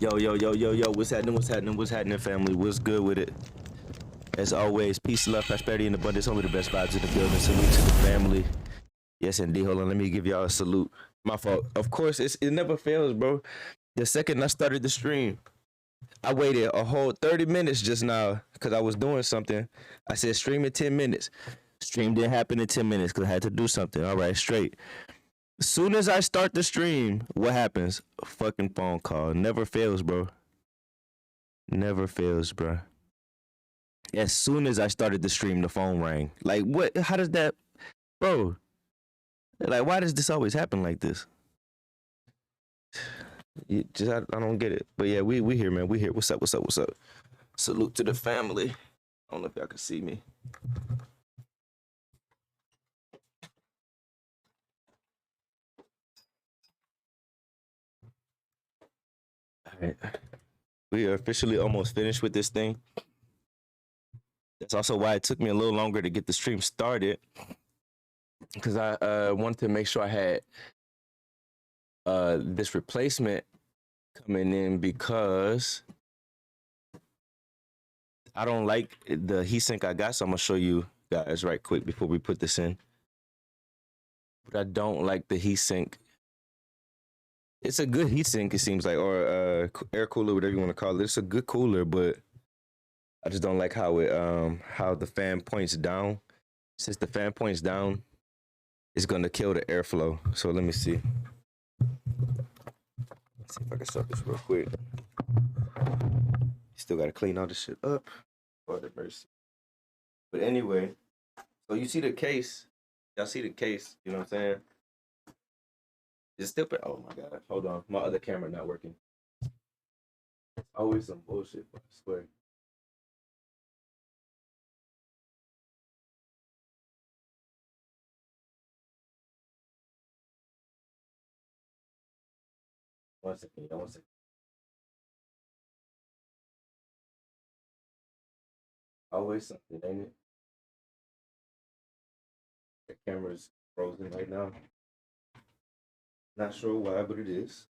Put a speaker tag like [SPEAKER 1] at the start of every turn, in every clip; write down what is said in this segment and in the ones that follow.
[SPEAKER 1] Yo, yo, yo, yo, yo, what's happening? What's happening? What's happening, family? What's good with it? As always, peace, love, prosperity, and abundance. Only the best vibes in the building. Salute to the family. Yes, indeed. Hold on, let me give y'all a salute. My fault. Of course, it never fails, bro. The second I started the stream, I waited a whole 30 minutes just now because I was doing something. I said stream in 10 minutes. Stream didn't happen in 10 minutes because I had to do something. All right, straight. As soon as I start the stream, what happens? A fucking phone call. Never fails, bro. Never fails, bro. As soon as I started the stream, the phone rang. Like, what? How does that, bro? Like, why does this always happen like this? I don't get it. But yeah, we here, man. We here. What's up? What's up? What's up? Salute to the family. I don't know if y'all can see me. All right. We are officially almost finished with this thing. That's also why it took me a little longer to get the stream started, because I wanted to make sure I had this replacement coming in, because I don't like the heatsink I got. So I'm gonna show you guys right quick before we put this in. But I don't like the heatsink. It's a good heatsink, it seems like, or air cooler, whatever you want to call it. It's a good cooler, but I just don't like how the fan points down. Since the fan points down, it's gonna kill the airflow. So let me see. Let's see if I can start this real quick. Still gotta clean all this shit up. Lord have mercy. But anyway, so you see the case. Y'all see the case, you know what I'm saying? It's still, oh my God, hold on. My other camera not working. Always some bullshit, I swear. One second, y'all, 1 second. Always something, ain't it? The camera's frozen right now. Not sure why, but it is.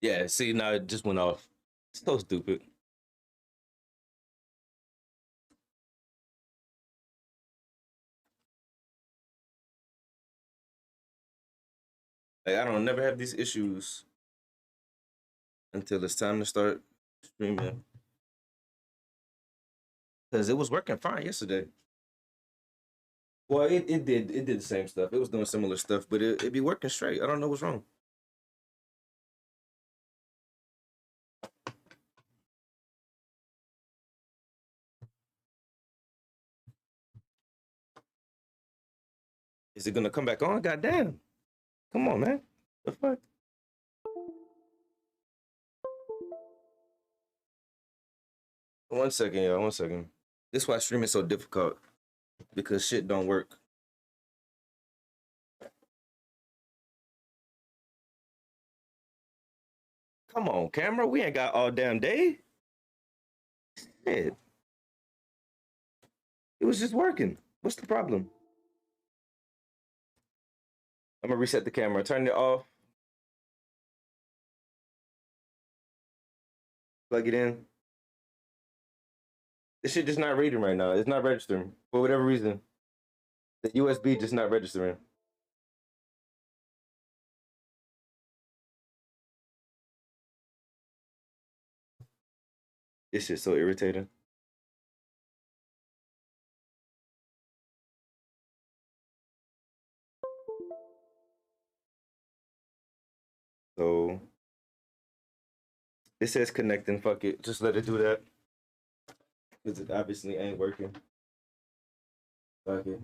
[SPEAKER 1] Yeah, see, now it just went off. It's so stupid. Like, I don't never have these issues until it's time to start streaming. Because it was working fine yesterday. Well, it did the same stuff. It was doing similar stuff, but it be working straight. I don't know what's wrong. Is it gonna come back on? Goddamn. Come on, man. The fuck? One second, y'all. 1 second. This is why streaming is so difficult. Because shit don't work. Come on, camera. We ain't got all damn day. Shit. It was just working. What's the problem? I'm gonna reset the camera. Turn it off. Plug it in. This shit just not reading right now. It's not registering for whatever reason. The USB just not registering. This shit's so irritating. So it says connecting. Fuck it. Just let it do that. Because it obviously ain't working. Fuck it.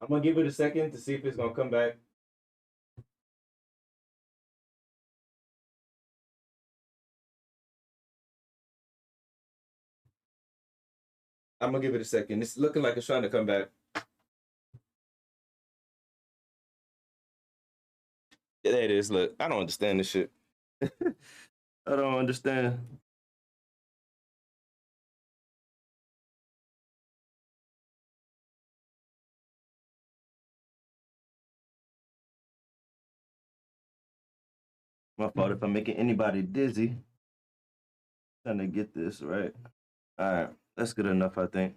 [SPEAKER 1] I'm gonna give it a second to see if it's gonna come back. I'm gonna give it a second. It's looking like it's trying to come back. Yeah, there it is. Look, I don't understand this shit. I don't understand. My fault if I'm making anybody dizzy. Trying to get this right. All right, that's good enough, I think.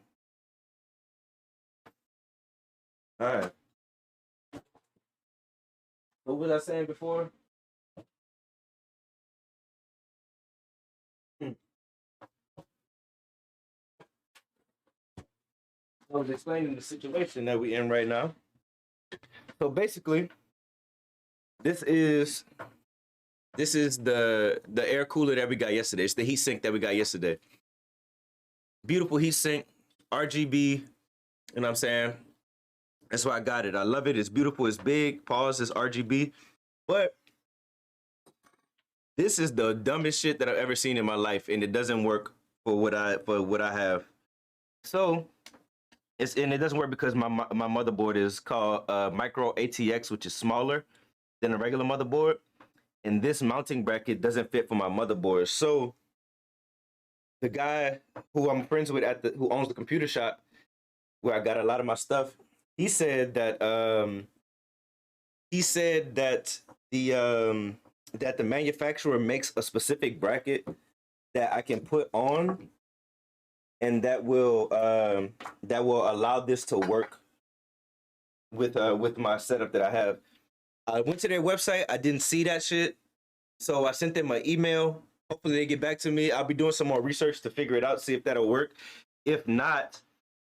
[SPEAKER 1] All right. What was I saying before? I was explaining the situation that we in right now. So basically, this is the air cooler that we got yesterday. It's the heat sink that we got yesterday. Beautiful heat sink, RGB. You know what I'm saying? That's why I got it. I love it. It's beautiful. It's big. Pause. It's RGB. But this is the dumbest shit that I've ever seen in my life, and it doesn't work for what I have. So it doesn't work because my motherboard is called Micro ATX, which is smaller than a regular motherboard, and this mounting bracket doesn't fit for my motherboard. So the guy who I'm friends with who owns the computer shop where I got a lot of my stuff, he said that the manufacturer makes a specific bracket that I can put on, and that will allow this to work with my setup that I have. I went to their website. I didn't see that shit, so I sent them an email. Hopefully they get back to me. I'll be doing some more research to figure it out, see if that'll work. If not,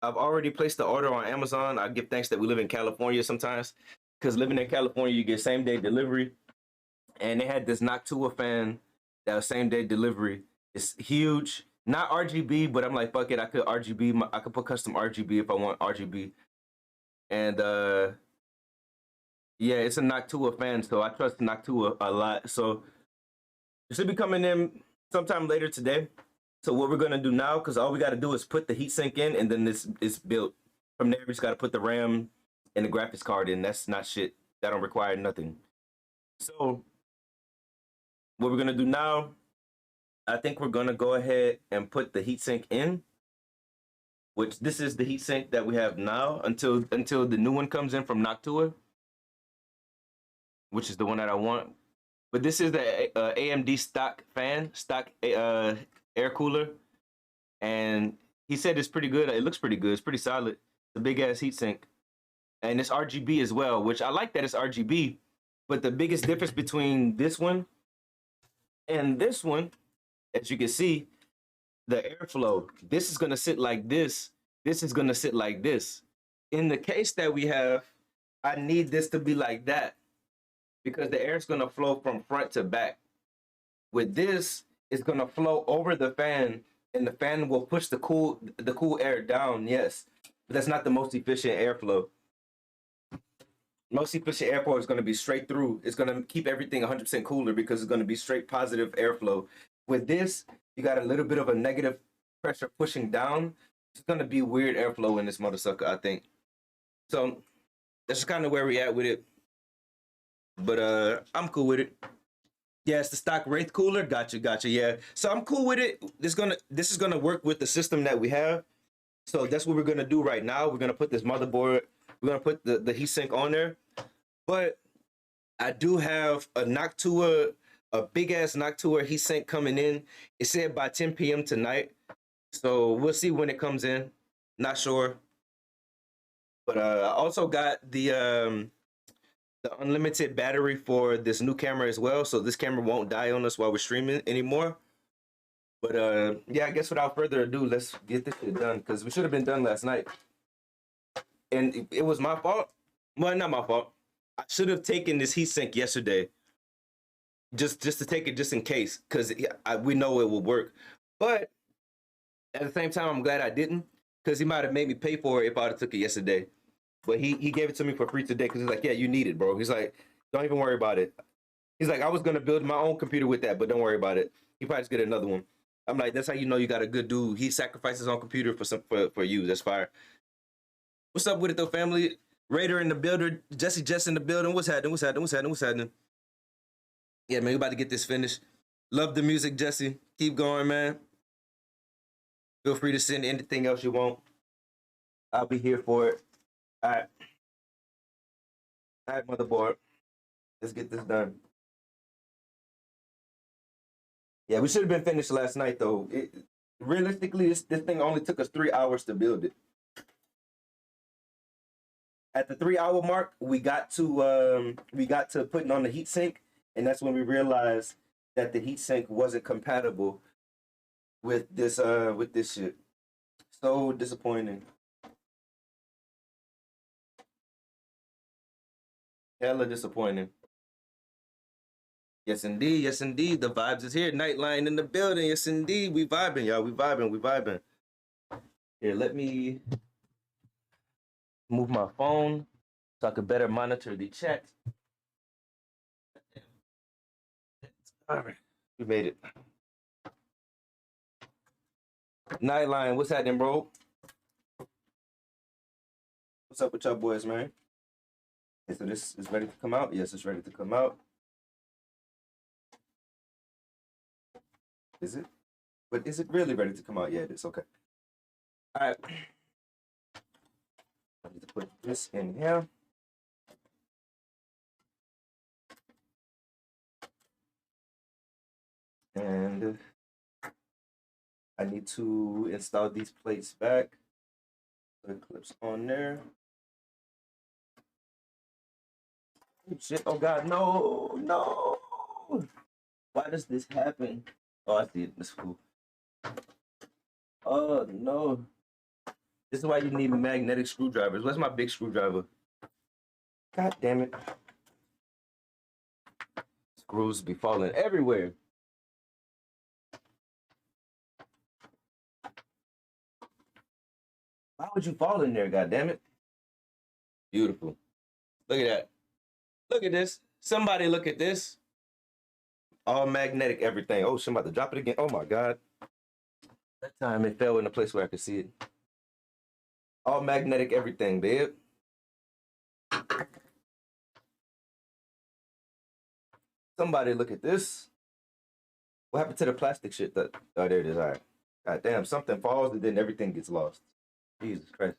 [SPEAKER 1] I've already placed the order on Amazon. I give thanks that we live in California sometimes, because living in California, you get same day delivery. And they had this Noctua fan that was same day delivery. It's huge, not RGB, but I'm like, fuck it, I could RGB. I could put custom RGB if I want RGB. And yeah, it's a Noctua fan, so I trust Noctua a lot. So it should be coming in sometime later today. So what we're gonna do now, because all we gotta do is put the heatsink in, and then this is built. From there, we just gotta put the RAM and the graphics card in. That's not shit. That don't require nothing. So what we're gonna do now, I think we're gonna go ahead and put the heatsink in, which this is the heatsink that we have now until the new one comes in from Noctua, which is the one that I want. But this is the AMD stock fan, stock air cooler, and he said it's pretty good. It looks pretty good. It's pretty solid. It's a big ass heatsink, and it's RGB as well, which I like that it's RGB. But the biggest difference between this one and this one, as you can see, the airflow. This is gonna sit like this. This is gonna sit like this. In the case that we have, I need this to be like that, because the air is gonna flow from front to back. With this, it's gonna flow over the fan, and the fan will push the cool air down. Yes, but that's not the most efficient airflow. Most efficient airflow is going to be straight through. It's going to keep everything 100% cooler because it's going to be straight positive airflow. With this, you got a little bit of a negative pressure pushing down. It's going to be weird airflow in this motherfucker, I think. So that's kind of where we at with it. But I'm cool with it. Yeah, it's the stock Wraith cooler. Gotcha. Yeah. So I'm cool with it. This is gonna work with the system that we have. So that's what we're gonna do right now. We're gonna put this motherboard. We're gonna put the heatsink on there. But I do have a Noctua, a big ass Noctua heatsink coming in. It said by 10 p.m. tonight. So we'll see when it comes in. Not sure. But I also got the unlimited battery for this new camera as well. So this camera won't die on us while we're streaming anymore. But yeah, I guess without further ado, let's get this shit done, because we should have been done last night. And it was my fault. Well, not my fault. I should have taken this heatsink yesterday, just to take it just in case, because we know it will work. But at the same time, I'm glad I didn't, because he might have made me pay for it if I would have took it yesterday. But he gave it to me for free today, because he's like, yeah, you need it, bro. He's like, don't even worry about it. He's like, I was gonna build my own computer with that, but don't worry about it. You probably just get another one. I'm like, that's how you know you got a good dude. He sacrifices on computer for you. That's fire. What's up with it though, family? Raider in the builder, Jess in the building. What's happening? Yeah, man, we about to get this finished. Love the music, Jesse. Keep going, man. Feel free to send anything else you want. I'll be here for it. All right, motherboard. Let's get this done. Yeah, we should have been finished last night though. Realistically, this thing only took us 3 hours to build it. At the 3 hour mark, we got to putting on the heatsink, and that's when we realized that the heatsink wasn't compatible with this shit. So disappointing. Hella disappointing. Yes, indeed. Yes, indeed. The vibes is here. Nightline in the building. Yes, indeed. We vibing, y'all. We vibing. We vibing. Here, let me move my phone so I could better monitor the chat. All right. We made it. Nightline, what's happening, bro? What's up with y'all boys, man? Okay, so this is ready to come out? Yes, it's ready to come out. Is it? But is it really ready to come out? Yeah, it is. Okay. All right. I need to put this in here. And I need to install these plates back. The clips on there. Oh, shit. Oh, God. No. No. Why does this happen? Oh, I see it. That's cool. Oh, no. This is why you need magnetic screwdrivers. Where's my big screwdriver? God damn it. Screws be falling everywhere. Why would you fall in there, God damn it? Beautiful. Look at that. Look at this. Somebody look at this. All magnetic everything. Oh, shit, I'm about to drop it again. Oh, my God. That time it fell in a place where I could see it. All magnetic everything, babe. Somebody look at this. What happened to the plastic shit? Oh, there it is. All right. God damn, something falls and then everything gets lost. Jesus Christ.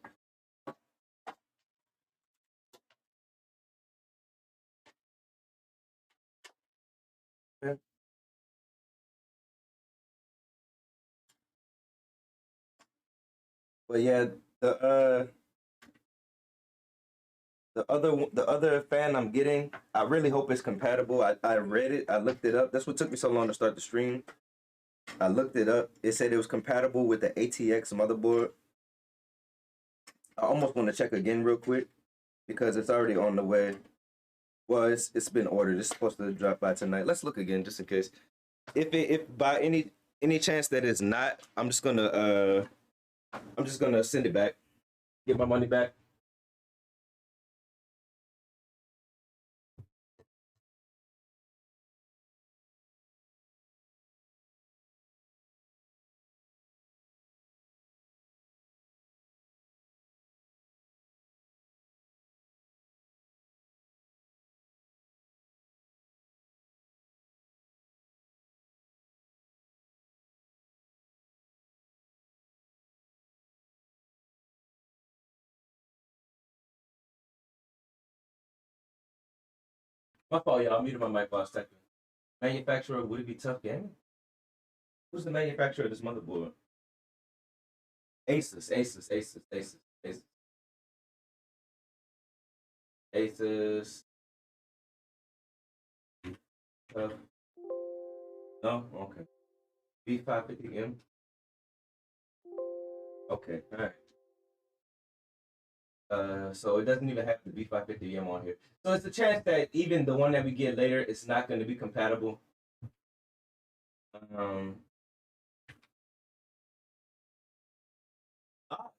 [SPEAKER 1] Yeah. But yeah, the other fan I'm getting, I really hope it's compatible. I read it, I looked it up. That's what took me so long to start the stream. I looked it up. It said it was compatible with the ATX motherboard. I almost want to check again real quick because it's already on the way. Well, it's been ordered. It's supposed to drop by tonight. Let's look again just in case. If by any chance that it's not, I'm just gonna send it back. Get my money back. My fault, y'all. I muted my mic last second. Manufacturer, would it be Tough Gaming? Who's the manufacturer of this motherboard? Asus. Asus. No? Okay. B550M? Okay, all right. So it doesn't even have the B550M on here. So it's a chance that even the one that we get later is not going to be compatible. Here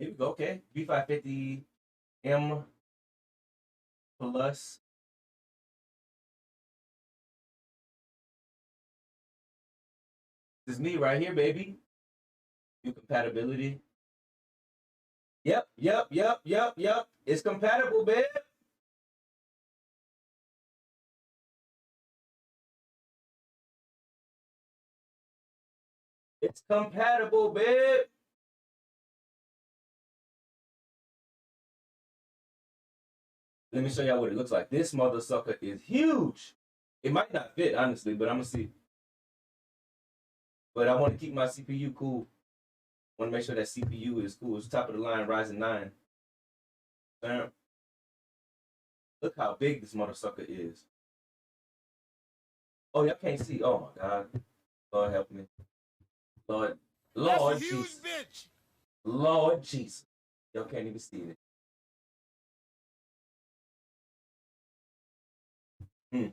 [SPEAKER 1] we go. Okay, B550M plus. This is me right here, baby. New compatibility. Yep. It's compatible, babe. It's compatible, babe. Let me show y'all what it looks like. This mother sucker is huge. It might not fit, honestly, but I'm gonna see. But I want to keep my CPU cool. I want to make sure that CPU is cool. It's top of the line Ryzen 9. Look how big this mother sucker is. Oh, y'all can't see. Oh my God. Lord help me. Lord Jesus. Bitch. Lord Jesus. Y'all can't even see it. Mm.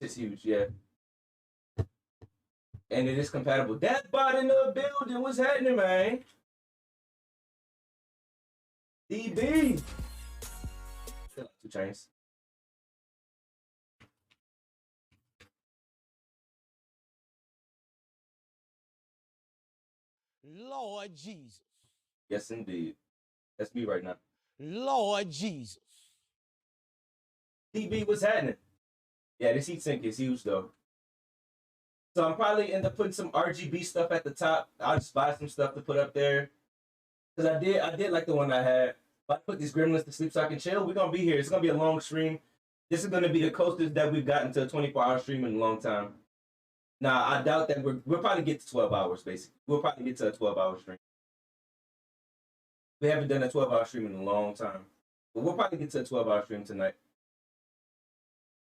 [SPEAKER 1] It's huge, yeah. And it is compatible. That bot in the building. What's happening, man? DB. 2 Chainz.
[SPEAKER 2] Lord Jesus.
[SPEAKER 1] Yes, indeed. That's me right now.
[SPEAKER 2] Lord Jesus.
[SPEAKER 1] DB, what's happening? Yeah, this heat sink is huge though. So I'm probably end up putting some RGB stuff at the top. I'll just buy some stuff to put up there. Cause I did like the one I had. If I put these gremlins to sleep so I can chill, we're gonna be here. It's gonna be a long stream. This is gonna be the closest that we've gotten to a 24-hour stream in a long time. Now I doubt that we'll probably get to 12 hours basically. We'll probably get to a 12-hour stream. We haven't done a 12-hour stream in a long time. But we'll probably get to a 12-hour stream tonight.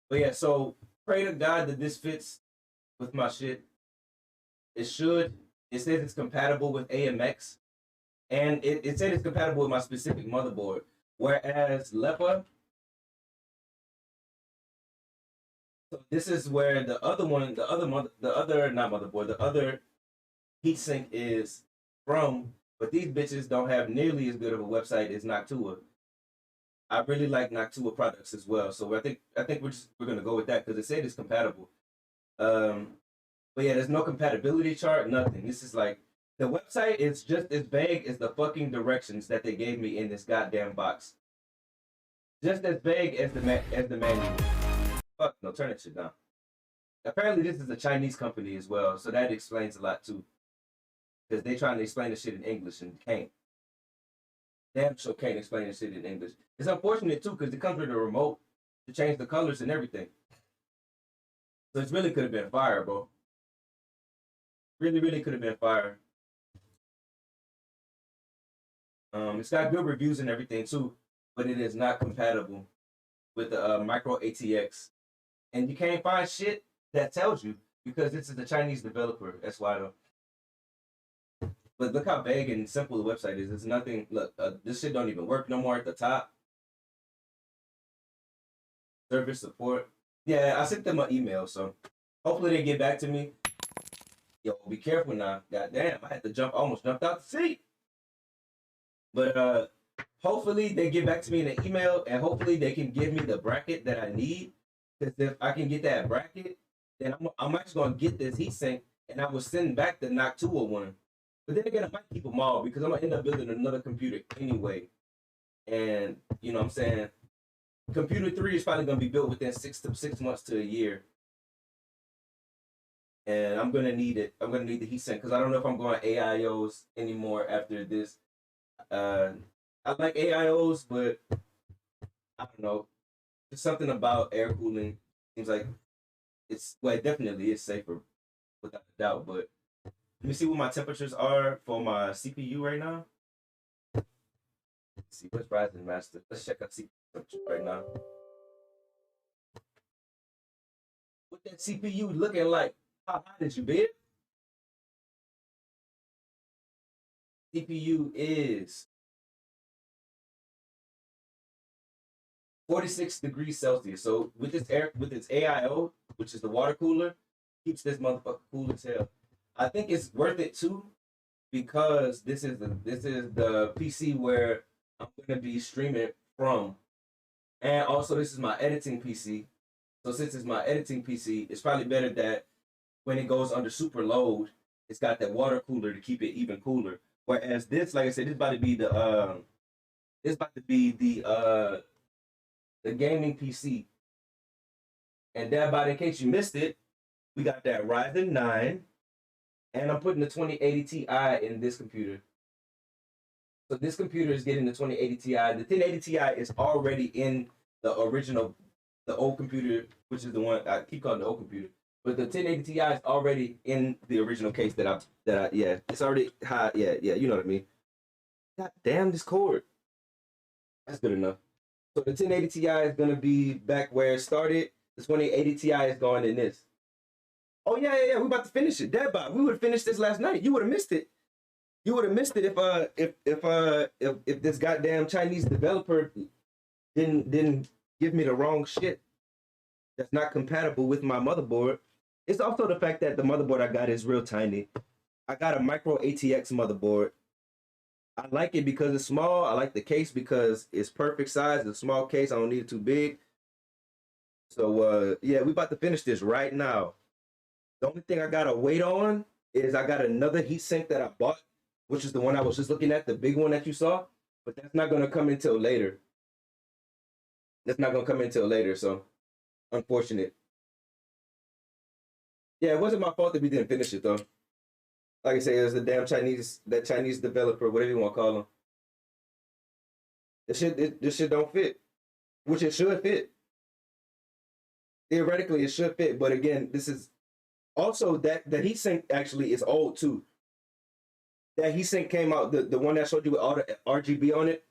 [SPEAKER 1] But yeah, so pray to God that this fits with my shit. It should. It says it's compatible with AMX. And it said it's compatible with my specific motherboard. Whereas LEPA, so this is where the other heatsink is from, but these bitches don't have nearly as good of a website as Noctua. I really like Noctua products as well, so I think we're gonna go with that because it said it's compatible. But yeah, there's no compatibility chart, nothing. This is like the website is just as vague as the fucking directions that they gave me in this goddamn box. Just as vague as the manual. Fuck no, turn that shit down. Apparently, this is a Chinese company as well, so that explains a lot too. Because they trying to explain the shit in English and can't. Damn sure can't explain the shit in English. It's unfortunate too, because it comes with a remote to change the colors and everything. So it really could have been fire, bro. Really, really could have been fire. It's got good reviews and everything too, but it is not compatible with the micro ATX. And you can't find shit that tells you because this is a Chinese developer. That's why though. But look how vague and simple the website is. It's nothing. Look, this shit don't even work no more at the top. Service support. Yeah, I sent them an email, so hopefully they get back to me. Yo, be careful now. God damn, I had to almost jumped out the seat. But hopefully they get back to me in an email, and hopefully they can give me the bracket that I need. Because if I can get that bracket, then I'm actually gonna get this heatsink, and I will send back the Noctua one. But then again, I might keep them all because I'm gonna end up building another computer anyway. And you know what I'm saying? Computer 3 is probably gonna be built within 6 months to a year. And I'm gonna need it. I'm gonna need the heatsink because I don't know if I'm going AIOs anymore after this. I like AIOs, but I don't know. There's something about air cooling. Seems like it definitely is safer, without a doubt. But let me see what my temperatures are for my CPU right now. Let's see, what's Ryzen Master? Let's check out CPU temperatures right now. What that CPU looking like? How hot is you, bitch? CPU is 46 degrees Celsius. So with its AIO, which is the water cooler, keeps this motherfucker cool as hell. I think it's worth it too, because this is the PC where I'm gonna be streaming from, and also this is my editing PC. So since it's my editing PC, it's probably better that when it goes under super load, it's got that water cooler to keep it even cooler. Whereas this, like I said, this is about to be the gaming PC. And thereby, in case you missed it, we got that Ryzen 9, and I'm putting the 2080 Ti in this computer. So this computer is getting the 2080 Ti. The 1080 Ti is already in the old computer, which is the one I keep calling the old computer. But the 1080 Ti is already in the original case it's already high. Yeah, you know what I mean. God damn this cord. That's good enough. So the 1080 Ti is gonna be back where it started. The 2080 Ti is going in this. Oh yeah. We about to finish it. Deadbot. We would have finished this last night. You would have missed it. You would have missed it if this goddamn Chinese developer didn't give me the wrong shit. that's not compatible with my motherboard. It's also the fact that the motherboard I got is real tiny. I got a micro ATX motherboard. I like it because it's small. I like the case because it's perfect size. It's a small case. I don't need it too big. So yeah, we about to finish this right now. The only thing I gotta wait on is I got another heatsink that I bought, which is the one I was just looking at, the big one that you saw. But that's not gonna come until later. That's not gonna come until later. So unfortunate. Yeah, it wasn't my fault that we didn't finish it though. Like I say, it was the damn Chinese developer, whatever you want to call them. This shit don't fit, which it should fit. Theoretically, it should fit, but again, this is also that the heatsink actually is old too. That heatsink came out, the one that showed you with all the RGB on it,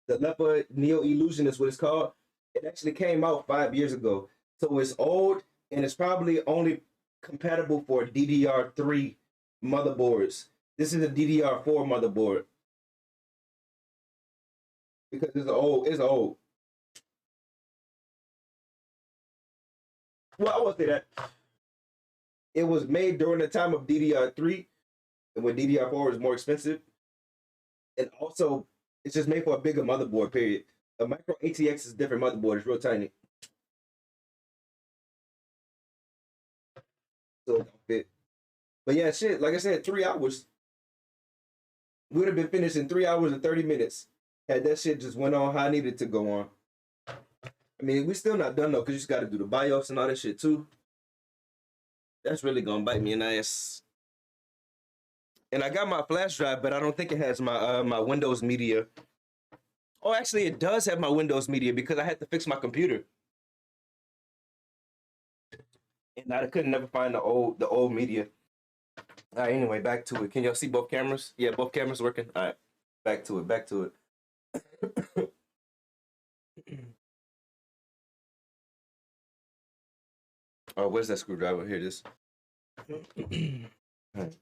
[SPEAKER 1] the Leopard Neo Illusion is what it's called. It actually came out 5 years ago, so it's old and it's probably only compatible for DDR3 motherboards. This is a DDR4 motherboard because it's old. It's old. Well, I won't say that. It was made during the time of DDR3, and when DDR4 was more expensive, and also it's just made for a bigger motherboard. Period. A micro ATX is a different motherboard. It's real tiny, so it don't fit. But yeah, shit. Like I said, 3 hours. We would have been finished in 3 hours and 30 minutes had that shit just went on how I needed to go on. I mean, we still not done though, because you just got to do the BIOS and all that shit too. That's really gonna bite me in the ass. And I got my flash drive, but I don't think it has my Windows Media. Oh, actually, it does have my Windows Media because I had to fix my computer, and I couldn't never find the old media. All right, anyway, back to it. Can y'all see both cameras? Yeah, both cameras working. All right, back to it. Back to it. Oh, where's that screwdriver? Here it is. All right.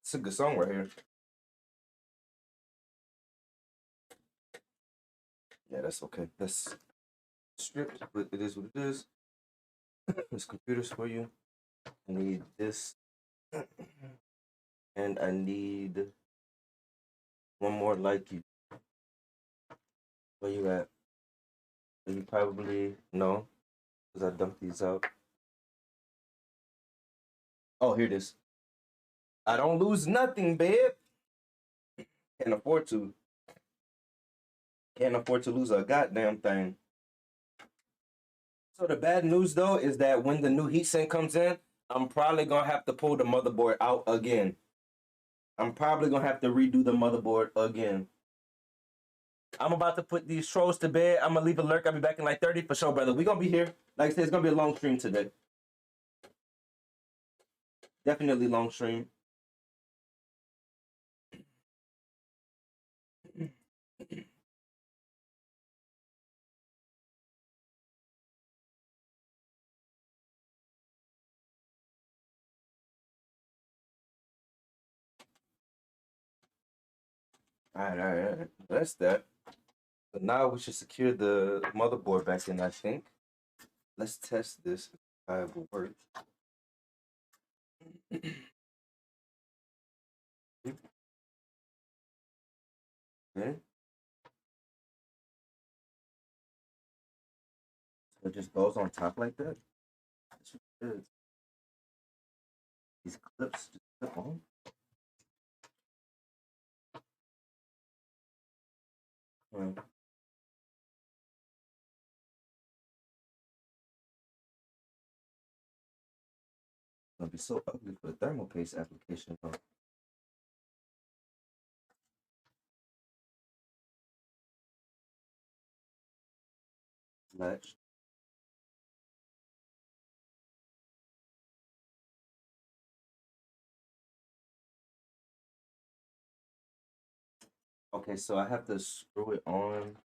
[SPEAKER 1] It's a good song right here. Yeah, that's okay. That's stripped, but it is what it is. This computer's for you. I need this, and I need one more like you. Where you at? You probably know, because I dumped these out. Oh, here it is. I don't lose nothing, babe. Can't afford to. Can't afford to lose a goddamn thing. So the bad news though is that when the new heatsink comes in, I'm probably gonna have to pull the motherboard out again. I'm probably gonna have to redo the motherboard again. I'm about to put these trolls to bed. I'm gonna leave a lurk. I'll be back in like 30 for sure, brother. We're gonna be here. Like I said, it's gonna be a long stream today. Definitely long stream. All right. That's that. So now we should secure the motherboard back in, I think. Let's test this. How it will work. Okay. So it just goes on top like that. That's what it is. These clips just clip on. It's gonna be so ugly for the thermal paste application though. Latch. Okay, so I have to screw it on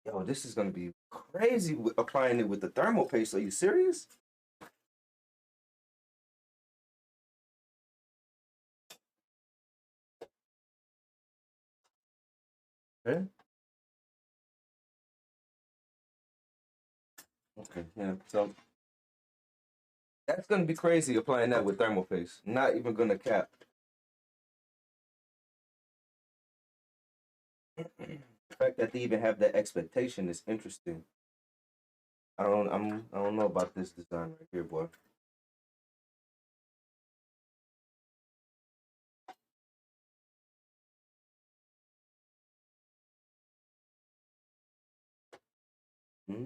[SPEAKER 1] Yo, this is gonna be crazy with applying it with the thermal paste. Are you serious? Okay. Okay. Yeah. So that's gonna be crazy applying that with thermal paste. Not even gonna cap. The fact that they even have that expectation is interesting. I don't know about this design right here, boy. Hmm?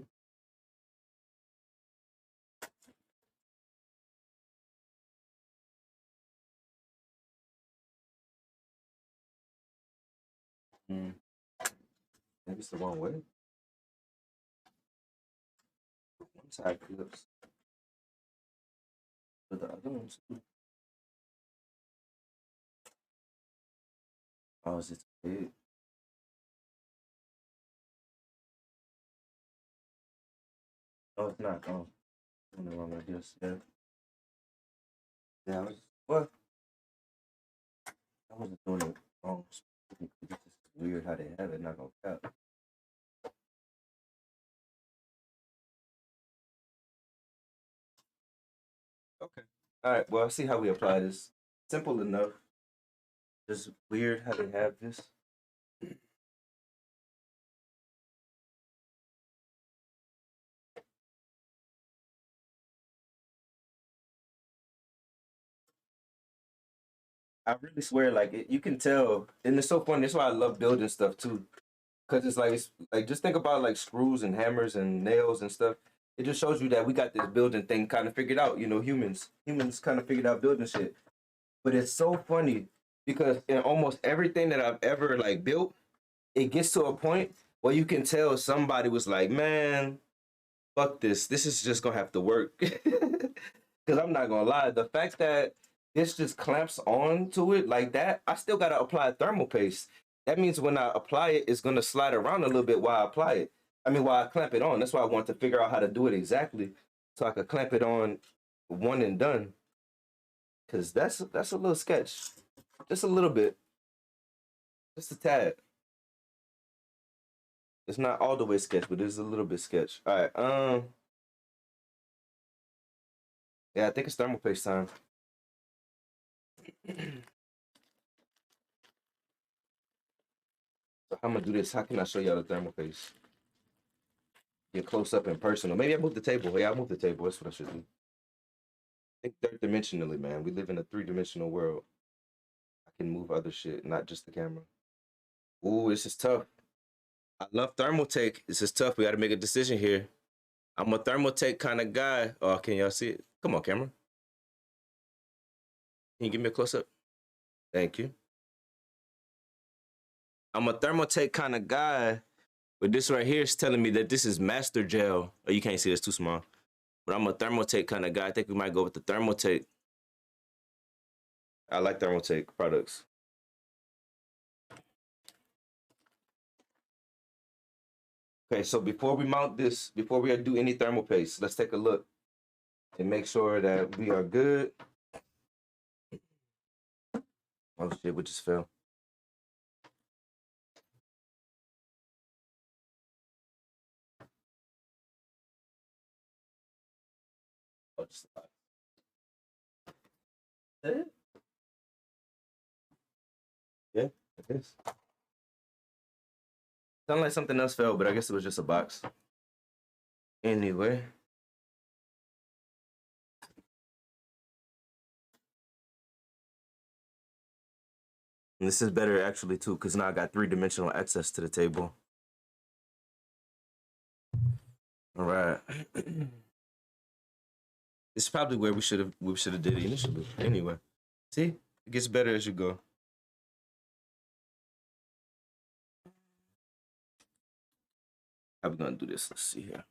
[SPEAKER 1] Hmm. Maybe it's the wrong way. One side clips, but the other ones. Oh, is it big? No, it's not. Oh, I'm the wrong idea. Yeah. Yeah. Well, I wasn't doing it wrong. It's just weird how they have it. Not gonna cap. Okay. All right. Well, I see how we apply this. Simple enough. Just weird how they have this. I really swear, like you can tell, and it's so funny. That's why I love building stuff too, because it's like just think about like screws and hammers and nails and stuff. It just shows you that we got this building thing kind of figured out. You know, humans kind of figured out building shit. But it's so funny because in almost everything that I've ever like built, it gets to a point where you can tell somebody was like, man, fuck this. This is just gonna have to work. Because I'm not gonna lie, the fact that this just clamps on to it like that, I still gotta apply thermal paste. That means when I apply it, it's gonna slide around a little bit while I apply it. I mean, while I clamp it on. That's why I want to figure out how to do it exactly, so I could clamp it on one and done. Cause that's a little sketch, just a little bit, just a tad. It's not all the way sketch, but it's a little bit sketch. All right, yeah, I think it's thermal paste time. So how I'm gonna do this? How can I show y'all the thermal paste? Get close up and personal. Maybe I move the table. Yeah, I move the table. That's what I should do. Think third dimensionally, man. We live in a three-dimensional world. I can move other shit, not just the camera. Ooh, this is tough. I love thermal take. This is tough. We got to make a decision here. I'm a thermal take kind of guy. Oh, can y'all see it? Come on, camera. Can you give me a close up? Thank you. I'm a thermal take kind of guy, but this right here is telling me that this is master gel. Oh, you can't see it, it's too small. But I'm a thermal take kind of guy. I think we might go with the thermal take. I like thermal take products. Okay, so before we mount this, before we do any thermal paste, let's take a look and make sure that we are good. Oh shit, we just fell. Oh, just it? Yeah, it is. Sounded like something else fell, but I guess it was just a box. Anyway. And this is better actually too, because now I got three-dimensional access to the table. All right. This is probably where we should have did it initially. Anyway. See? It gets better as you go. How we gonna do this? Let's see here.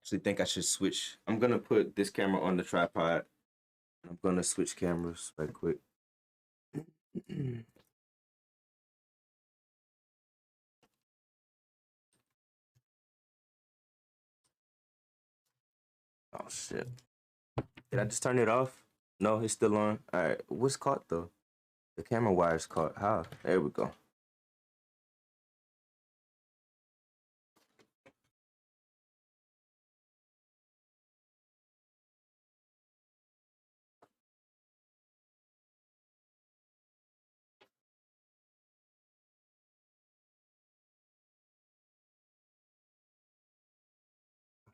[SPEAKER 1] actually think I should switch. I'm gonna put this camera on the tripod. I'm gonna switch cameras right quick. Oh shit. Did I just turn it off? No, it's still on. Alright, what's caught though? The camera wire's caught. How? There we go.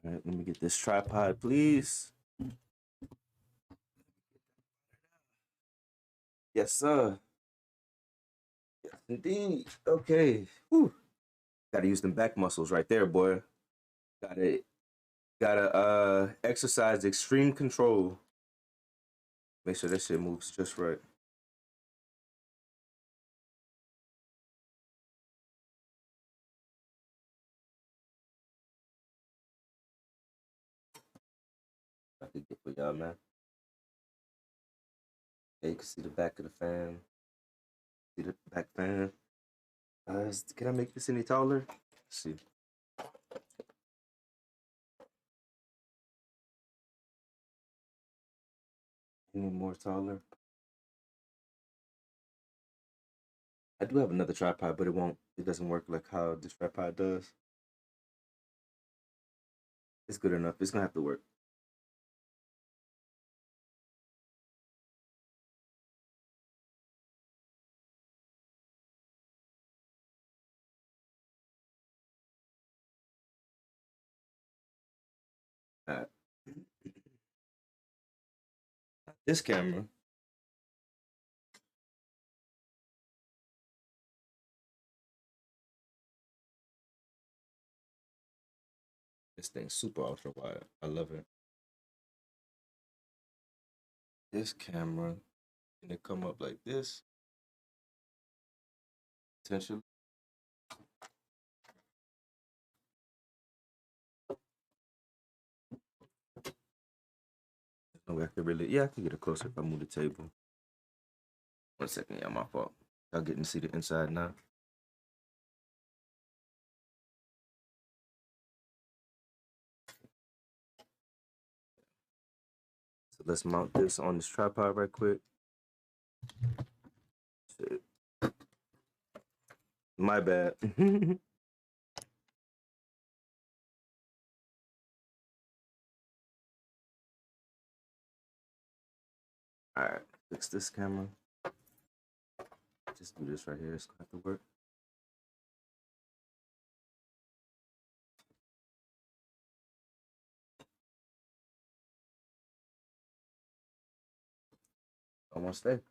[SPEAKER 1] Alright, let me get this tripod, please. Yes, sir. Yes, indeed. Okay. Whew. Gotta use them back muscles right there, boy. Gotta exercise extreme control. Make sure that shit moves just right. I could get for y'all, man. Yeah, you can see the back of the fan. See the back fan. Can I make this any taller? Let's see. Any more taller? I do have another tripod, but it doesn't work like how this tripod does. It's good enough. It's gonna have to work. Alright. This camera. This thing's super ultra wide. I love it. This camera, can it come up like this? Potentially. There's no way I could really. Yeah, I can get it closer if I move the table. 1 second, yeah, my fault. Y'all getting to see the inside now. So let's mount this on this tripod right quick. Shit. My bad. Alright, fix this camera. Just do this right here. It's gonna have to work. Almost there.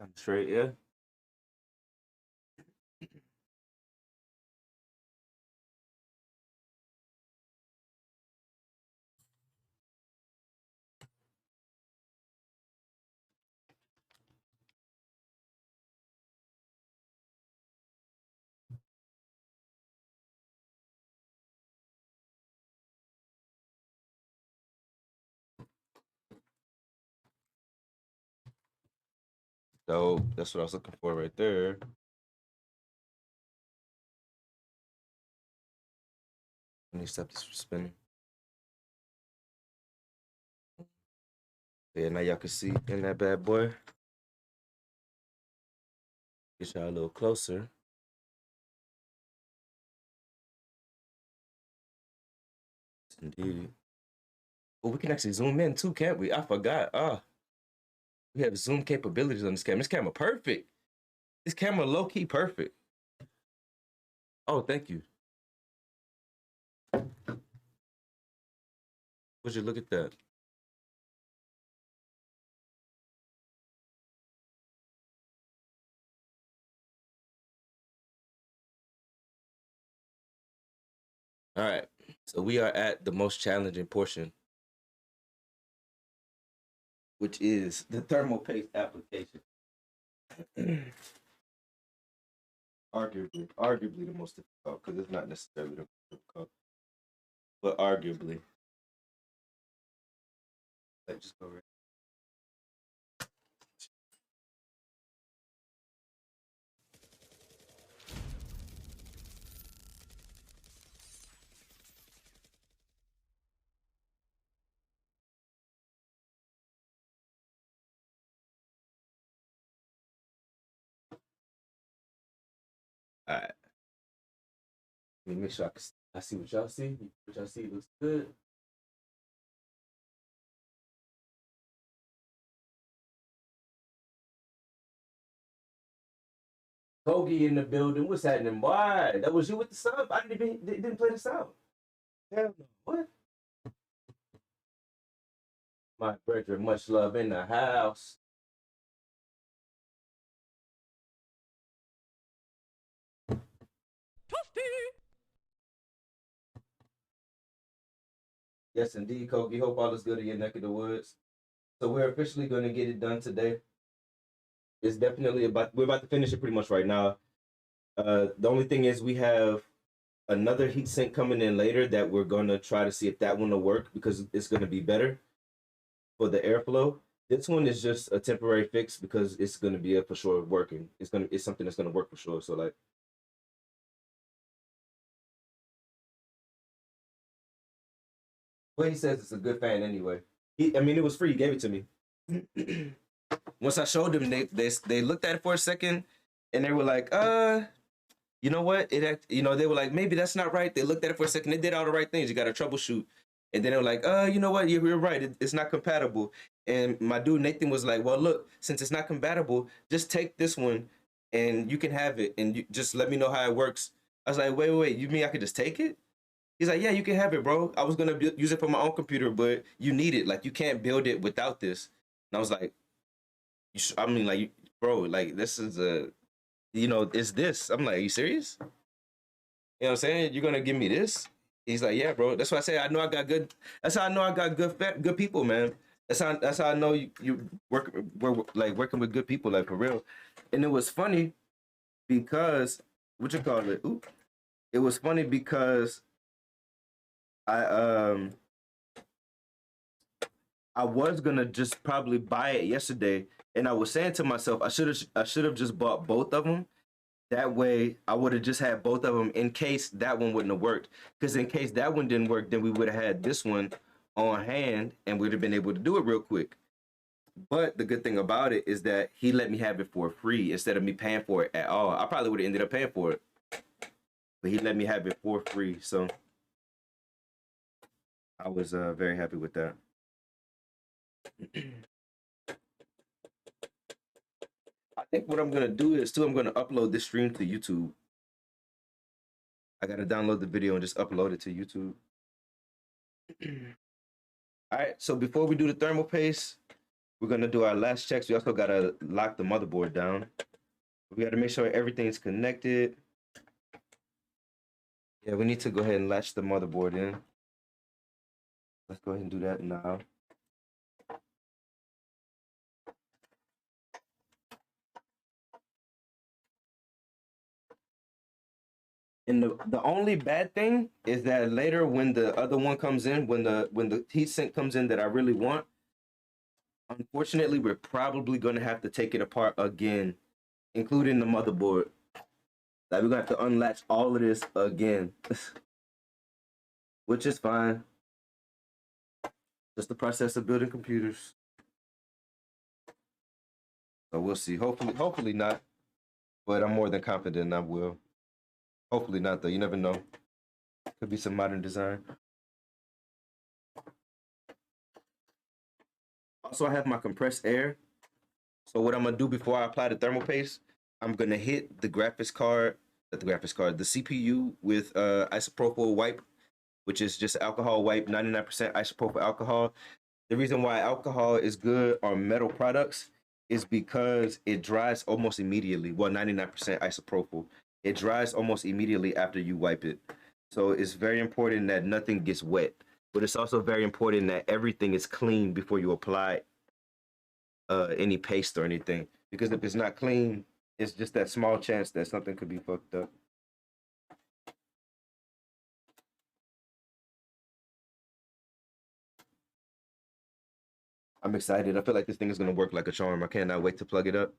[SPEAKER 1] I'm straight, yeah. So that's what I was looking for right there. Let me stop this from spinning. Yeah, now y'all can see in that bad boy. Get y'all a little closer. Indeed. Oh, we can actually zoom in too, can't we? I forgot. We have zoom capabilities on this camera. This camera perfect. This camera low key perfect. Oh, thank you. Would you look at that? All right. So we are at the most challenging portion, which is the thermal paste application. arguably the most difficult because it's not necessarily the most difficult, but arguably. Let's just go right. All right. Let me make sure I see what y'all see. What y'all see looks good. Kogi in the building. What's happening? Why? That was you with the sub? I didn't play the sub. Hell no. What? My brethren, much love in the house. Yes, indeed, Kogi. Hope all is good in your neck of the woods. So we're officially going to get it done today. It's definitely we're about to finish it pretty much right now. The only thing is we have another heat sink coming in later that we're going to try to see if that one will work because it's going to be better for the airflow. This one is just a temporary fix because it's going to be for sure working. It's something that's going to work for sure. So like, well, he says it's a good fan anyway. I mean, it was free. He gave it to me. Once I showed them, they looked at it for a second, and they were like, you know what? They were like, maybe that's not right. They looked at it for a second. They did all the right things. You got to troubleshoot. And then they were like, you know what? You're right. It's not compatible. And my dude Nathan was like, well, look, since it's not compatible, just take this one, and you can have it, and you just let me know how it works. I was like, wait. You mean I could just take it? He's like, yeah, you can have it, bro. I was gonna use it for my own computer, but you need it. Like, you can't build it without this. And I was like, I mean, like, bro, like, this is it's this. I'm like, are you serious? You know what I'm saying? You're gonna give me this? He's like, yeah, bro. That's why I say I know I got good. That's how I know I got good people, man. That's how I know you we're like working with good people, like for real. And it was funny because what you call it? Ooh, it was funny because I I was gonna just probably buy it yesterday, and I was saying to myself, I should have just bought both of them. That way, I would have just had both of them in case that one wouldn't have worked. Because in case that one didn't work, then we would have had this one on hand, and we'd have been able to do it real quick. But the good thing about it is that he let me have it for free instead of me paying for it at all. I probably would have ended up paying for it, but he let me have it for free. So I was very happy with that. I think what I'm gonna do is I'm gonna upload this stream to YouTube. I gotta download the video and just upload it to YouTube. All right, so before we do the thermal paste, we're gonna do our last checks. We also gotta lock the motherboard down. We gotta make sure everything's connected. Yeah, we need to go ahead and latch the motherboard in. Let's go ahead and do that now. And the only bad thing is that later when the other one comes in, when the heatsink comes in that I really want, unfortunately, we're probably going to have to take it apart again, including the motherboard. Like, we're going to have to unlatch all of this again, which is fine. Just the process of building computers. So we'll see. Hopefully not, but I'm more than confident I will. Hopefully not, though. You never know. Could be some modern design. Also, I have my compressed air. So what I'm gonna do before I apply the thermal paste, I'm gonna hit the the CPU with isopropyl wipe, which is just alcohol wipe, 99% isopropyl alcohol. The reason why alcohol is good on metal products is because it dries almost immediately. Well, 99% isopropyl. It dries almost immediately after you wipe it. So it's very important that nothing gets wet, but it's also very important that everything is clean before you apply any paste or anything. Because if it's not clean, it's just that small chance that something could be fucked up. I'm excited. I feel like this thing is gonna work like a charm. I cannot wait to plug it up.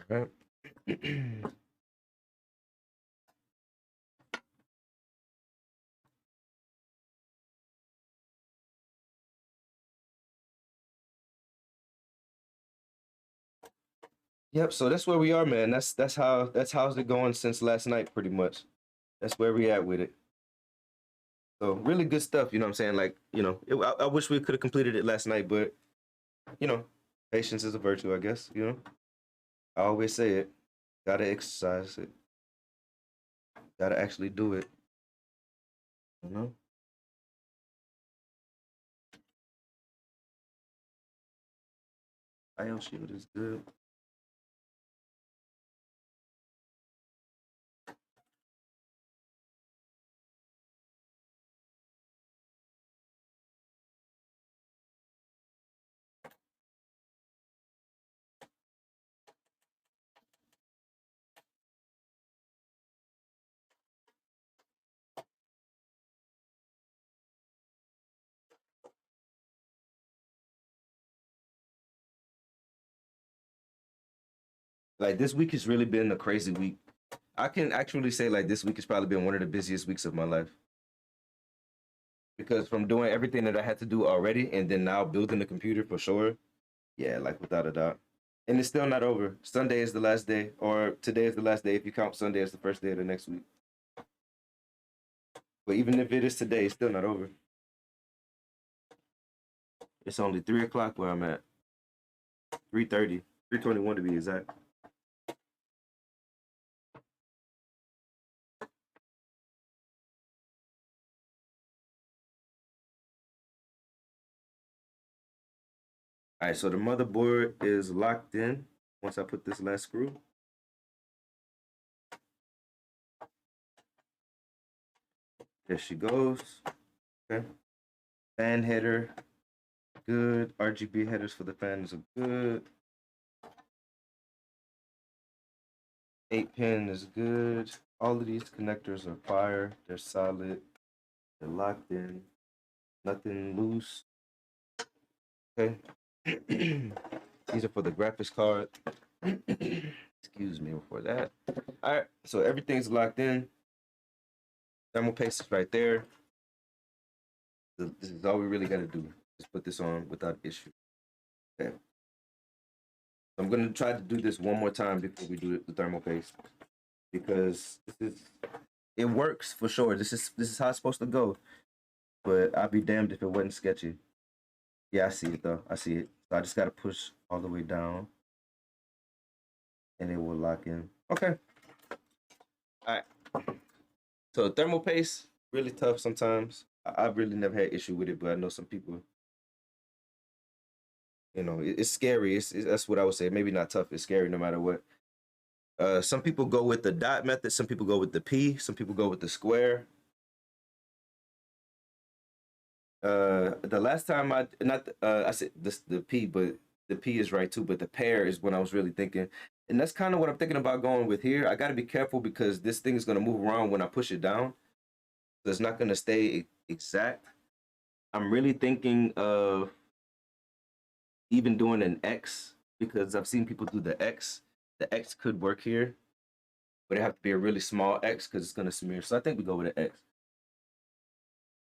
[SPEAKER 1] All right. Yep. So that's where we are, man. That's how's it going since last night, pretty much. That's where we at with it. So really good stuff. You know what I'm saying? Like I wish we could have completed it last night, but you know, patience is a virtue, I guess. I always say it. Gotta exercise it. Gotta actually do it. You know. IO shield is good. Like this week has really been a crazy week. I can actually say like this week has probably been one of the busiest weeks of my life. Because from doing everything that I had to do already and then now building the computer for sure. Yeah, like without a doubt. And it's still not over. Sunday is the last day, or today is the last day if you count Sunday as the first day of the next week. But even if it is today, it's still not over. It's only 3 o'clock where I'm at. 3:30. 3:21 to be exact. All right, so the motherboard is locked in once I put this last screw. There she goes. Okay. Fan header, good. RGB headers for the fans are good. 8-pin is good. All of these connectors are fire. They're solid. They're locked in. Nothing loose. Okay. These are for the graphics card. Excuse me for that. All right, so everything's locked in. Thermal paste is right there. This is all we really got to do. Just put this on without issue. Okay. I'm gonna try to do this one more time before we do the thermal paste because it works for sure. This is how it's supposed to go. But I'd be damned if it wasn't sketchy. Yeah, I see it though. I see it. So I just gotta push all the way down, and it will lock in. Okay. All right. So thermal paste really tough sometimes. I've really never had issue with it, but I know some people. It's scary. That's what I would say. Maybe not tough. It's scary no matter what. Some people go with the dot method. Some people go with the P. Some people go with the square. The last time I said this the P, but the P is right too. But the pair is when I was really thinking, and that's kind of what I'm thinking about going with here. I got to be careful because this thing is gonna move around when I push it down. So it's not gonna stay exact. I'm really thinking of even doing an X because I've seen people do the X. The X could work here, but it have to be a really small X because it's gonna smear. So I think we go with an X.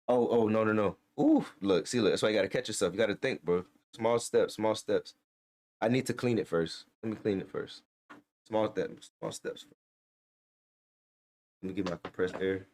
[SPEAKER 1] Oh, no, no, no. Ooh, look, see, look. That's why you gotta catch yourself. You gotta think, bro. Small steps, small steps. I need to clean it first. Let me clean it first. Small steps, small steps. Let me get my compressed air.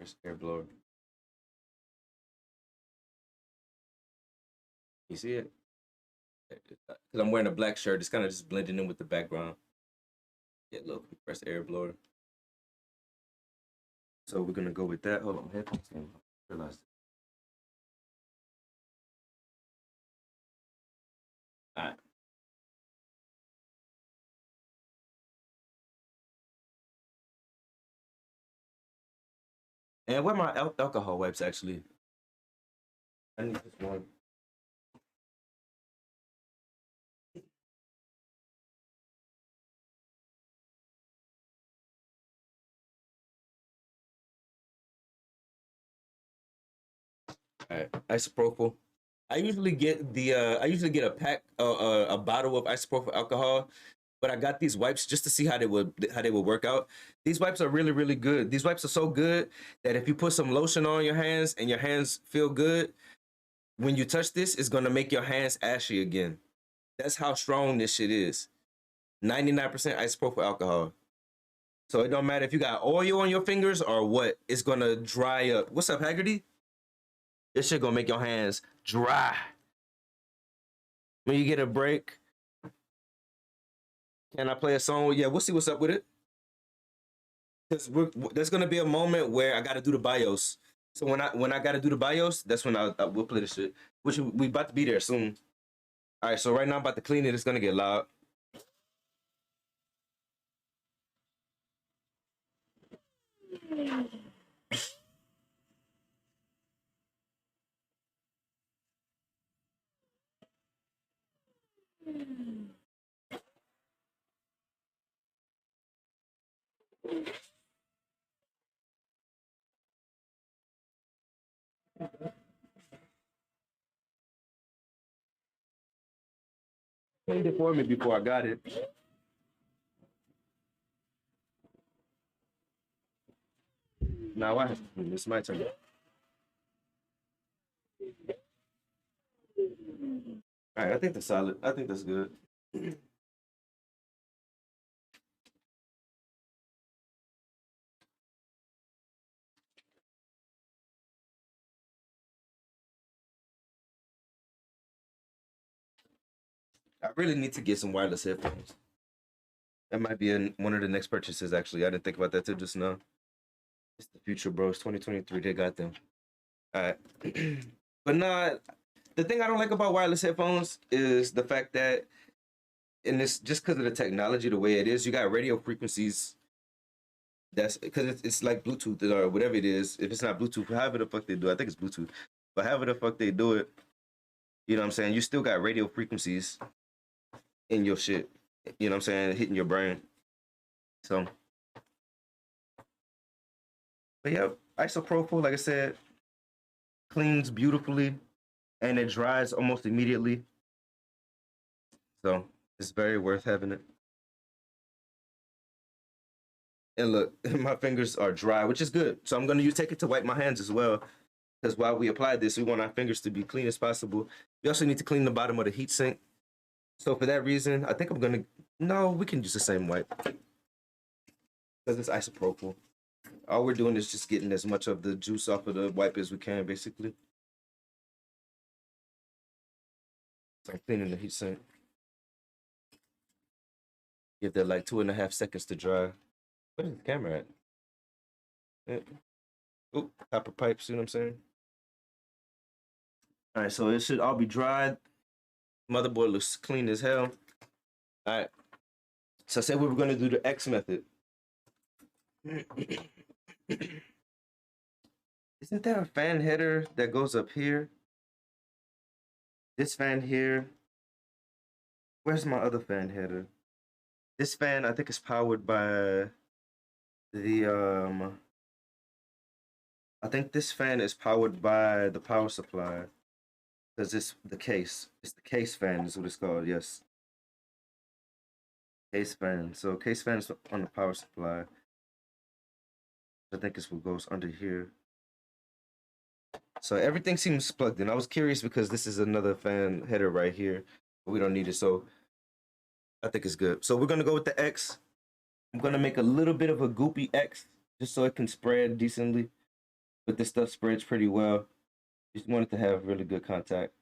[SPEAKER 1] Compressed air blower. You see it? Because I'm wearing a black shirt, it's kind of just blending in with the background. Get a little compressed air blower. So we're gonna go with that. Hold on, headphones. Realize. All right. And where my alcohol wipes actually? I need this one. All right, isopropyl. I usually get a pack a bottle of isopropyl alcohol, but I got these wipes just to see how they would work out. These wipes are really really good. These wipes are so good that if you put some lotion on your hands and your hands feel good, when you touch this, it's gonna make your hands ashy again. That's how strong this shit is. 99% isopropyl alcohol. So it don't matter if you got oil on your fingers or what, it's gonna dry up. What's up, Haggerty? This shit gonna make your hands dry. When you get a break, can I play a song? Yeah, we'll see what's up with it. Because there's gonna be a moment where I gotta do the BIOS. So when I gotta do the BIOS, that's when I will play the shit. Which we about to be there soon. All right, so right now I'm about to clean it. It's gonna get loud. Cleaned it for me before I got it. Now I have to clean. It's my turn. All right, I think that's solid. I think that's good. I really need to get some wireless headphones. That might be one of the next purchases, actually. I didn't think about that till just now. It's the future, bro. It's 2023. They got them. All right. But nah, the thing I don't like about wireless headphones is the fact that, and it's just because of the technology, the way it is, you got radio frequencies. That's because it's like Bluetooth or whatever it is. If it's not Bluetooth, however the fuck they do, I think it's Bluetooth. But however the fuck they do it, you know what I'm saying? You still got radio frequencies in your shit. You know what I'm saying? Hitting your brain. So, but yeah, isopropyl, like I said, cleans beautifully and it dries almost immediately. So it's very worth having it. And look, my fingers are dry, which is good. So I'm gonna take it to wipe my hands as well. Because while we apply this, we want our fingers to be clean as possible. We also need to clean the bottom of the heat sink. So for that reason, I think I'm gonna, no, we can use the same wipe. Because it's isopropyl. All we're doing is just getting as much of the juice off of the wipe as we can, basically. So I'm cleaning the heat sink. Give that like 2.5 seconds to dry. What is the camera at? Yeah. Oop, copper pipes, you know what I'm saying? All right, so it should all be dried. Motherboard looks clean as hell. All right. So I said we were going to do the X method. Isn't there a fan header that goes up here? This fan here. Where's my other fan header? This fan, I think, is powered by the I think this fan is powered by the power supply because it's the case. It's the case fan is what it's called. Yes, case fan. So case fan is on the power supply. I think it's what goes under here. So everything seems plugged in. I was curious because this is another fan header right here, but we don't need it. So I think it's good. So we're gonna go with the X. I'm gonna make a little bit of a goopy X just so it can spread decently. but this stuff spreads pretty well. Just want it to have really good contact.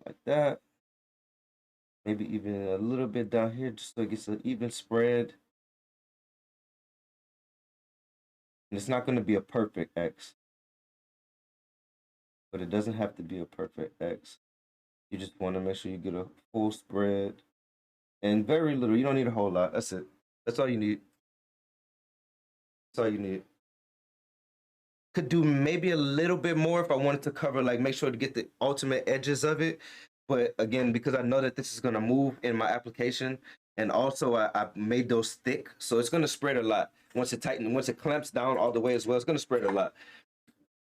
[SPEAKER 1] Like that. Maybe even a little bit down here just so it gets an even spread. And it's not going to be a perfect X, but it doesn't have to be a perfect X. You just want to make sure you get a full spread and very little. You don't need a whole lot. That's it. That's all you need. That's all you need. Could do maybe a little bit more if I wanted to cover, like make sure to get the ultimate edges of it. But again, because I know that this is gonna move in my application, and also I made those thick, so it's gonna spread a lot. Once it clamps down all the way as well, it's gonna spread a lot.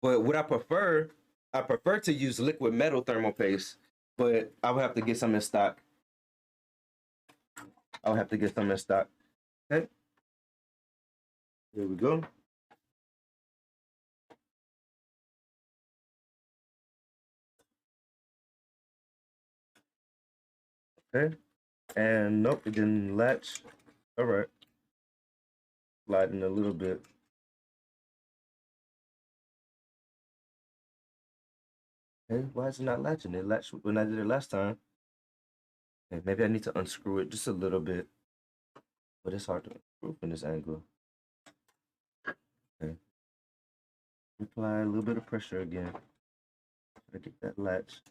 [SPEAKER 1] But what I prefer to use liquid metal thermal paste, but I would have to get some in stock. I'll have to get some in stock. Okay. Here we go. Okay. And nope, it didn't latch. All right. Sliding a little bit. Okay, why is it not latching? It latched when I did it last time. Okay, maybe I need to unscrew it just a little bit. But it's hard to unscrew from this angle. Okay. Apply a little bit of pressure again. Try to get that latch.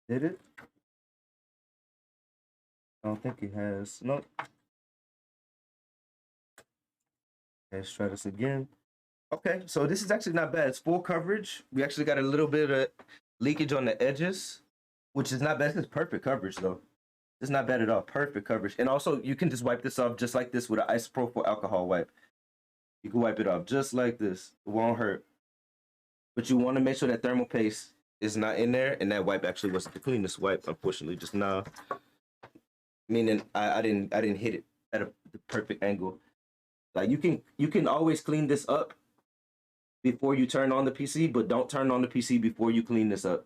[SPEAKER 1] Did it? I don't think it has. Nope. Okay, let's try this again. Okay, so this is actually not bad. It's full coverage. We actually got a little bit of leakage on the edges, which is not bad. It's perfect coverage though. It's not bad at all. Perfect coverage. And also you can just wipe this off just like this with an isopropyl alcohol wipe. You can wipe it off just like this. It won't hurt. But you want to make sure that thermal paste is not in there, and that wipe actually wasn't the cleanest wipe, unfortunately, just now. Meaning I didn't hit it at the perfect angle. Like you can always clean this up before you turn on the PC, but don't turn on the PC before you clean this up.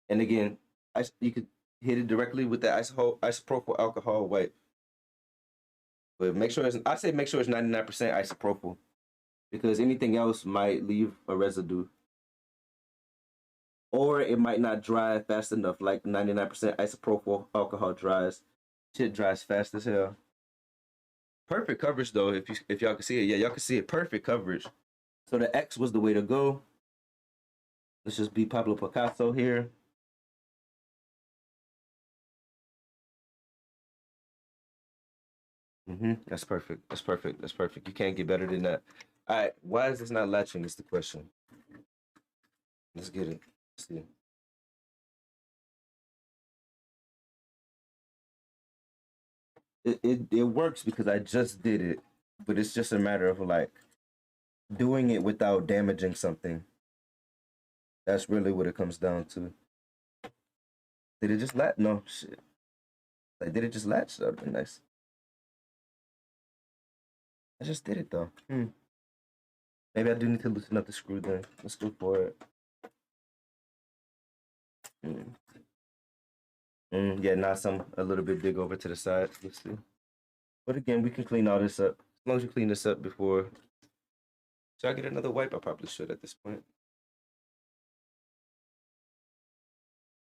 [SPEAKER 1] And again, you could hit it directly with the isopropyl alcohol wipe. But make sure I say make sure it's 99% isopropyl, because anything else might leave a residue. Or it might not dry fast enough, like 99% isopropyl alcohol dries. Shit dries fast as hell. Perfect coverage though, if y'all can see it. Yeah, y'all can see it. Perfect coverage. So the X was the way to go. Let's just be Pablo Picasso here. That's perfect. That's perfect. That's perfect. You can't get better than that. All right. Why is this not latching? Is the question. Let's get it. Let's see. It works because I just did it, but it's just a matter of like doing it without damaging something. That's really what it comes down to. Did it just latch? No shit. Like, did it just latch? That would be nice. I just did it though. Maybe I do need to loosen up the screw then. Let's go for it. Yeah, now some a little bit big over to the side. Let's see. But again, we can clean all this up. As long as you clean this up before. Should I get another wipe? I probably should at this point.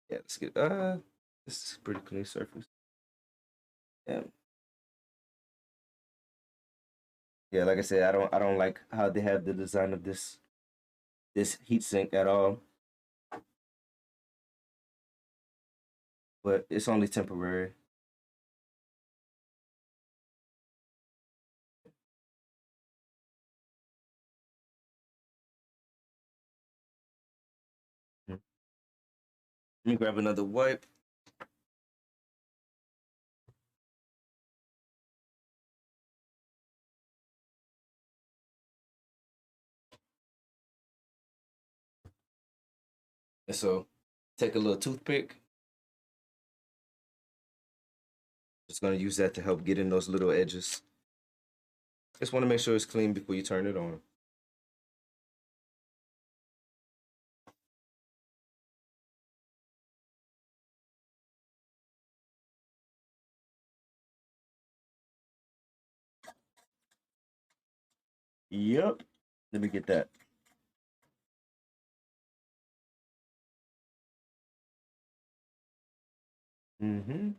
[SPEAKER 1] Yeah, let's get this is a pretty clean surface. Yeah. Yeah, like I said, I don't like how they have the design of this heat sink at all. But it's only temporary. Let me grab another wipe. And so take a little toothpick. Just gonna use that to help get in those little edges. Just want to make sure it's clean before you turn it on. Yep. Let me get that. Mm-hmm.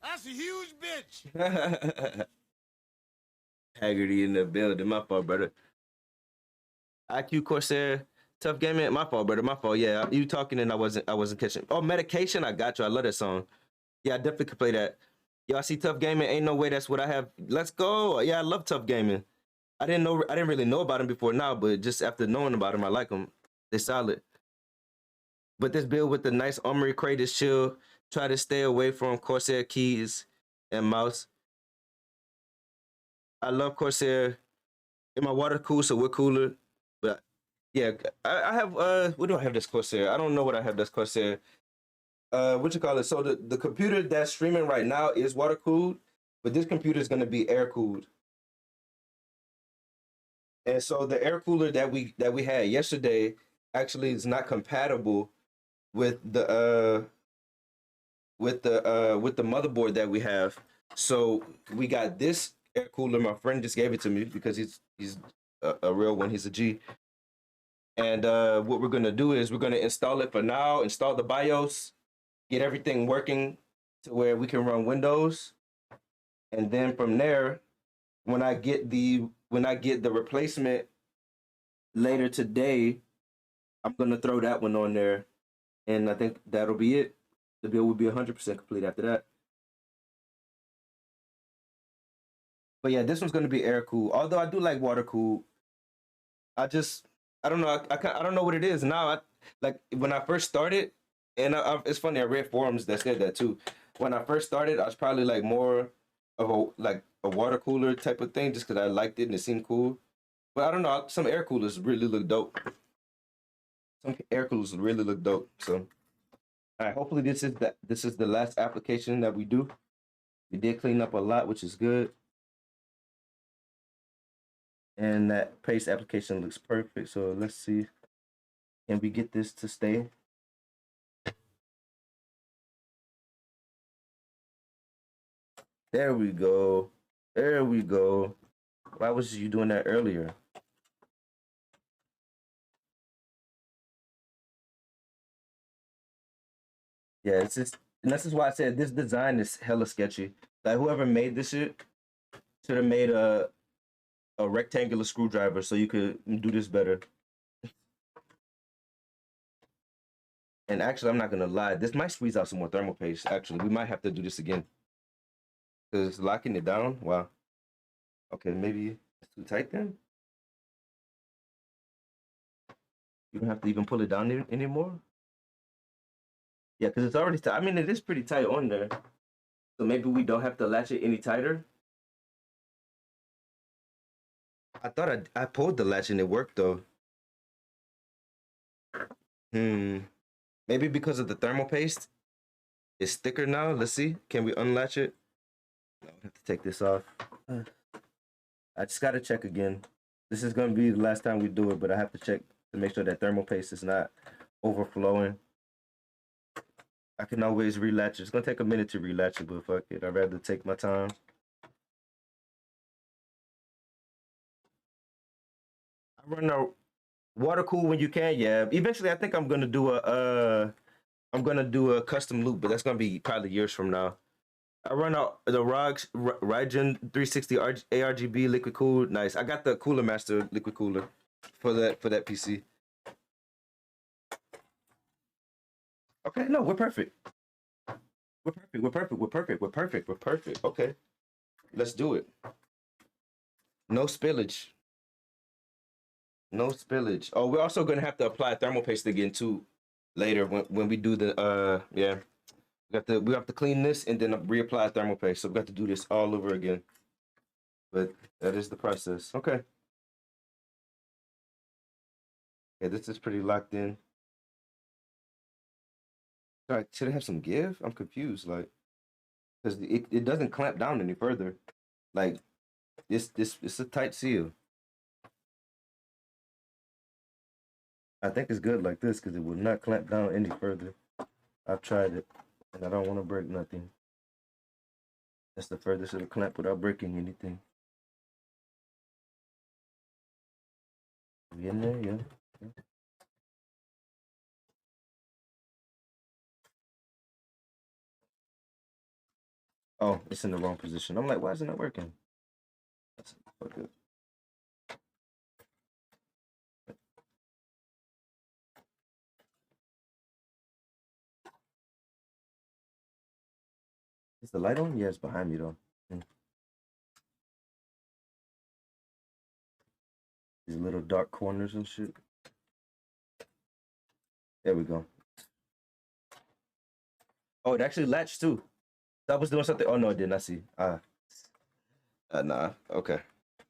[SPEAKER 2] That's a huge bitch.
[SPEAKER 1] Haggerty in the building. My fault, brother. IQ Corsair, tough gaming. My fault, brother. My fault. Yeah, you talking and I wasn't catching. Oh, medication. I got you. I love that song. Yeah, I definitely could play that. Y'all see tough gaming? Ain't no way that's what I have. Let's go. Yeah, I love tough gaming. I didn't really know about him before now, but just after knowing about him, I like him. They're solid. But this build with the nice armory crate is chill. Try to stay away from Corsair keys and mouse. I love Corsair. In my water cool, so we're cooler. But yeah, I have what do I have this Corsair? I don't know what I have this Corsair. What you call it? So the computer that's streaming right now is water cooled, but this computer is gonna be air cooled. And so the air cooler that we had yesterday actually is not compatible with the motherboard that we have. So we got this air cooler. My friend just gave it to me because he's a real one. He's a G. And what we're gonna do is we're gonna install it for now. Install the BIOS, get everything working to where we can run Windows, and then from there, when I get the replacement later today, I'm gonna throw that one on there, and I think that'll be it. The build will be 100% complete after that. But yeah, this one's gonna be air cool. Although I do like water cool. I just I don't know. I don't know what it is now. Like when I first started, and it's funny. I read forums that said that too. When I first started, I was probably like more of a water cooler type of thing, just because I liked it and it seemed cool. But I don't know. Some air coolers really look dope. Some air coolers really look dope. So, all right. Hopefully, this is the last application that we do. We did clean up a lot, which is good. And that paste application looks perfect. So let's see. Can we get this to stay? There we go. There we go. Why was you doing that earlier? Yeah, it's just, and this is why I said this design is hella sketchy. Like whoever made this shit should have made a rectangular screwdriver so you could do this better. And actually, I'm not gonna lie, this might squeeze out some more thermal paste. Actually, we might have to do this again because locking it down. Wow. Okay, maybe it's too tight then. You don't have to even pull it down anymore. Yeah, because it's already tight. I mean, it is pretty tight on there. So maybe we don't have to latch it any tighter. I thought I pulled the latch and it worked though. Hmm. Maybe because of the thermal paste, it's thicker now. Let's see. Can we unlatch it? No, we have to take this off. I just gotta check again. This is gonna be the last time we do it, but I have to check to make sure that thermal paste is not overflowing. I can always relatch it. It's gonna take a minute to relatch it, but fuck it. I'd rather take my time. I run a water cool when you can, yeah. Eventually I think I'm gonna do a custom loop, but that's gonna be probably years from now. I run out the Rygen 360 ARGB liquid cooled. Nice. I got the Cooler Master liquid cooler for that PC. Okay, no, we're perfect. We're perfect. We're perfect. We're perfect. We're perfect. We're perfect. Okay, let's do it. No spillage. No spillage. Oh, we're also gonna have to apply thermal paste again too later when we do the yeah. We have to clean this and then reapply thermal paste. So we got to do this all over again. But that is the process. Okay. Yeah, this is pretty locked in. Sorry, should it have some give? I'm confused. Like, because it doesn't clamp down any further. Like this it's a tight seal. I think it's good like this because it will not clamp down any further. I've tried it and I don't want to break nothing. That's the furthest it'll clamp without breaking anything. We in there, yeah. Oh, it's in the wrong position. I'm like, why isn't it working? That's okay. Is the light on? Yeah, it's behind me though. These little dark corners and shit. There we go. Oh, it actually latched too. That was doing something. Oh no, it didn't. I see. Nah. Okay.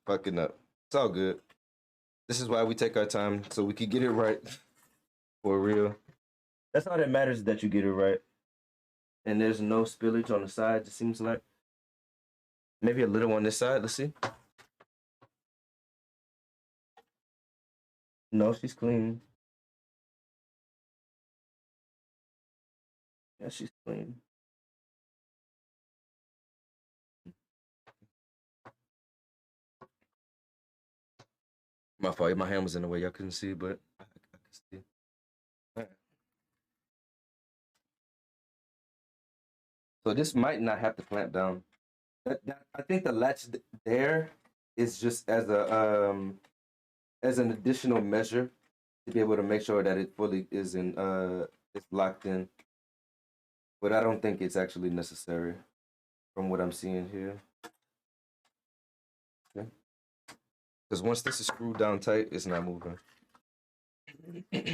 [SPEAKER 1] Fucking up. It's all good. This is why we take our time so we can get it right. For real. That's all that matters, is that you get it right. And there's no spillage on the sides, it seems like. Maybe a little on this side. Let's see. No, she's clean. Yeah, she's clean. My fault. My hand was in the way. Y'all couldn't see, but I could see. All right. So this might not have to clamp down. I think the latch there is just as an additional measure to be able to make sure that it fully is in it's locked in. But I don't think it's actually necessary from what I'm seeing here. Okay. Because once this is screwed down tight, it's not moving. Let's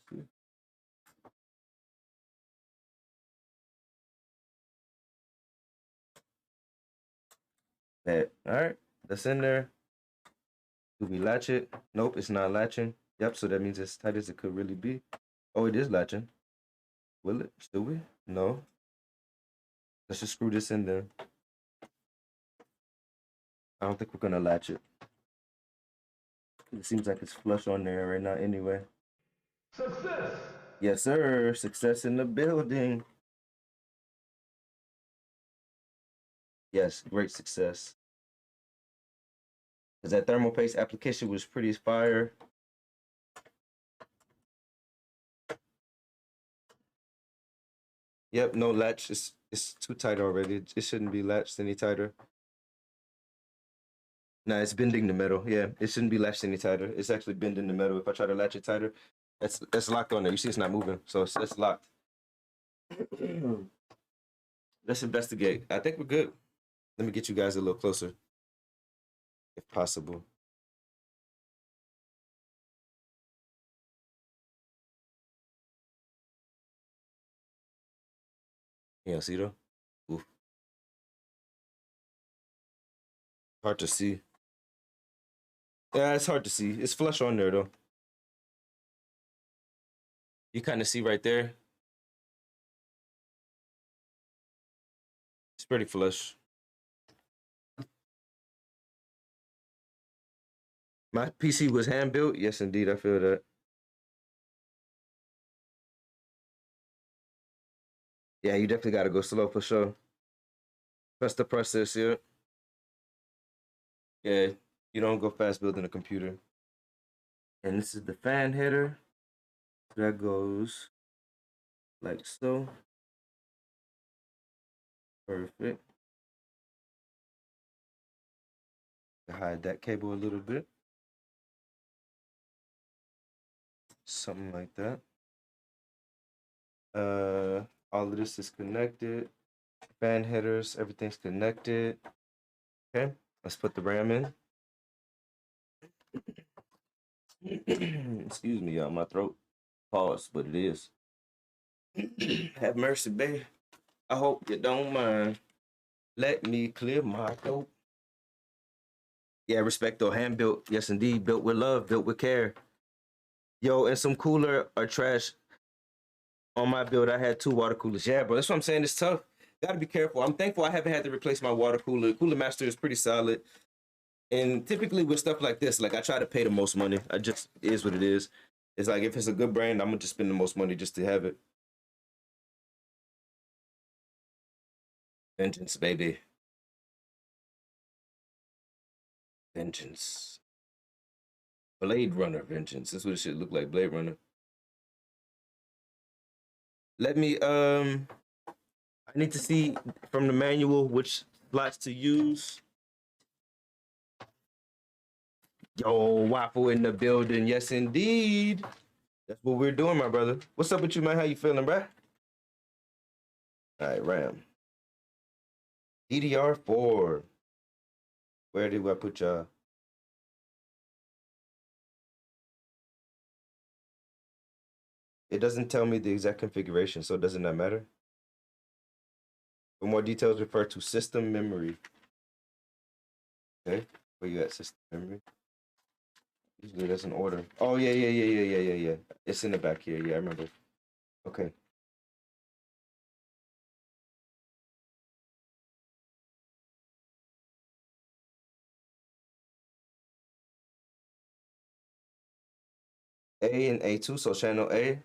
[SPEAKER 1] see. That all right, that's in there. Do we latch it? Nope, it's not latching. Yep, so that means as tight as it could really be. Oh, it is latching. Will it? Still we? No. Let's just screw this in there. I don't think we're gonna latch it. It seems like it's flush on there right now anyway.
[SPEAKER 2] Success!
[SPEAKER 1] Yes, sir. Success in the building. Yes, great success. Because that thermal paste application was pretty fire. Yep, no latch. It's too tight already. It shouldn't be latched any tighter. Nah, it's bending the metal. Yeah, it shouldn't be latched any tighter. It's actually bending the metal. If I try to latch it tighter, that's locked on there. You see, it's not moving, so it's locked. Let's investigate. I think we're good. Let me get you guys a little closer, if possible. Yeah, see though? Oof. Hard to see. Yeah, it's hard to see. It's flush on there though. You kind of see right there. It's pretty flush. My PC was hand built. Yes, indeed, I feel that. Yeah, you definitely got to go slow for sure. Trust the process here. Yeah, you don't go fast building a computer. And this is the fan header. That goes like so. Perfect. Hide that cable a little bit. Something like that. All of this is connected. Fan headers, everything's connected. Okay, let's put the RAM in. Excuse me, y'all, my throat. Pause, but it is. Have mercy, babe. I hope you don't mind. Let me clear my throat. Yeah, respect though. Hand built. Yes, indeed. Built with love, built with care. Yo, and some cooler or trash. On my build, I had 2 water coolers. Yeah, bro, that's what I'm saying. It's tough. Gotta be careful. I'm thankful I haven't had to replace my water cooler. Cooler Master is pretty solid. And typically with stuff like this, like I try to pay the most money. I just it is what it is. It's like if it's a good brand, I'm gonna just spend the most money just to have it. Vengeance, baby. Vengeance. Blade Runner Vengeance. That's what it should look like. Blade Runner. Let me I need to see from the manual which slots to use. Yo, Waffle in the building. Yes, indeed. That's what we're doing, my brother. What's up with you, man? How you feeling, bruh? All right, RAM. DDR4. Where did I put y'all? It doesn't tell me the exact configuration, so doesn't that matter? For more details, refer to system memory. Okay, where you at, system memory? Usually that's an order. Oh, yeah. It's in the back here. Yeah, I remember. Okay. A and A2, so channel A.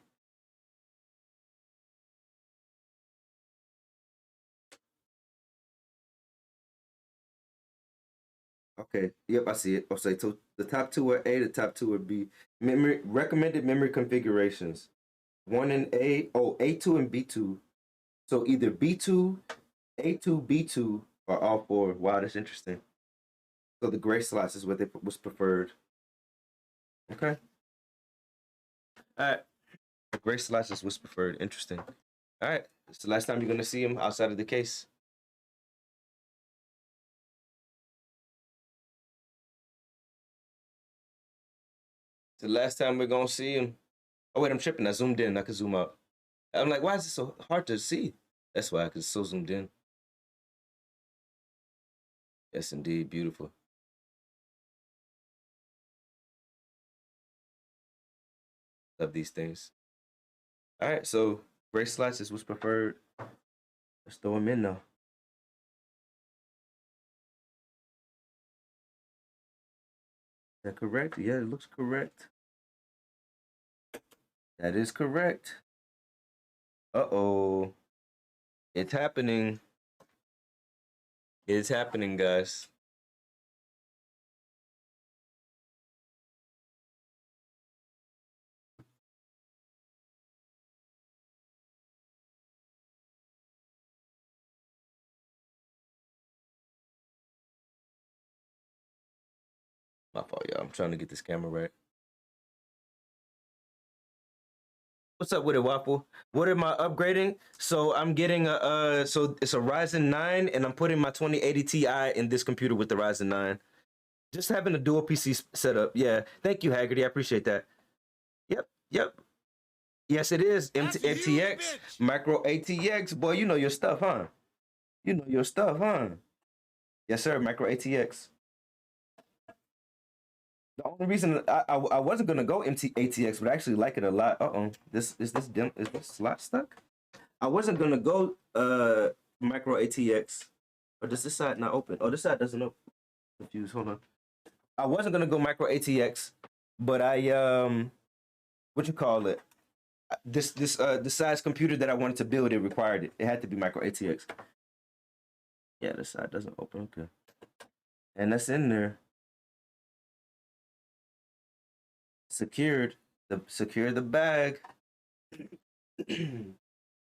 [SPEAKER 1] Okay, yep, I see it. I'll say so the top two are A, the top two are B. Memory recommended memory configurations. One in A, A2 and B2. So either B2, A2, B2, or all four. Wow, that's interesting. So the gray slots is what was preferred. Okay. All right. The gray slots is what's preferred. Interesting. All right. It's the last time you're gonna see him outside of the case. It's the last time we're gonna see him. Oh wait, I'm tripping. I zoomed in. I could zoom out. I'm like, why is it so hard to see? That's why, because it's so zoomed in. Yes, indeed. Beautiful. Love these things. All right, so gray slots is what's preferred. Let's throw them in now. Is that correct? Yeah, it looks correct. That is correct. Uh-oh. It's happening. It's happening, guys. My fault, y'all. I'm trying to get this camera right. What's up with it, Waffle? What am I upgrading? So I'm getting so it's a Ryzen 9, and I'm putting my 2080 Ti in this computer with the Ryzen 9. Just having a dual PC setup. Yeah. Thank you, Haggerty. I appreciate that. Yep. Yes, it is. MTX, Micro ATX. Boy, you know your stuff, huh? Yes, sir. Micro ATX. The only reason I wasn't gonna go ATX, but I actually like it a lot. Is this slot stuck? I wasn't gonna go Micro ATX. Or does this side not open? Oh, this side doesn't open. Confused. Hold on. I wasn't gonna go Micro ATX, but I what you call it? The size computer that I wanted to build, it required it. It had to be Micro ATX. Yeah, this side doesn't open. Okay, and that's in there. Secured. Secure the bag. All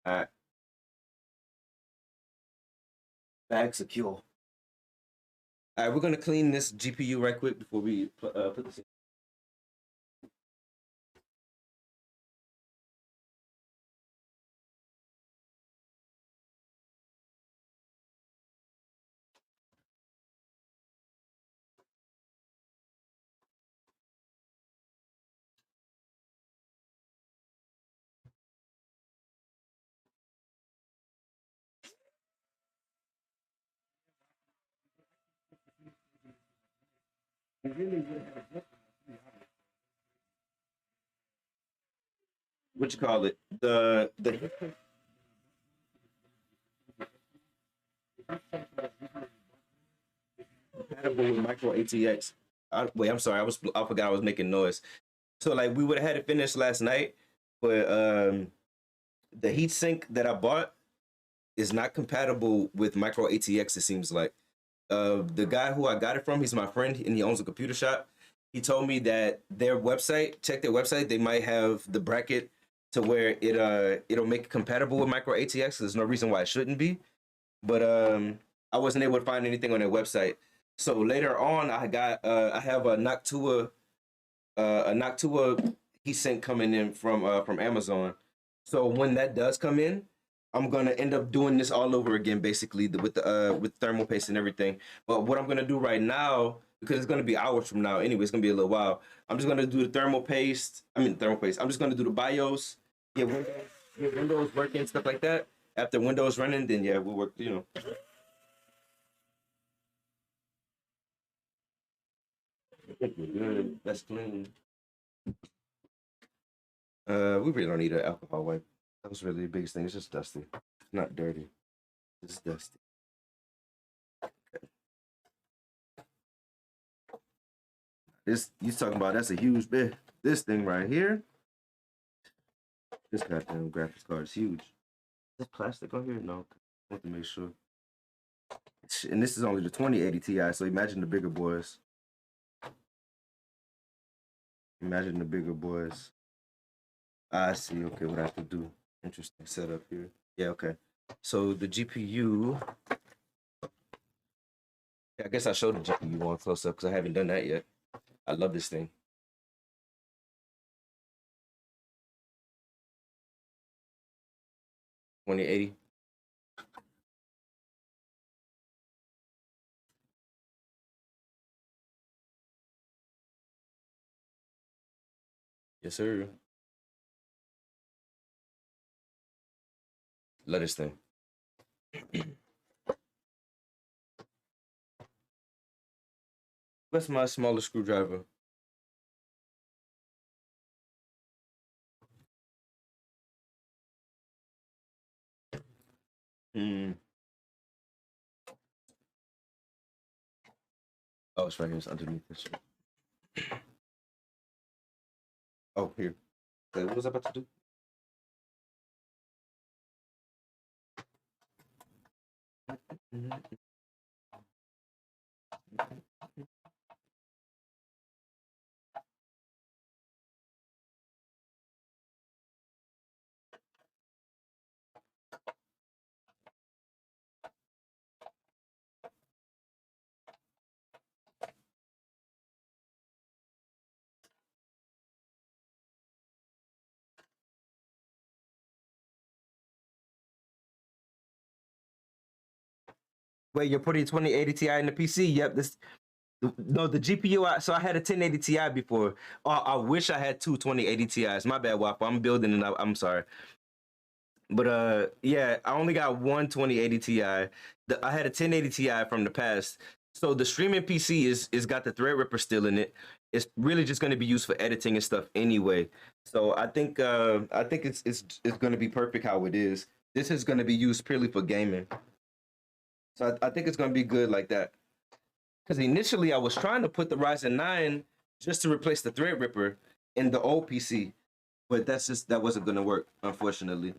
[SPEAKER 1] right. Bag secure. All right, we're gonna clean this GPU right quick before we put this in. What you call it? The compatible with Micro ATX. Wait, I'm sorry. I forgot I was making noise. So like we would have had it finished last night, but the heatsink that I bought is not compatible with Micro ATX. It seems like The guy who I got it from, he's my friend, and he owns a computer shop. He told me that their website, check their website, they might have the bracket to where it'll make it compatible with micro ATX. There's no reason why it shouldn't be, but I wasn't able to find anything on their website. So later on, I have a Noctua heatsink coming in from Amazon. So when that does come in, I'm gonna end up doing this all over again, basically with thermal paste and everything. But what I'm gonna do right now, because it's gonna be hours from now anyway, it's gonna be a little while. I'm just gonna do the thermal paste. Thermal paste. I'm just gonna do the BIOS, get Windows working, stuff like that. After Windows running, then yeah, we'll work. I think we're good. That's clean. We really don't need an alcohol wipe. That was really the biggest thing. It's just dusty. It's not dirty. It's dusty. This you talking about? That's a huge bit. This thing right here. This goddamn graphics card is huge. Is there plastic on here? No. I want to make sure. And this is only the 2080 Ti, so imagine the bigger boys. Imagine the bigger boys. I see. Okay, what I have to do. Interesting setup here. Yeah, okay. So the GPU. Yeah, I guess I showed the GPU on close up because I haven't done that yet. I love this thing. $2080. Yes, sir. Love this thing. What's my smallest screwdriver? Hmm. Oh, it's right here. It's underneath this. Oh, here. Okay, what was I about to do? Wait, you're putting 2080 Ti in the PC? Yep. No, the GPU. So I had a 1080 Ti before. Oh, I wish I had two 2080 Ti's. My bad, Waffle. I'm building and I'm sorry. But yeah, I only got one 2080 Ti. I had a 1080 Ti from the past. So the streaming PC is got the Threadripper still in it. It's really just going to be used for editing and stuff anyway. So I think it's going to be perfect how it is. This is going to be used purely for gaming. So I think it's going to be good like that. Because initially I was trying to put the Ryzen 9 just to replace the Threadripper in the old PC, but that wasn't going to work, unfortunately.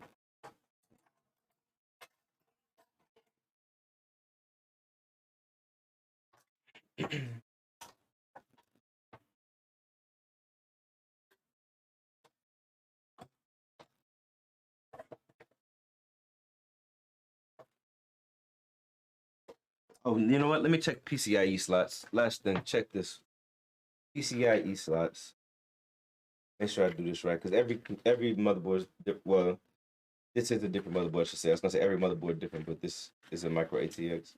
[SPEAKER 1] Oh, you know what? Let me check PCIe slots. Last thing, check this. PCIe slots. Make sure I do this right, because every motherboard is well. This is a different motherboard, I should say. I was gonna say every motherboard different, but this is a micro ATX.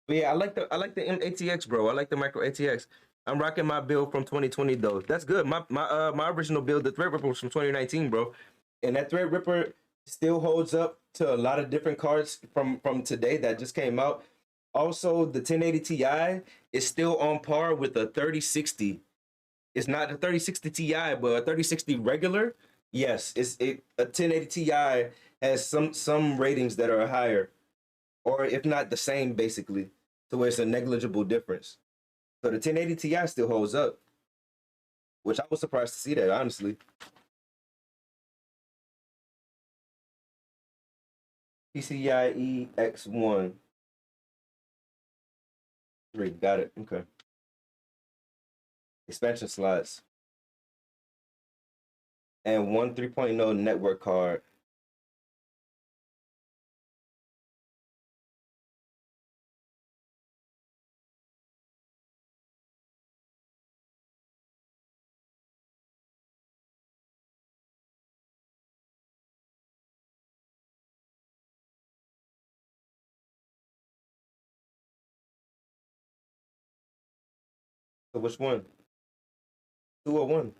[SPEAKER 1] But yeah, I like the ATX, bro. I like the micro ATX. I'm rocking my build from 2020 though. That's good. My original build, the Threadripper, was from 2019, bro. And that Threadripper still holds up to a lot of different cards from today that just came out. Also, the 1080 Ti is still on par with the 3060. It's not the 3060 Ti, but a 3060 regular. Yes, a 1080 Ti has some ratings that are higher, or if not the same, basically, to where it's a negligible difference. So the 1080 Ti still holds up, which I was surprised to see that, honestly. PCIe X1. 3. Got it. Okay. Expansion slots. And one 3.0 network card. So which one? 2 or 1?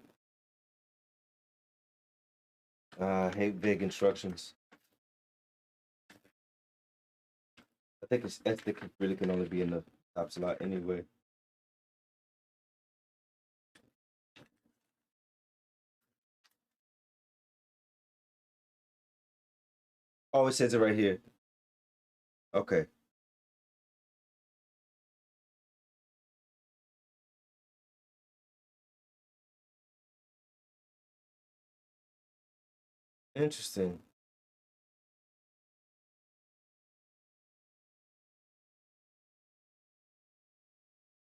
[SPEAKER 1] I hate big instructions. I think it's ethnic really can only be in the top slot anyway. Oh, it says it right here. Okay. Interesting.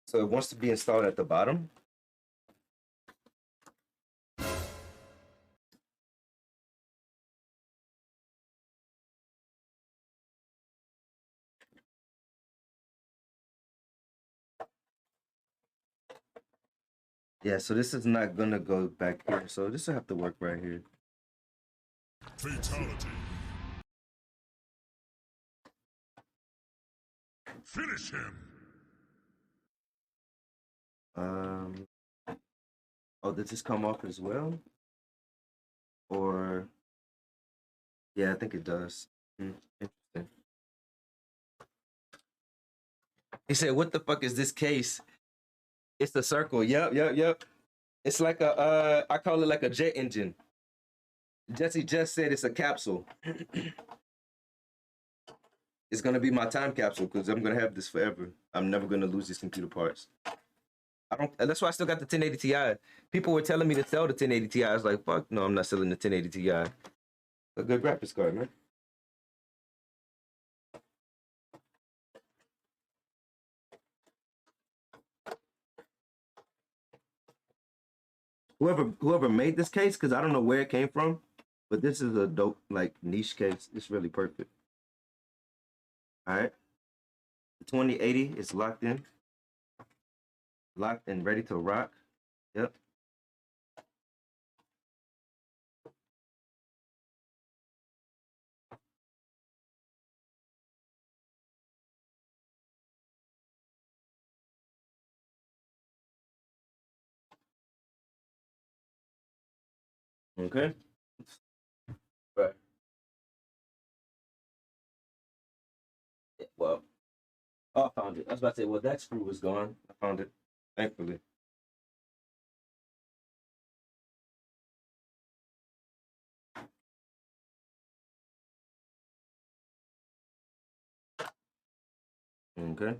[SPEAKER 1] So it wants to be installed at the bottom. Yeah, so this is not gonna go back here. So this will have to work right here.
[SPEAKER 3] Fatality. Finish him.
[SPEAKER 1] Oh, did this come off as well? Or yeah, I think it does. Interesting. He said, "What the fuck is this case?" It's the circle. Yep. It's like a I call it like a jet engine. Jesse just said it's a capsule. It's gonna be my time capsule because I'm gonna have this forever. I'm never gonna lose these computer parts. I don't. That's why I still got the 1080 Ti. People were telling me to sell the 1080 Ti. I was like, fuck no, I'm not selling the 1080 Ti. A good graphics card, man. Whoever made this case, because I don't know where it came from, but this is a dope like niche case. It's really perfect. All right, the 2080 is locked in, locked and ready to rock. Yep. Okay. Right. Well, oh, I found it. I was about to say, well, that screw was gone. I found it, thankfully. Okay.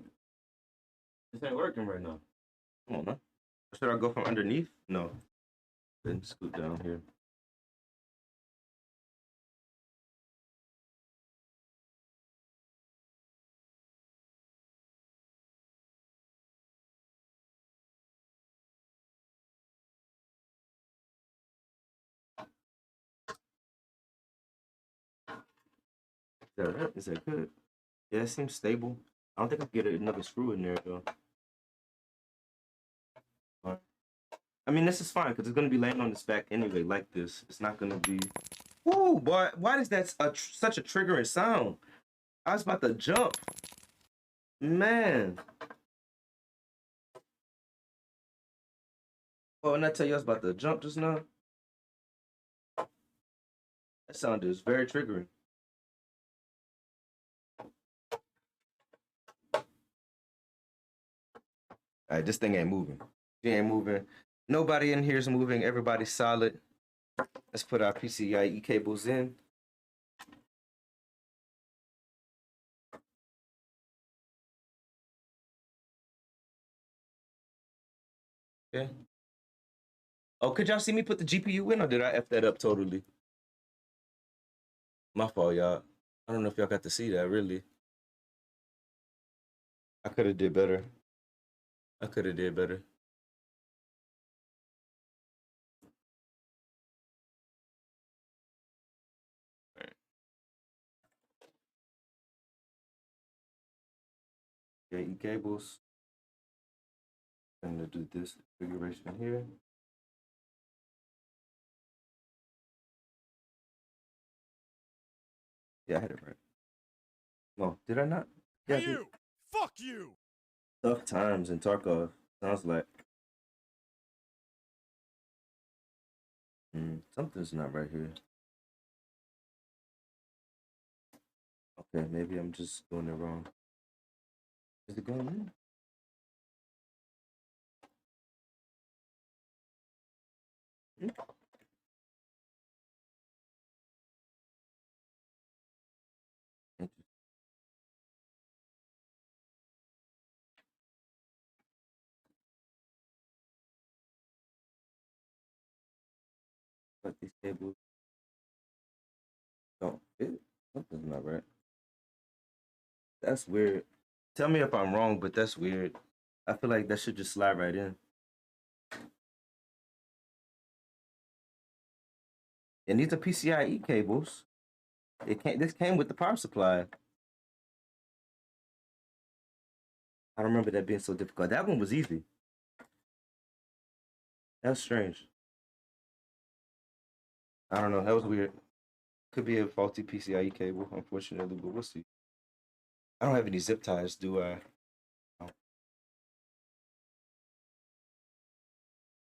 [SPEAKER 1] This ain't working right now. Come on, man. Should I go from underneath? No. Then scoot down here. Is that good? Yeah, it seems stable. I don't think I can get another screw in there though. Alright. I mean, this is fine because it's gonna be laying on its back anyway, like this. It's not gonna be. Woo, boy! Why is that such a triggering sound? I was about to jump, man. Oh, and I tell you, I was about to jump just now. That sound is very triggering. All right, this thing ain't moving. She ain't moving. Nobody in here is moving. Everybody's solid. Let's put our PCIe cables in. Okay. Oh, could y'all see me put the GPU in, or did I F that up totally? My fault, y'all. I don't know if y'all got to see that, really. I could have did better. I could have did better. Yeah, E cables. I'm gonna do this configuration here. Yeah, I had it right. No, did I not? Yeah,
[SPEAKER 3] Hey you! Fuck you!
[SPEAKER 1] Tough times in Tarkov. Sounds like. Something's not right here. Okay, maybe I'm just doing it wrong. Is it going in? But these cables don't fit. Something's not right. That's weird. Tell me if I'm wrong, but that's weird. I feel like that should just slide right in. And these are PCIe cables. This came with the power supply. I don't remember that being so difficult. That one was easy. That's strange. I don't know. That was weird. Could be a faulty PCIe cable, unfortunately, but we'll see. I don't have any zip ties, do I? No. I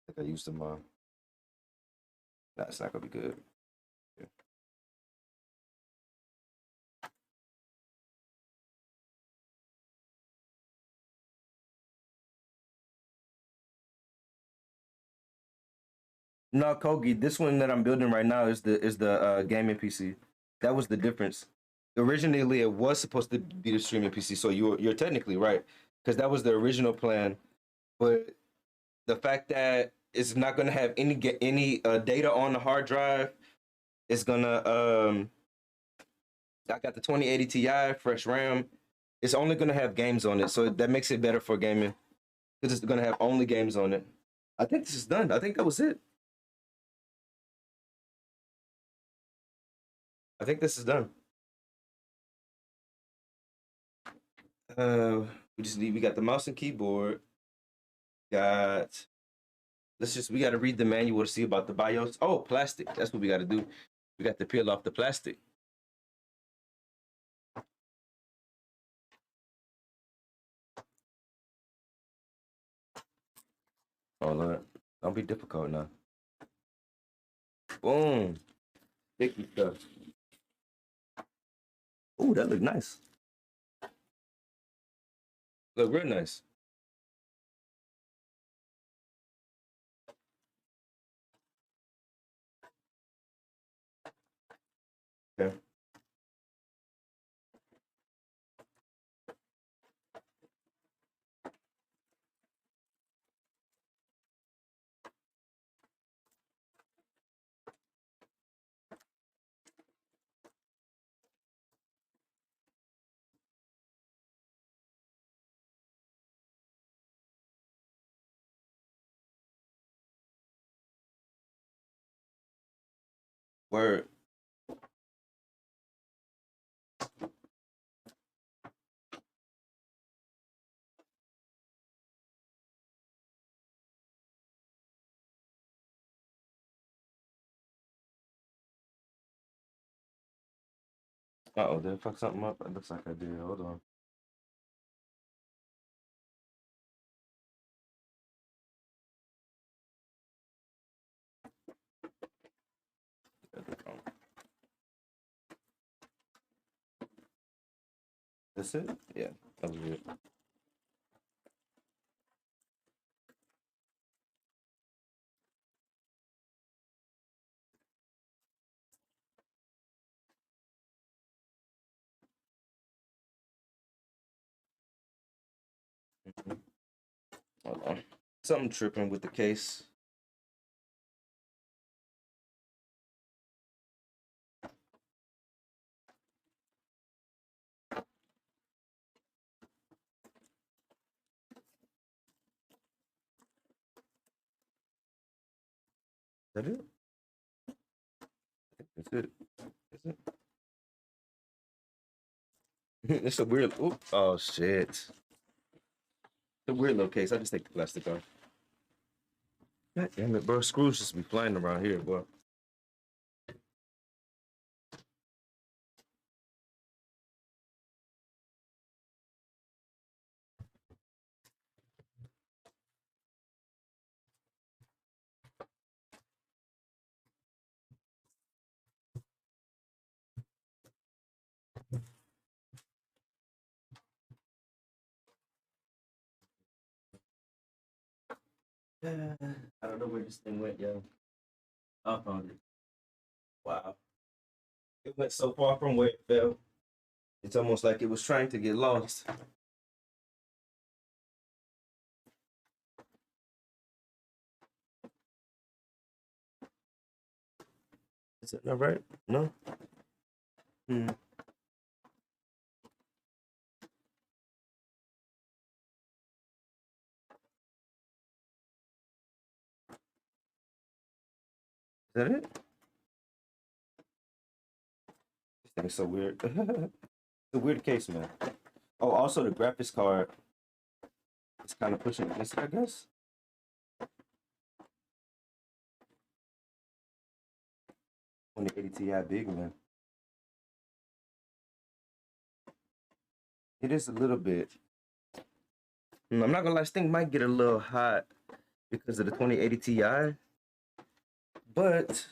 [SPEAKER 1] think I used them. That's not gonna be good. Yeah. No, Kogi, this one that I'm building right now is the gaming PC. That was the difference. Originally, it was supposed to be the streaming PC, so you're technically right because that was the original plan. But the fact that it's not gonna have any data on the hard drive, it's gonna I got the 2080 Ti, fresh RAM. It's only gonna have games on it, so that makes it better for gaming because it's gonna have only games on it. I think this is done. I think that was it. I think this is done. Uh, we got the mouse and keyboard. Got we got to read the manual to see about the BIOS. Oh, plastic. That's what we got to do. We got to peel off the plastic. Hold on. Don't be difficult now. Boom. Sticky stuff. Ooh, that look nice. Look real nice. Okay. Word. Uh-oh, did I fuck something up? It looks like I did. Hold on. That's it? Yeah, that was it. Hold on. Something tripping with the case. that it? That's it. That's it. It's a weird. Oop. Oh shit! It's a weird little case. I just take the plastic off. God damn it, bro! Screws just be flying around here, bro. I don't know where this thing went, yo. I found it. Wow. It went so far from where it fell. It's almost like it was trying to get lost. Is it not right? No? Hmm. Is that it? This thing is so weird. It's a weird case, man. Oh, also the graphics card is kind of pushing against it, I guess. 2080 Ti big, man. It is a little bit. I'm not gonna lie, this thing might get a little hot because of the 2080 Ti, but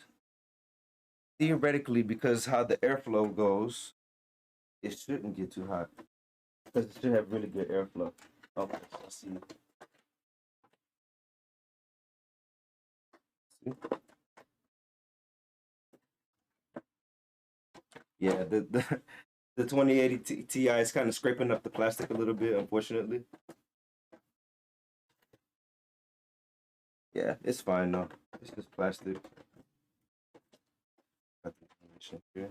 [SPEAKER 1] theoretically, because how the airflow goes, it shouldn't get too hot because it should have really good airflow. Okay, let's see. See? Yeah, the 2080 Ti is kind of scraping up the plastic a little bit, unfortunately. Yeah, it's fine though. It's just plastic. Got the information here.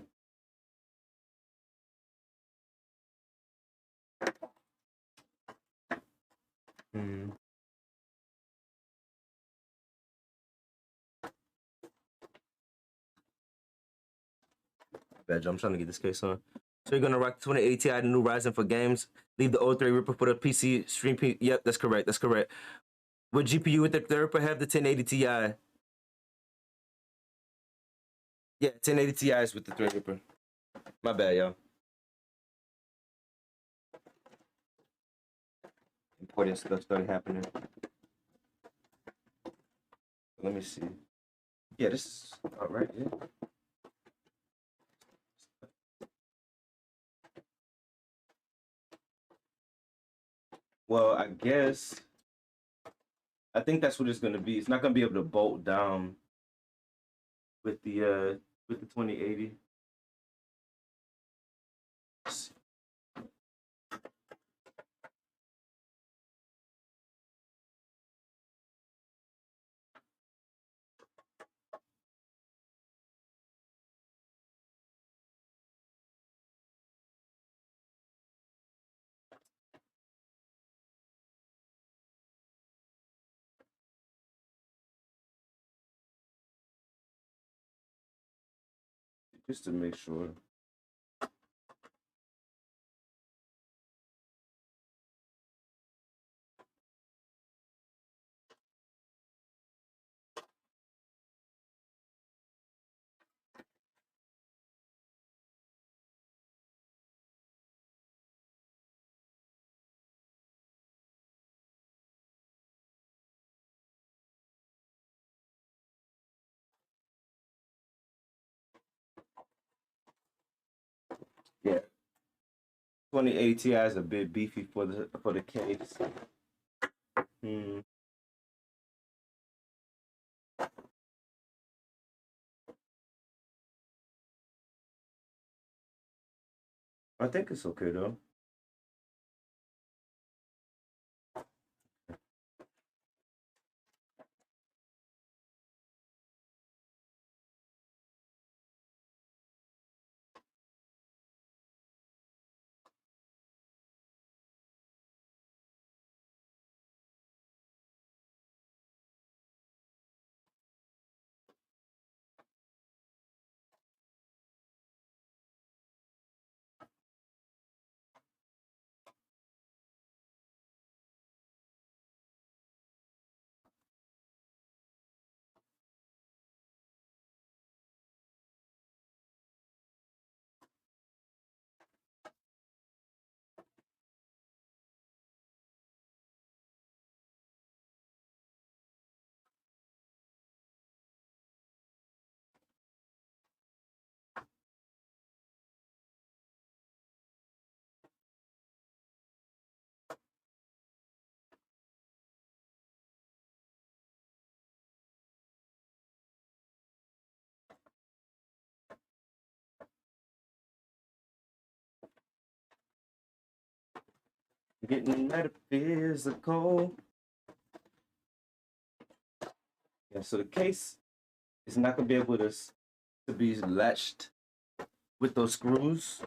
[SPEAKER 1] Hmm. Bad job. I'm trying to get this case on. So you're gonna rock the 2080 Ti, the new Ryzen for games. Leave the old 3 Ripper for the PC stream. Yep, that's correct. That's correct. What GPU with the Ripper have the 1080 Ti? Yeah, 1080 Ti is with the 3 Ripper. My bad, y'all. Important stuff started happening. Let me see. Yeah, this is all right. Yeah. Well, I guess I think that's what it's gonna be. It's not gonna be able to bolt down with the 2080. Just to make sure. Yeah, 2080 Ti is a bit beefy for the case. Hmm. I think it's okay though. Getting metaphysical. Yeah, so the case is not gonna be able to be latched with those screws,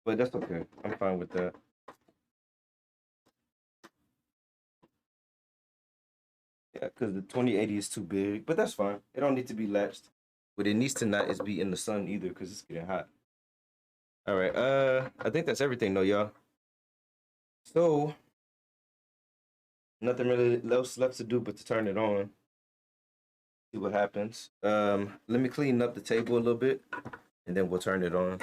[SPEAKER 1] but that's okay. I'm fine with that. Yeah, because the 2080 is too big, but that's fine. It don't need to be latched, but it needs to not is be in the sun either because it's getting hot. All right, I think that's everything though, y'all. So nothing really else left to do but to turn it on. See what happens. Let me clean up the table a little bit, and then we'll turn it on.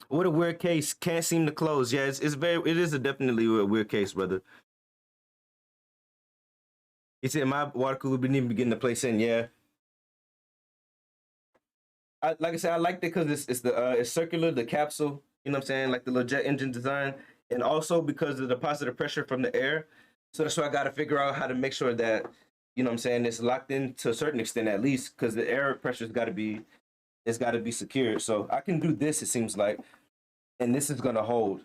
[SPEAKER 1] What a weird case. Can't seem to close. Yeah, it is definitely a weird case, brother. You said my water cooler didn't even begin to place in. Yeah. Like I said, I liked it because it's circular, the capsule. You know what I'm saying? Like the little jet engine design, and also because of the positive pressure from the air. So that's why I got to figure out how to make sure that, you know what I'm saying, it's locked in to a certain extent at least, because the air pressure's got to be, it's got to be secured. So I can do this. It seems like. And this is gonna hold.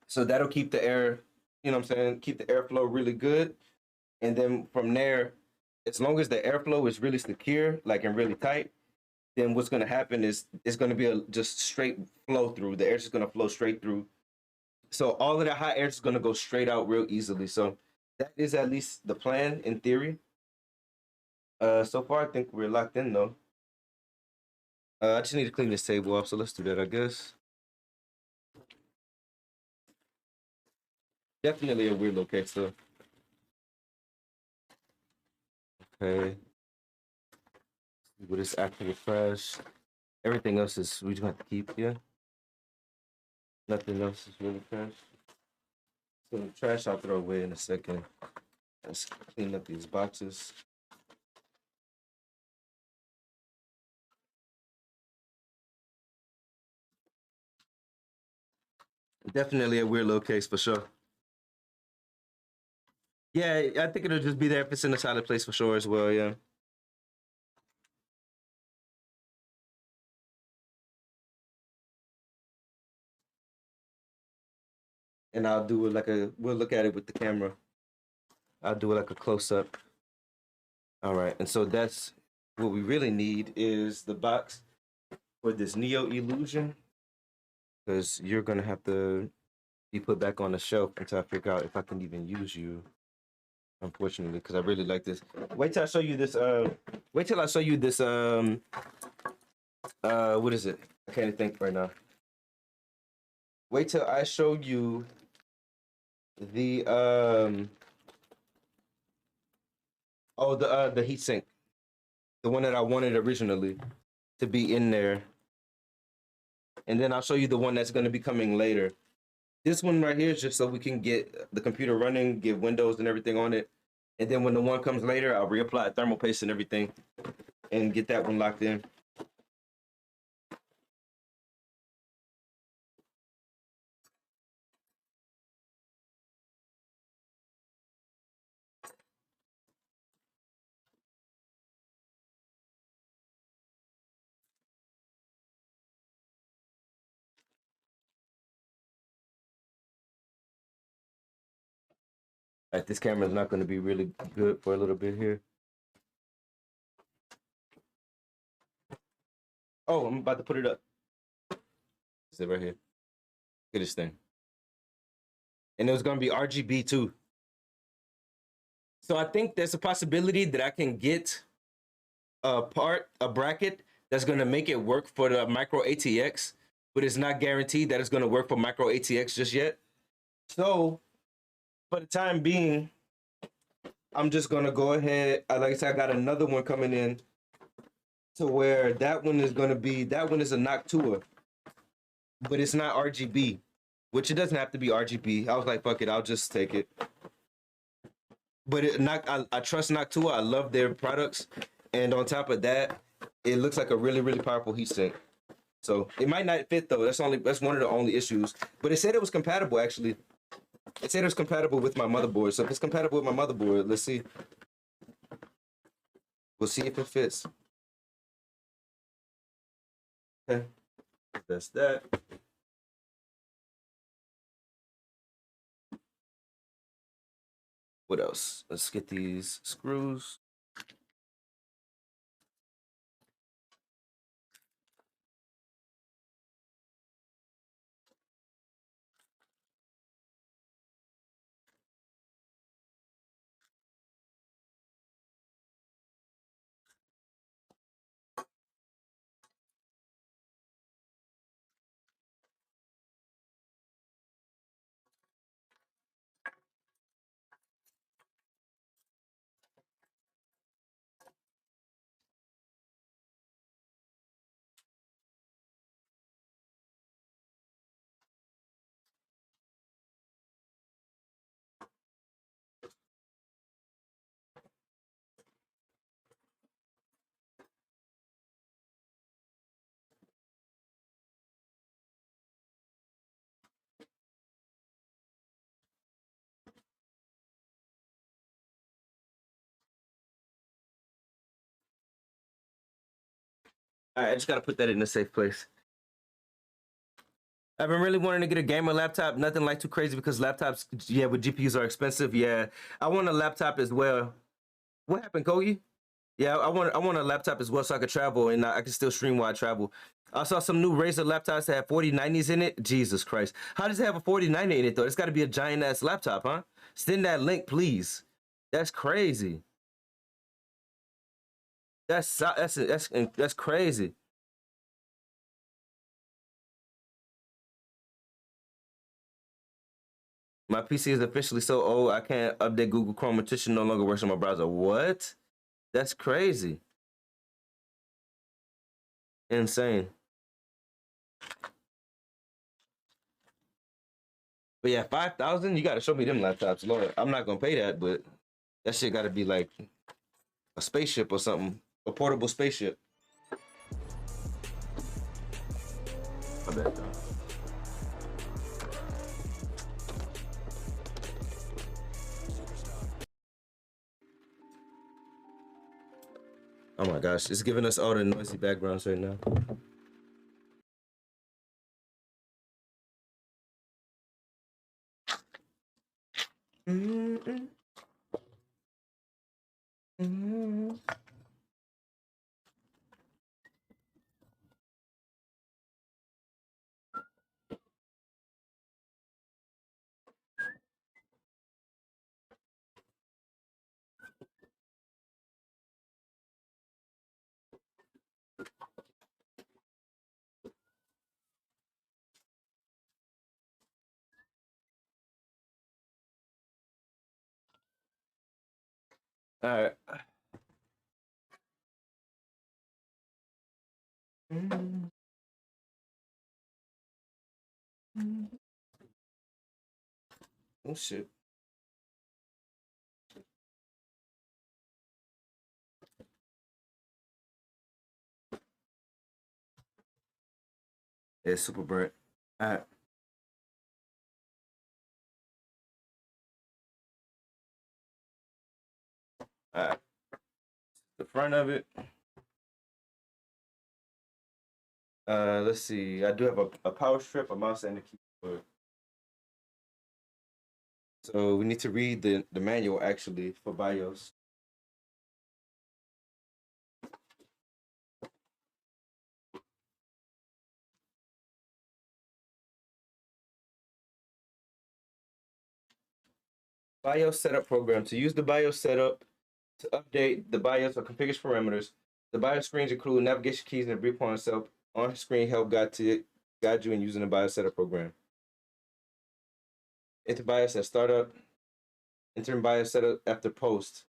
[SPEAKER 1] So that'll keep the air, you know what I'm saying, keep the airflow really good. And then from there, as long as the airflow is really secure, like and really tight, then what's gonna happen is it's gonna be a just straight flow through. The air's just gonna flow straight through. So all of the hot air is gonna go straight out real easily. So that is at least the plan in theory. So far I think we're locked in though. I just need to clean this table up, so let's do that, I guess. Definitely a weird location. Okay. With this actually fresh. Everything else is we just have to keep, yeah. Nothing else is really fresh. So the trash I'll throw away in a second. Let's clean up these boxes. Definitely a weird little case for sure. Yeah, I think it'll just be there if it's in a solid place for sure as well, yeah. And I'll do it like we'll look at it with the camera. I'll do it like a close-up. All right, and so that's what we really need is the box for this Neo Illusion, because you're gonna have to be put back on the shelf until I figure out if I can even use you. Unfortunately, because I really like this. Wait till I show you this. Wait till I show you this. What is it? I can't even think right now. Wait till I show you the the heat sink, the one that I wanted originally to be in there, and then I'll show you the one that's going to be coming later. This one right here is just so we can get the computer running, get Windows and everything on it, and then when the one comes later, I'll reapply thermal paste and everything, and get that one locked in. Like this camera is not going to be really good for a little bit here. Oh, I'm about to put it up. Is it right here? Look at this thing. And it was going to be RGB too. So I think there's a possibility that I can get a bracket that's going to make it work for the micro ATX, but it's not guaranteed that it's going to work for micro ATX just yet. So for the time being, I'm just going to go ahead. Like I said, I got another one coming in to where that one is going to be, that one is a Noctua, but it's not RGB, which it doesn't have to be RGB. I was like, fuck it, I'll just take it. But I trust Noctua. I love their products. And on top of that, it looks like a really, really powerful heatsink. So it might not fit though. That's one of the only issues. But it said it was compatible actually. It said it was compatible with my motherboard. So if it's compatible with my motherboard, let's see. We'll see if it fits. Okay. That's that. What else? Let's get these screws. All right, I just gotta put that in a safe place. I've been really wanting to get a gamer laptop. Nothing like too crazy because laptops, yeah, with GPUs are expensive. Yeah, I want a laptop as well. What happened, Kogi? Yeah, I want a laptop as well so I could travel and I can still stream while I travel. I saw some new Razer laptops that have 4090s in it. Jesus Christ. How does it have a 4090 in it though? It's got to be a giant ass laptop, huh? Send that link, please. That's crazy. That's crazy. My PC is officially so old I can't update Google Chrome. Petition no longer works on my browser. What? That's crazy. Insane. But yeah, 5,000. You got to show me them laptops, Lord. I'm not gonna pay that, but that shit got to be like a spaceship or something, a portable spaceship. My bad, though. Oh my gosh, it's giving us all the noisy backgrounds right now. Mm-mm. Mm-mm. All right. Mm-mm. Oh shit. Yeah, super bright. All right. All right. The front of it. Let's see. I do have a power strip, a mouse, and a keyboard. So we need to read the manual actually for BIOS. BIOS setup program. To use the BIOS setup, to update the BIOS or configure parameters, the BIOS screens include navigation keys and a brief on-screen help guide you in using the BIOS setup program. Enter BIOS at startup. Enter BIOS setup after post.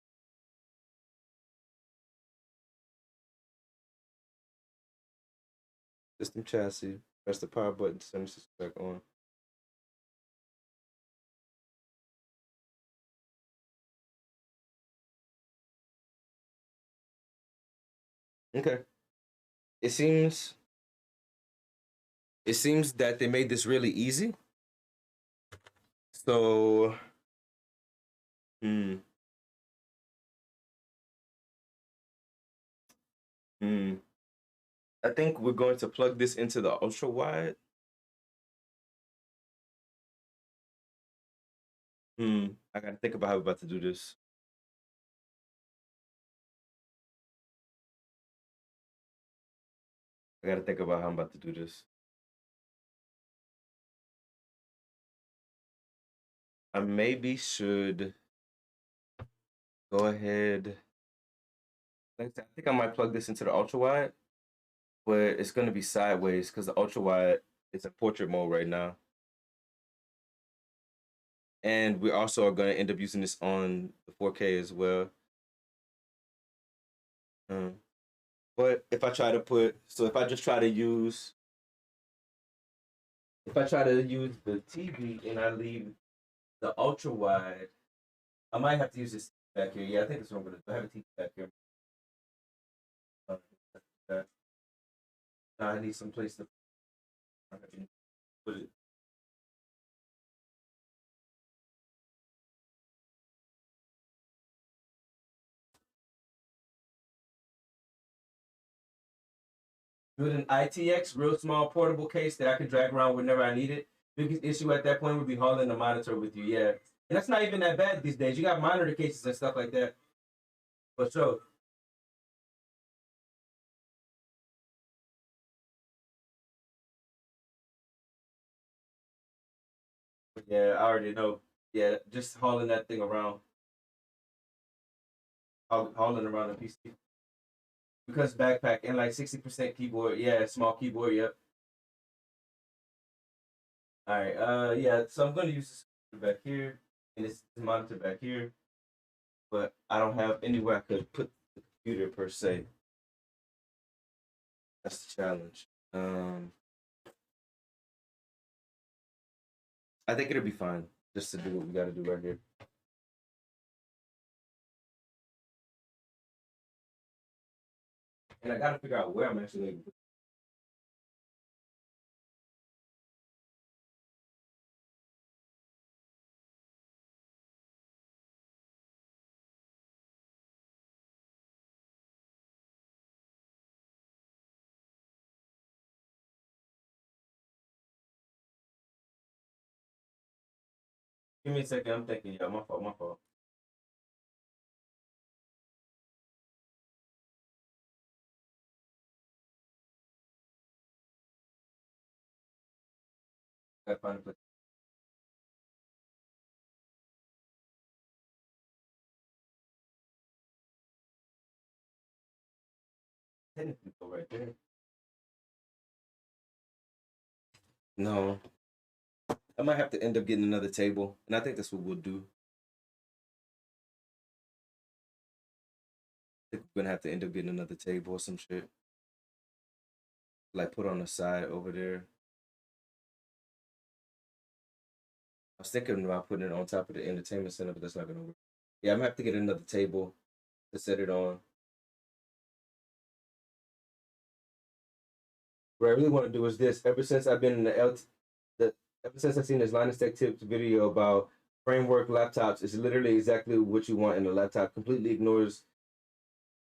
[SPEAKER 1] System chassis. Press the power button to turn the system back on. Okay. It seems that they made this really easy. So, hmm, hmm. I think we're going to plug this into the ultra wide. I gotta think about how we're about to do this. I gotta think about how I'm about to do this. I maybe should go ahead. I think I might plug this into the ultra wide, but it's gonna be sideways because the ultra wide is in portrait mode right now. And we also are gonna end up using this on the 4K as well. But if I try to put, so if I just try to use, if I try to use the TV and I leave the ultra wide, I might have to use this back here. Yeah, I think that's what I'm gonna do. I have a TV back here. Now I need some place to put it. With an ITX, real small portable case that I can drag around whenever I need it. Biggest issue at that point would be hauling the monitor with you. Yeah, and that's not even that bad these days. You got monitor cases and stuff like that. But so, yeah, I already know. Yeah, just hauling that thing around, hauling around a PC because backpack and like 60% keyboard. Yeah, small keyboard. Yep. All right. Yeah. So I'm gonna use this back here and this monitor back here, but I don't have anywhere I could put the computer per se. That's the challenge. I think it'll be fine just to do what we got to do right here. And I got to figure out where I'm actually going to give me a second. I'm thinking, yeah, my fault, my fault. I got to find a place. Technically, go right there. No, I might have to end up getting another table, and I think that's what we'll do. I think we're gonna have to end up getting another table or some shit, like put on the side over there. I was thinking about putting it on top of the entertainment center, but that's not gonna work. Yeah, I'm gonna have to get another table to set it on. What I really want to do is this. Ever since I've been in ever since I've seen this Linus Tech Tips video about framework laptops, it's literally exactly what you want in a laptop. Completely ignores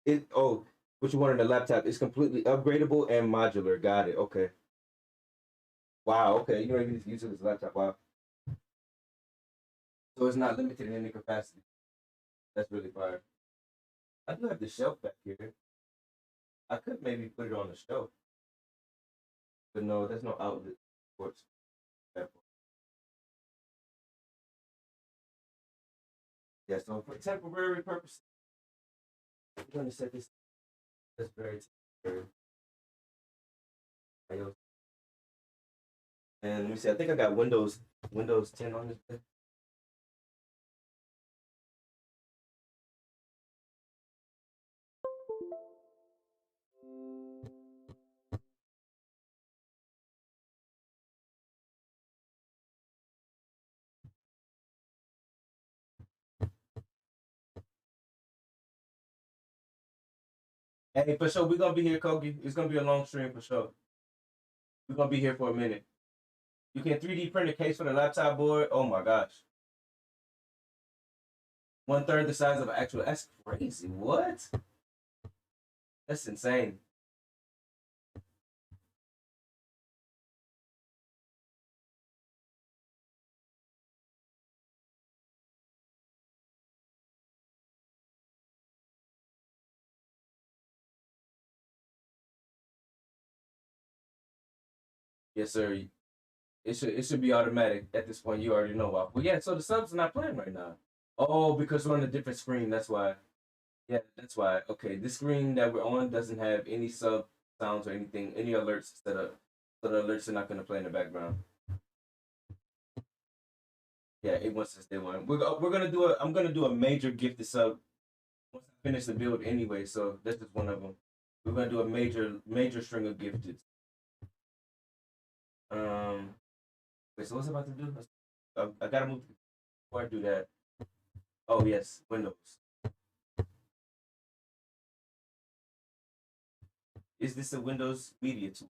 [SPEAKER 1] it. Oh, what you want in a laptop is completely upgradable and modular. Got it. Okay. Wow. Okay. You don't even use it as a laptop. Wow. So it's not limited in any capacity. That's really fire. I do have the shelf back here. I could maybe put it on the shelf, but no, there's no outlet ports. Yeah. So for temporary purposes, I'm going to set this. That's very temporary. And let me see. I think I got Windows 10 on this. Hey, for sure, we're gonna be here, Kogi. It's gonna be a long stream for sure. We're gonna be here for a minute. You can 3D print a case for the laptop board. Oh my gosh. 1/3 the size of an actual. That's crazy. What? That's insane. Yes, sir. It should be automatic at this point. You already know why. But yeah, so the subs are not playing right now. Oh, because we're on a different screen. That's why. Yeah, that's why. Okay, this screen that we're on doesn't have any sub sounds or anything, any alerts set up. So the alerts are not gonna play in the background. Yeah, it wants to stay one. We're gonna do a. I'm gonna do a major gifted sub once I finish the build anyway. So that's just one of them. We're gonna do a major string of gifted. Um. Wait. So what's I about to do? I gotta move before I do that. Oh yes, Windows. Is this a Windows Media tool?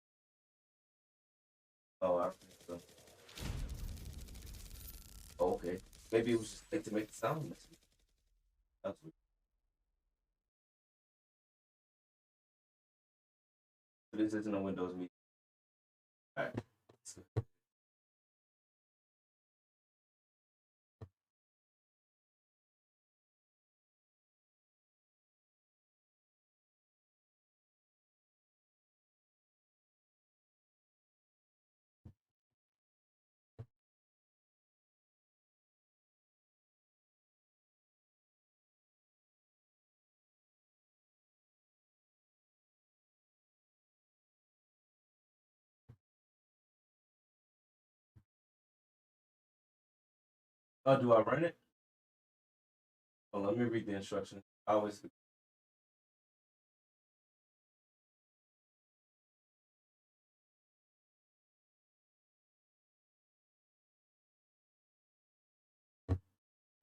[SPEAKER 1] Oh, I think so. Oh, okay. Maybe it was just like to make the sound. That's weird. This isn't a Windows Media. All right. Oh, do I run it? Oh, let me read the instructions. I always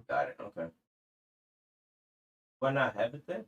[SPEAKER 1] got it. Okay. Why not have it then?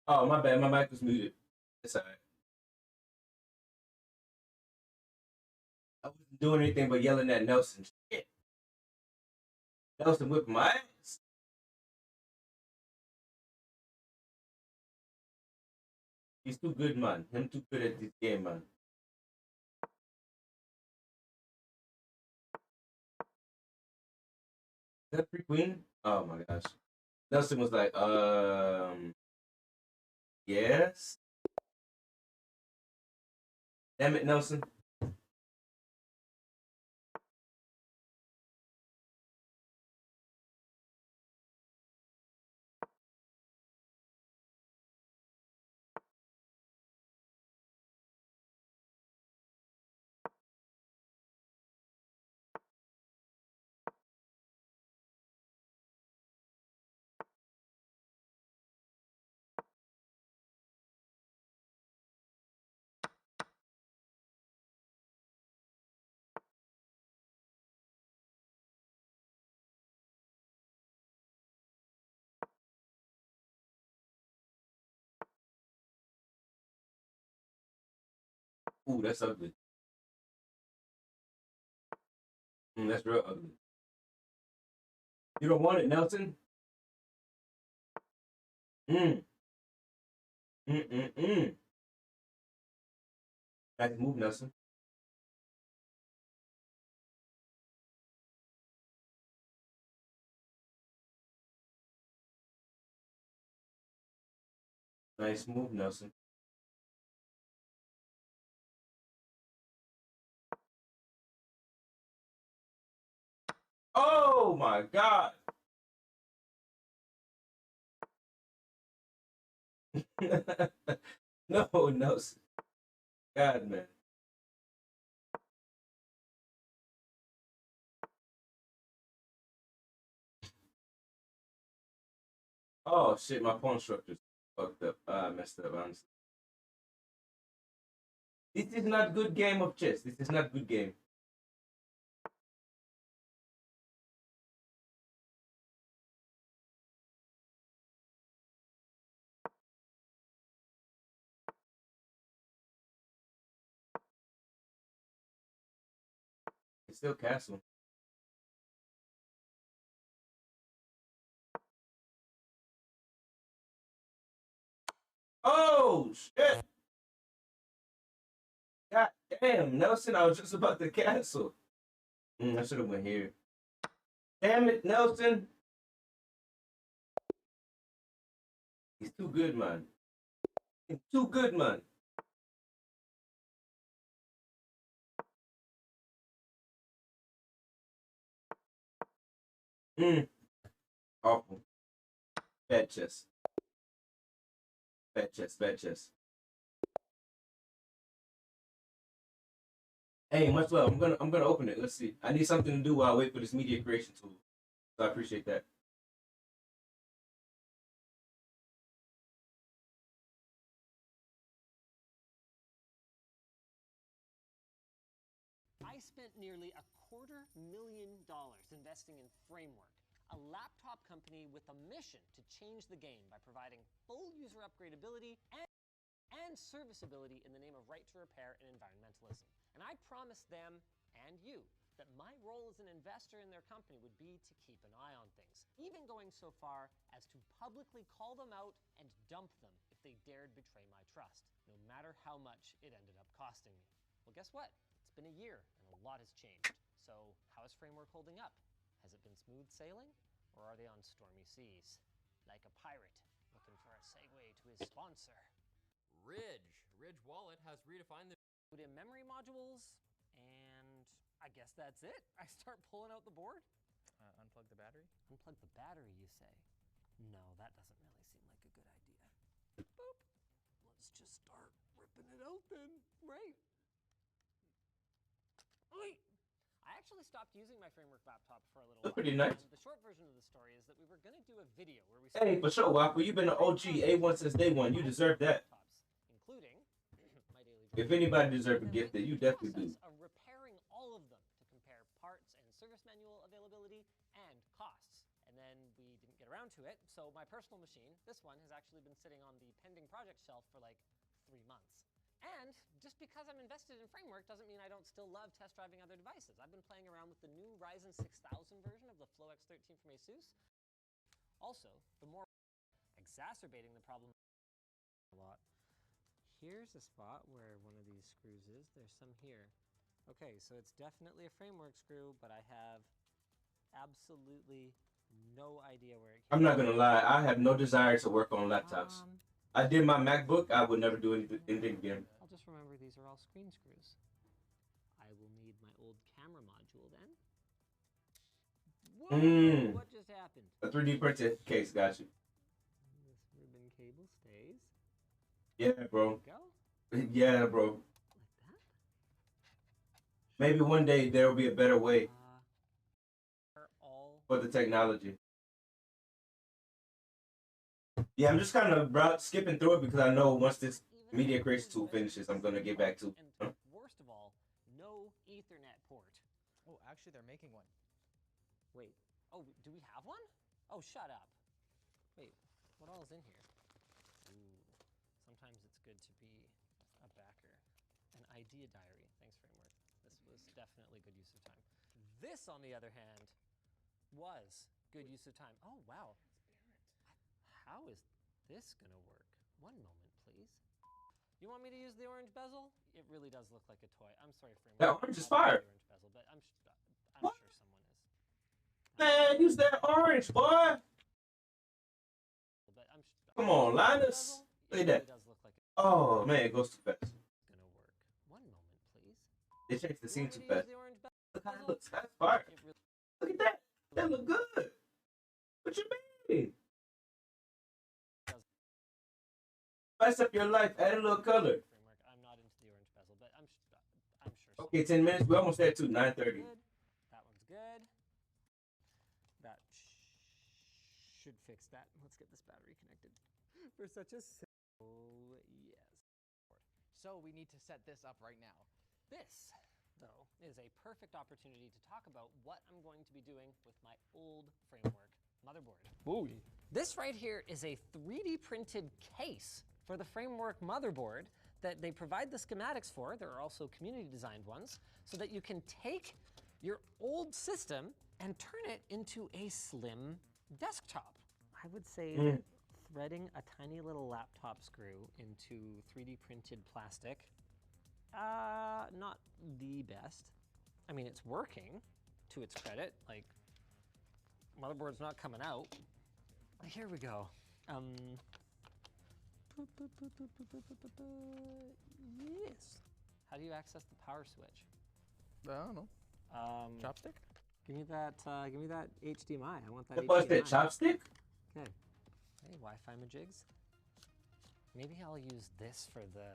[SPEAKER 1] Oh, my bad. My mic was muted. It's alright. I wasn't doing anything but yelling at Nelson. Shit. Nelson whipped my ass. He's too good, man. Him too good at this game, man. Is that pre-queen? Oh my gosh. Nelson was like, yes. Damn it, Nelson. Ooh, that's ugly. That's real ugly. You don't want it, Nelson? Mm. Mm-mm-mm. Nice move, Nelson. Nice move, Nelson. Oh my God. No, Nelson. God, man. Oh shit, my pawn structure's fucked up. I messed up, honestly. This is not good game of chess. This is not good game. It's still castle. Oh shit! God damn, Nelson! I was just about to castle. I should have went here. Damn it, Nelson! He's too good, man. He's too good, man. Awful. Bad chess. Bad chess. Bad chess. Hey, much love. I'm gonna open it. Let's see. I need something to do while I wait for this media creation tool. So I appreciate that.
[SPEAKER 4] I spent nearly $250,000 investing in Framework, a laptop company with a mission to change the game by providing full user upgradability and serviceability in the name of right to repair and environmentalism. And I promised them and you that my role as an investor in their company would be to keep an eye on things, even going so far as to publicly call them out and dump them if they dared betray my trust, no matter how much it ended up costing me. Well, guess what? It's been a year and a lot has changed. So how is Framework holding up? Has it been smooth sailing, or are they on stormy seas? Like a pirate looking for a segue to his sponsor.
[SPEAKER 5] Ridge Wallet has redefined the
[SPEAKER 4] Memory modules, and I guess that's it. I start pulling out the board.
[SPEAKER 5] unplug the battery.
[SPEAKER 4] Unplug the battery, you say? No, that doesn't really seem like a good idea. Boop. Let's just start ripping it out then, right? Wait. I actually stopped using my Framework laptop for a little
[SPEAKER 1] That's
[SPEAKER 4] while.
[SPEAKER 1] pretty nice.
[SPEAKER 4] The short version of the story is that we were going to do a video where we
[SPEAKER 1] Hey, for sure, Waffle. You've been an OG A1 since day one. You deserve that.
[SPEAKER 4] including my daily
[SPEAKER 1] If anybody deserves a gift, then you definitely do.
[SPEAKER 4] of repairing all of them to compare parts and service manual availability and costs. And then we didn't get around around to it. So my personal machine, this one, has actually been sitting on the pending project shelf for like 3 months. And just because I'm invested in Framework doesn't mean I don't still love test driving other devices. I've been playing around with the new Ryzen 6000 version of the Flow X13 from ASUS. Also, the more exacerbating the problem a lot. Here's a spot where one of these screws is. There's some here. Okay, so it's definitely a Framework screw, but I have absolutely no idea where it came
[SPEAKER 1] I'm not gonna lie. I have no desire to work on laptops. I did my MacBook. I would never do anything again.
[SPEAKER 4] I'll just remember these are all screen screws. I will need my old camera module then. Whoa! What just happened?
[SPEAKER 1] A 3D printed case, got you.
[SPEAKER 4] This ribbon cable stays.
[SPEAKER 1] Yeah, bro.
[SPEAKER 4] Go.
[SPEAKER 1] Yeah, bro.
[SPEAKER 4] Like that.
[SPEAKER 1] Maybe one day there will be a better way
[SPEAKER 4] Are all
[SPEAKER 1] for the technology. Yeah, I'm just kind of skipping through it because I know once this
[SPEAKER 4] even
[SPEAKER 1] media creation tool finishes, I'm gonna get back to.
[SPEAKER 4] And worst of all, no Ethernet port.
[SPEAKER 6] Oh, actually, they're making one.
[SPEAKER 4] Wait. Oh, do we have one? Oh, shut up. Wait, what all is in here? Ooh, sometimes it's good to be a backer. An idea diary. Thanks, Framework. This was definitely good use of time. This, on the other hand, was good use of time. Oh, wow. How is this gonna work? One moment, please. You want me to use the orange bezel? It really does look like a toy. I'm sorry, Framework.
[SPEAKER 1] That orange is
[SPEAKER 4] I'll use
[SPEAKER 1] fire.
[SPEAKER 4] the orange bezel, but I'm sure
[SPEAKER 1] What?
[SPEAKER 4] someone is.
[SPEAKER 1] Man, use that orange, boy.
[SPEAKER 4] But
[SPEAKER 1] Come on, Linus. Look at that.
[SPEAKER 4] It does look like it's
[SPEAKER 1] Oh man, it goes too fast.
[SPEAKER 4] gonna work. One moment, please.
[SPEAKER 1] They changed the
[SPEAKER 4] You
[SPEAKER 1] scene
[SPEAKER 4] want
[SPEAKER 1] too
[SPEAKER 4] me to use
[SPEAKER 1] fast.
[SPEAKER 4] the orange
[SPEAKER 1] Look how it
[SPEAKER 4] bezel?
[SPEAKER 1] looks. That's fire.
[SPEAKER 4] It really
[SPEAKER 1] Look at that. That look good. What you mean? Spice up your life. Add a little color.
[SPEAKER 4] Framework. I'm not into the orange bezel, but I'm sure.
[SPEAKER 1] Okay, 10 minutes. We're almost there too. 9:30.
[SPEAKER 4] Good. That one's good. That should fix that. Let's get this battery connected. For such a oh yes.
[SPEAKER 6] So we need to set this up right now.
[SPEAKER 4] This, though, is a perfect opportunity to talk about what I'm going to be doing with my old Framework motherboard. Ooh. This right here is a 3D printed case for the Framework motherboard that they provide the schematics for. There are also community designed ones, so that you can take your old system and turn it into a slim desktop. I would say that threading a tiny little laptop screw into 3D printed plastic, not the best. I mean, it's working to its credit. Like, motherboard's not coming out. Here we go. Yes. How do you access the power switch?
[SPEAKER 6] I don't know. Chopstick?
[SPEAKER 4] Give me that HDMI. I want that
[SPEAKER 1] What was that
[SPEAKER 4] HDMI.
[SPEAKER 1] chopstick?
[SPEAKER 4] Okay. Hey, Wi-Fi majigs. Maybe I'll use this for the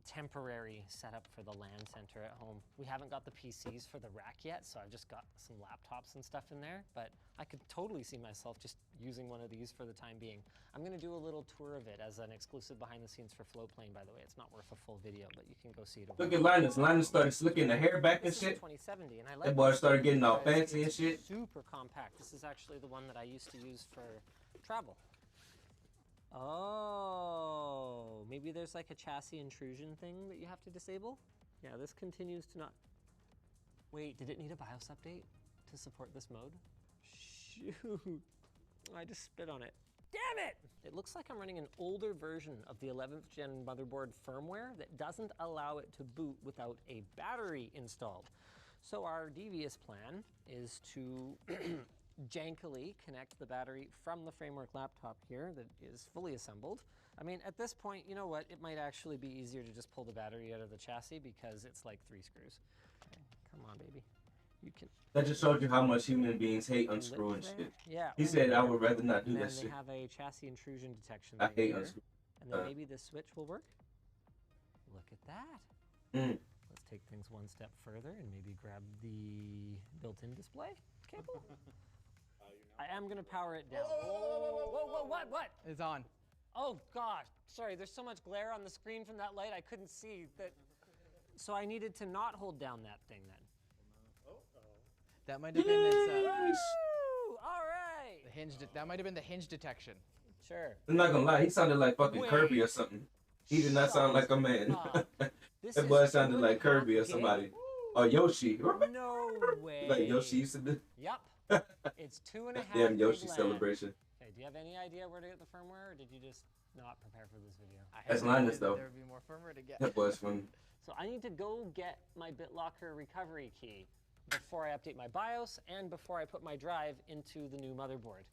[SPEAKER 4] temporary setup for the LAN center at home. We haven't got the PCs for the rack yet, so I've just got some laptops and stuff in there, but I could totally see myself just using one of these for the time being. I'm gonna do a little tour of it as an exclusive behind the scenes for Flowplane, by the way. It's not worth a full video, but you can go see it.
[SPEAKER 1] Look at Linus. Linus started slicking the hair back and
[SPEAKER 4] This is a
[SPEAKER 1] shit.
[SPEAKER 4] 2070, and I like
[SPEAKER 1] That boy
[SPEAKER 4] this
[SPEAKER 1] started getting all
[SPEAKER 4] because
[SPEAKER 1] fancy and
[SPEAKER 4] it's
[SPEAKER 1] shit.
[SPEAKER 4] super compact. This is actually the one that I used to use for travel. Oh, maybe there's like a chassis intrusion thing that you have to disable? Yeah, this continues to not. Wait, did it need a BIOS update to support this mode? Shoot, I just spit on it. Damn it! It looks like I'm running an older version of the 11th gen motherboard firmware that doesn't allow it to boot without a battery installed. So our devious plan is to jankily connect the battery from the Framework laptop here that is fully assembled. I mean, at this point, you know what? It might actually be easier to just pull the battery out of the chassis because it's like 3 screws. Okay, come on, baby. You can.
[SPEAKER 1] That just showed you how much human beings hate unscrewing
[SPEAKER 4] lift
[SPEAKER 1] shit.
[SPEAKER 4] there. Yeah.
[SPEAKER 1] He
[SPEAKER 4] oh,
[SPEAKER 1] said I would rather not do
[SPEAKER 4] and then
[SPEAKER 1] that
[SPEAKER 4] they
[SPEAKER 1] shit.
[SPEAKER 4] have a chassis intrusion detection
[SPEAKER 1] I
[SPEAKER 4] thing
[SPEAKER 1] hate
[SPEAKER 4] here.
[SPEAKER 1] unscrewing.
[SPEAKER 4] And then maybe this switch will work. Look at that.
[SPEAKER 1] Mm.
[SPEAKER 4] Let's take things one step further and maybe grab the built-in display cable. I am gonna power it down. Whoa, what?
[SPEAKER 6] It's on.
[SPEAKER 4] Oh gosh, sorry, there's so much glare on the screen from that light I couldn't see that. So I needed to not hold down that thing then.
[SPEAKER 6] That might have been its
[SPEAKER 4] Woo! All right.
[SPEAKER 6] That might have been the hinge detection.
[SPEAKER 4] Sure.
[SPEAKER 1] I'm not gonna lie, he sounded like fucking Kirby or
[SPEAKER 4] Wait.
[SPEAKER 1] something. He did not sound like a man.
[SPEAKER 4] up. This
[SPEAKER 1] That
[SPEAKER 4] is
[SPEAKER 1] boy sounded
[SPEAKER 4] 2.5
[SPEAKER 1] like Kirby or
[SPEAKER 4] gig?
[SPEAKER 1] somebody. Or Yoshi.
[SPEAKER 4] No way.
[SPEAKER 1] Like Yoshi used to do.
[SPEAKER 4] Yep. It's 2.5
[SPEAKER 1] Damn
[SPEAKER 4] gig
[SPEAKER 1] Yoshi
[SPEAKER 4] LAN.
[SPEAKER 1] celebration.
[SPEAKER 4] Okay, do you have any idea where to get the firmware, or did you just not prepare for this video?
[SPEAKER 1] That's Linus though.
[SPEAKER 6] There would be more firmware to get.
[SPEAKER 1] That boy's funny.
[SPEAKER 4] So I need to go get my BitLocker recovery key before I update my BIOS and before I put my drive into the new motherboard.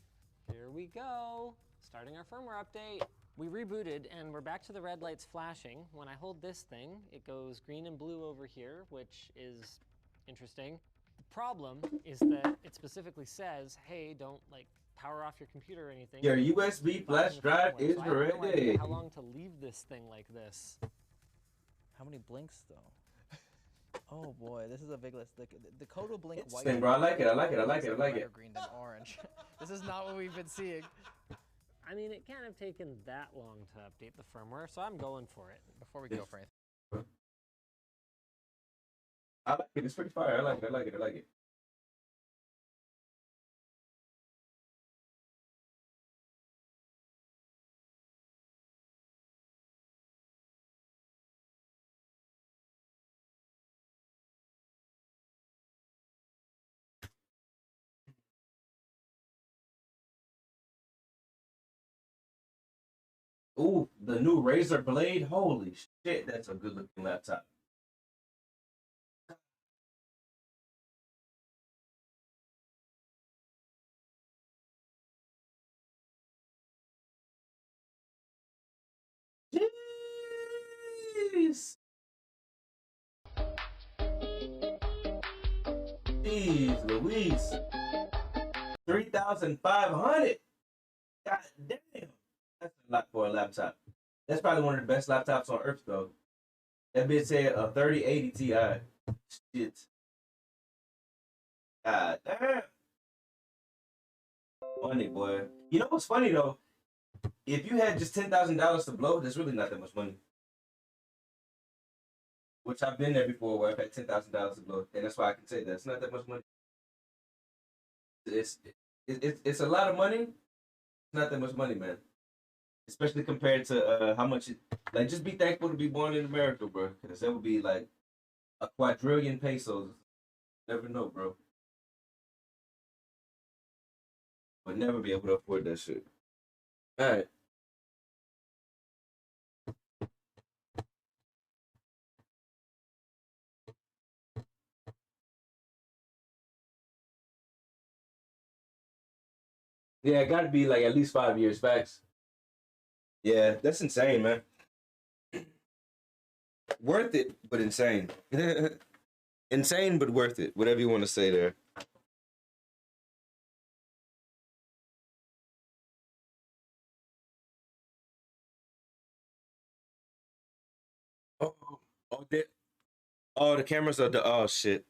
[SPEAKER 4] Here we go. Starting our firmware update. We rebooted and we're back to the red lights flashing. When I hold this thing, it goes green and blue over here, which is interesting. The problem is that it specifically says, hey, don't like power off your computer or anything.
[SPEAKER 1] Your USB flash drive is
[SPEAKER 4] So I have no idea
[SPEAKER 1] ready.
[SPEAKER 4] how long to leave this thing like this.
[SPEAKER 6] How many blinks though? Oh boy, this is a big list. The code will blink white.
[SPEAKER 1] Interesting, bro. I like it. I like it. I like it. I like
[SPEAKER 6] Brighter
[SPEAKER 1] it.
[SPEAKER 6] green than orange. This is not what we've been seeing.
[SPEAKER 4] I mean, it can't have taken that long to update the firmware, so I'm going for it.
[SPEAKER 6] Before we go for anything.
[SPEAKER 1] I like it. It's pretty fire. I like it. I like it. I like it. Ooh, the new Razer Blade. Holy shit, that's a good looking laptop. Jeez. Jeez Louise. 3,500. God damn. That's a lot for a laptop. That's probably one of the best laptops on earth, though. That bitch said a 3080 Ti. Shit. God damn. Funny, boy. You know what's funny, though? If you had just $10,000 to blow, there's really not that much money. Which I've been there before where I've had $10,000 to blow. And that's why I can say that. It's not that much money. It's a lot of money. It's not that much money, man. Especially compared to how much it, like, just be thankful to be born in America, bro. Because that would be like a quadrillion pesos. Never know, bro. Would never be able to afford that shit. All right. Yeah, it got to be like at least 5 years facts. Yeah, that's insane, man. Worth it, but insane. Insane, but worth it. Whatever you want to say there. Oh, the cameras are the. Oh shit.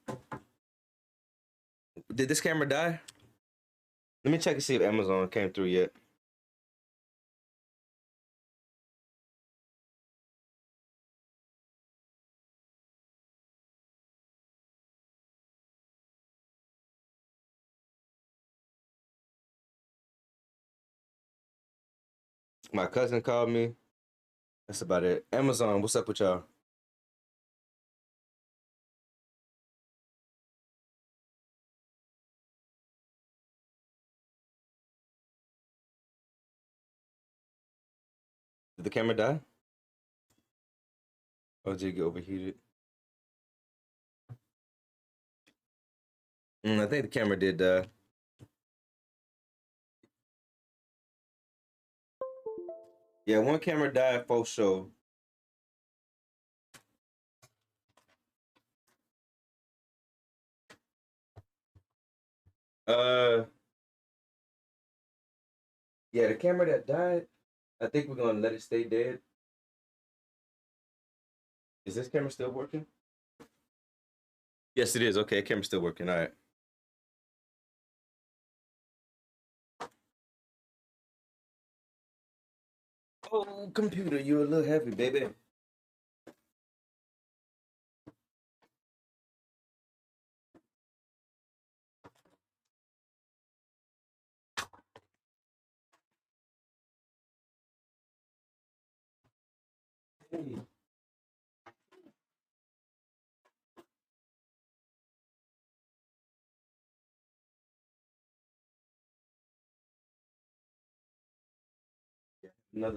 [SPEAKER 1] Did this camera die? Let me check and see if Amazon came through yet. My cousin called me. That's about it. Amazon, what's up with y'all? Did the camera die? Or did it get overheated? I think the camera did die. Yeah, one camera died for sure. Yeah, the camera that died, I think we're gonna let it stay dead. Is this camera still working? Yes, it is. Okay, camera's still working. All right. Oh, computer, you're a little heavy, baby. Another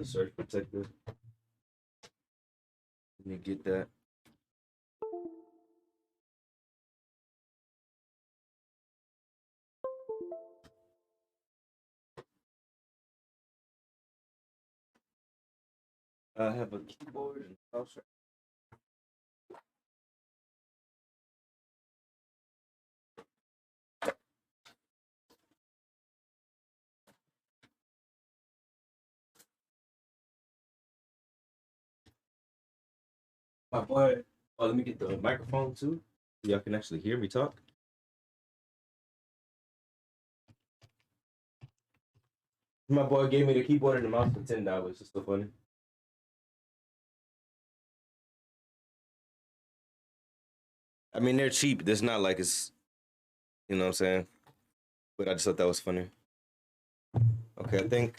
[SPEAKER 1] surge protector. Let me get that. I have a keyboard and mouse. My boy. Oh, let me get the microphone too. Y'all can actually hear me talk. My boy gave me the keyboard and the mouse for $10. It's so funny. I mean, they're cheap. It's not like it's, you know what I'm saying? But I just thought that was funny. Okay, I think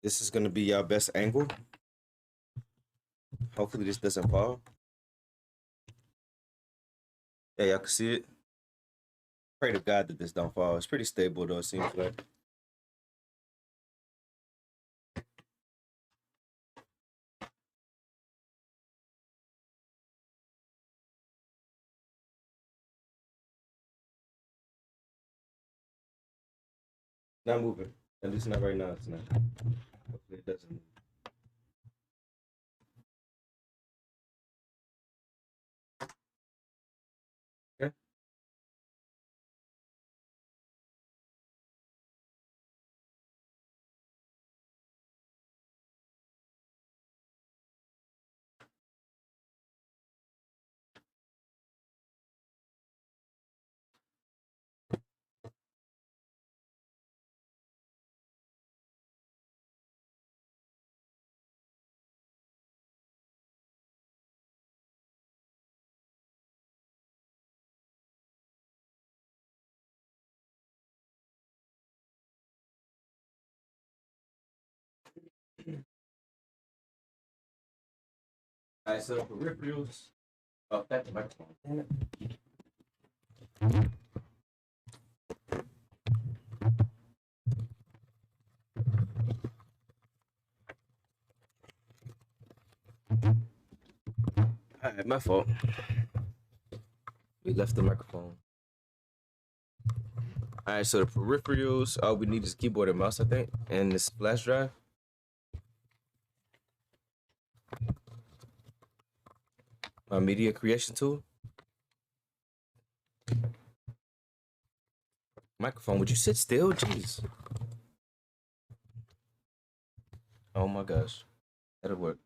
[SPEAKER 1] this is gonna be your best angle. Hopefully this doesn't fall. Yeah, y'all can see it. Pray to God that this don't fall. It's pretty stable though, it seems like. Not moving. At least not right now, it's not. Hopefully it doesn't move. Okay. Alright, so peripherals. Oh, that's the microphone. Damn it. Alright, my fault. We left the microphone. Alright, so the peripherals, all we need is keyboard and mouse, I think, and this flash drive. My media creation tool. Microphone, would you sit still? Jeez. Oh my gosh. That'll work.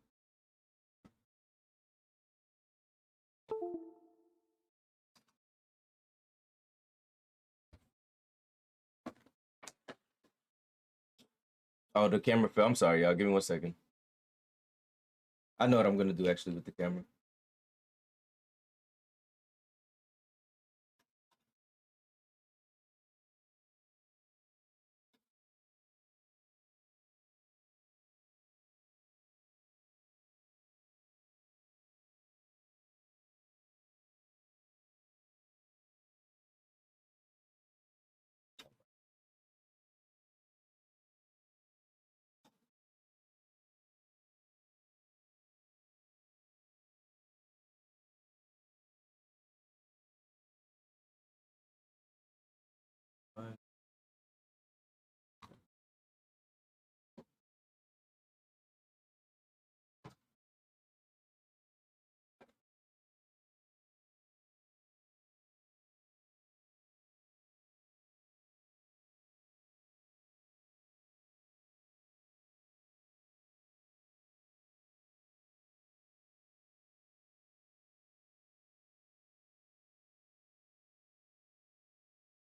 [SPEAKER 1] Oh, the camera fell. I'm sorry, y'all. Give me 1 second. I know what I'm gonna do actually with the camera.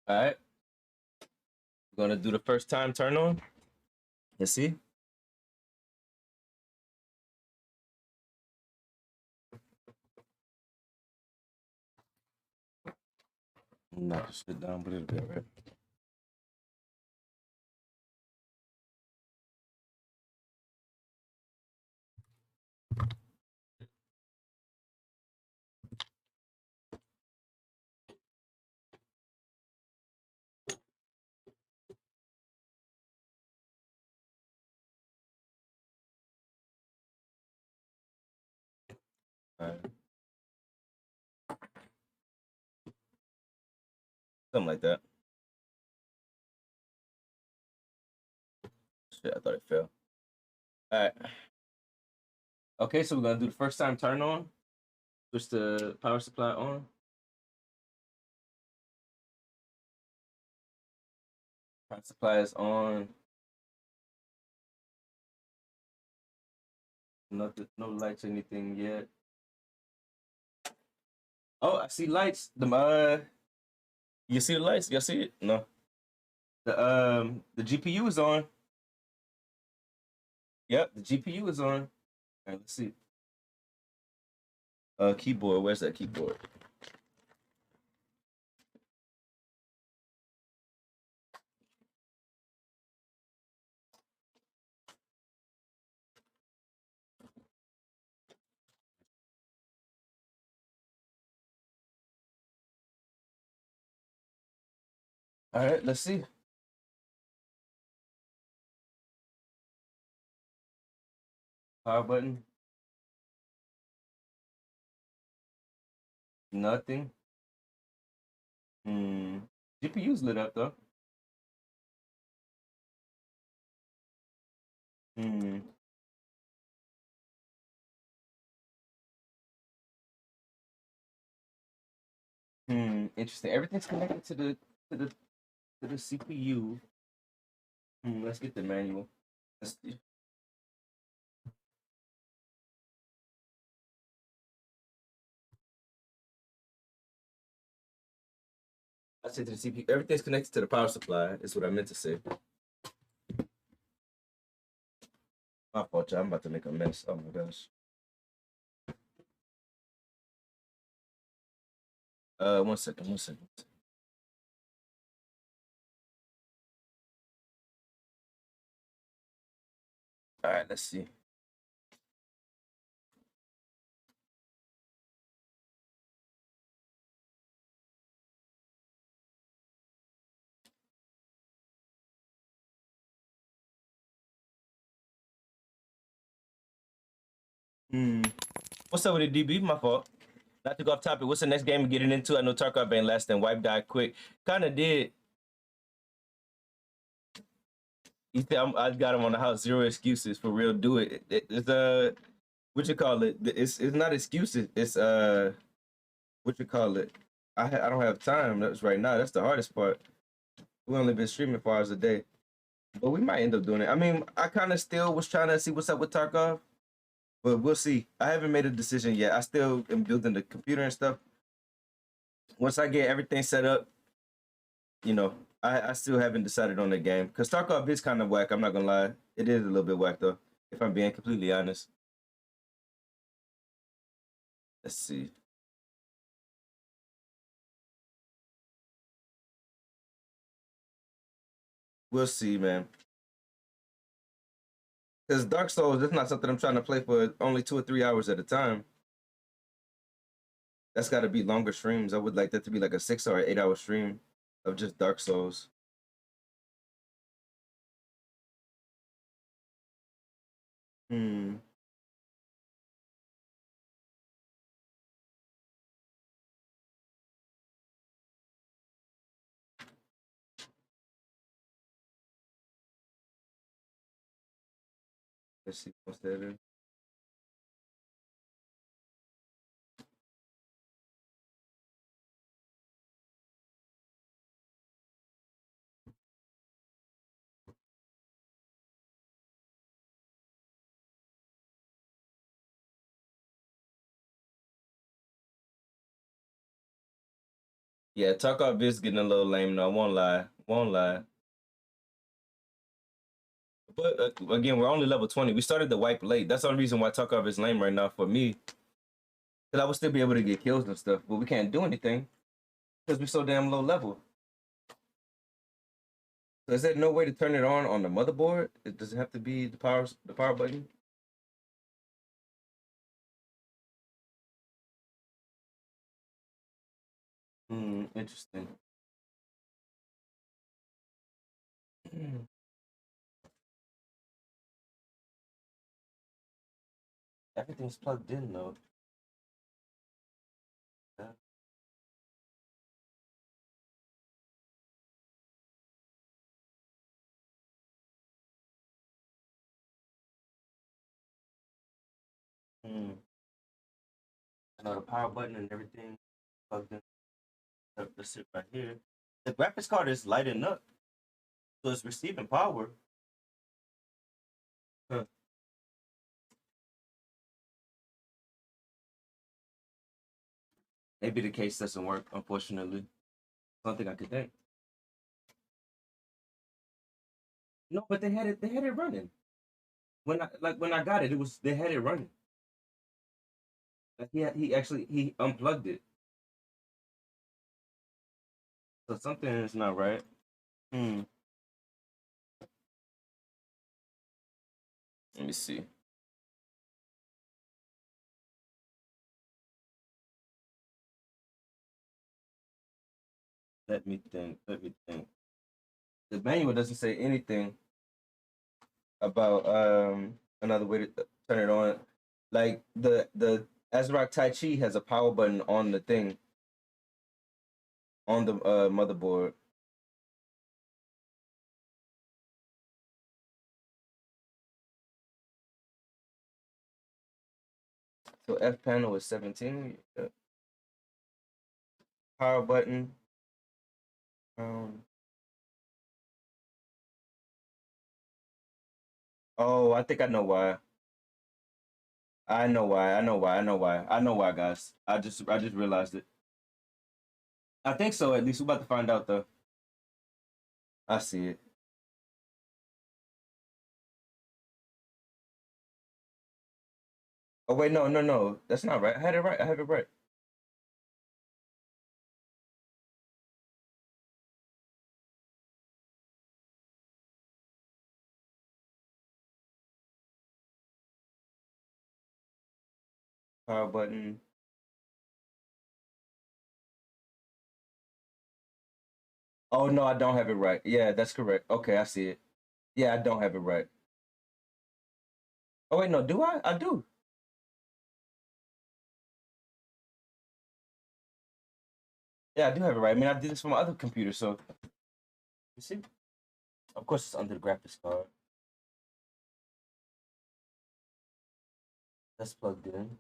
[SPEAKER 1] All right. We're gonna do the first time turn on. Let's see. Knock this shit down a little bit, right? Something like that. Shit, I thought it fell. All right. Okay, so we're gonna do the first time turn on. Switch the power supply on. Power supply is on. Nothing, no lights, anything yet. Oh, I see lights. You see the lights? Y'all see it? No. The GPU is on. Yep, the GPU is on. All right, let's see. Keyboard. Where's that keyboard? All right, let's see. Power button. Nothing. GPU's lit up though. Interesting. Everything's connected to the CPU. Let's get the manual. Let's see. I said to the CPU. Everything's connected to the power supply. Is what I meant to say. My fault, y'all. I'm about to make a mess. Oh my gosh. One second. All right, let's see. What's up with the DB? My fault. Not to go off topic. What's the next game we're getting into? I know Tarkov ain't last and Wipe died quick. Kind of did. You think I got him on the house? Zero excuses for real. Do it. It's what you call it? It's not excuses. It's what you call it? I don't have time. That's right now. That's the hardest part. We only been streaming 4 hours a day, but we might end up doing it. I mean, I kind of still was trying to see what's up with Tarkov, but we'll see. I haven't made a decision yet. I still am building the computer and stuff. Once I get everything set up, you know, I still haven't decided on the game because Tarkov is kind of whack. I'm not gonna lie, it is a little bit whack though. If I'm being completely honest. Let's see. We'll see, man. Because Dark Souls, that's not something I'm trying to play for only 2 or 3 hours at a time. That's got to be longer streams. I would like that to be like a 6 or 8 hour stream of just Dark Souls. Let's see what's that in. Yeah, Tarkov is getting a little lame though. I won't lie. But again, we're only level 20. We started the wipe late. That's the only reason why Tarkov is lame right now for me. Because I would still be able to get kills and stuff, but we can't do anything because we're so damn low level. So is there no way to turn it on the motherboard? Does it have to be the power button? Interesting. Everything's plugged in though. Yeah. I know the power button and everything plugged in. Let's sit right here. The graphics card is lighting up, so it's receiving power. Huh. Maybe the case doesn't work, unfortunately. I don't think I could think. No, but they had it running. When I got it, they had it running. Like he unplugged it. So something is not right. Hmm. Let me see. Let me think. Let me think. The manual doesn't say anything about another way to turn it on. Like the ASRock Tai Chi has a power button on the thing on the motherboard. So F panel is 17. Power button. Oh, I think I know why. I know why. I know why. I know why. I know why, guys. I just realized it. I think so. At least we're about to find out though. I see it. Oh wait, no, no, no. That's not right. I had it right. I have it right. Power button. Oh no, I don't have it right. Yeah, that's correct. Okay, I see it. Yeah, I don't have it right. Oh wait, no, do I? I do. Yeah, I do have it right. I mean, I did this for my other computer, so you see. Of course, it's under the graphics card. That's plugged in.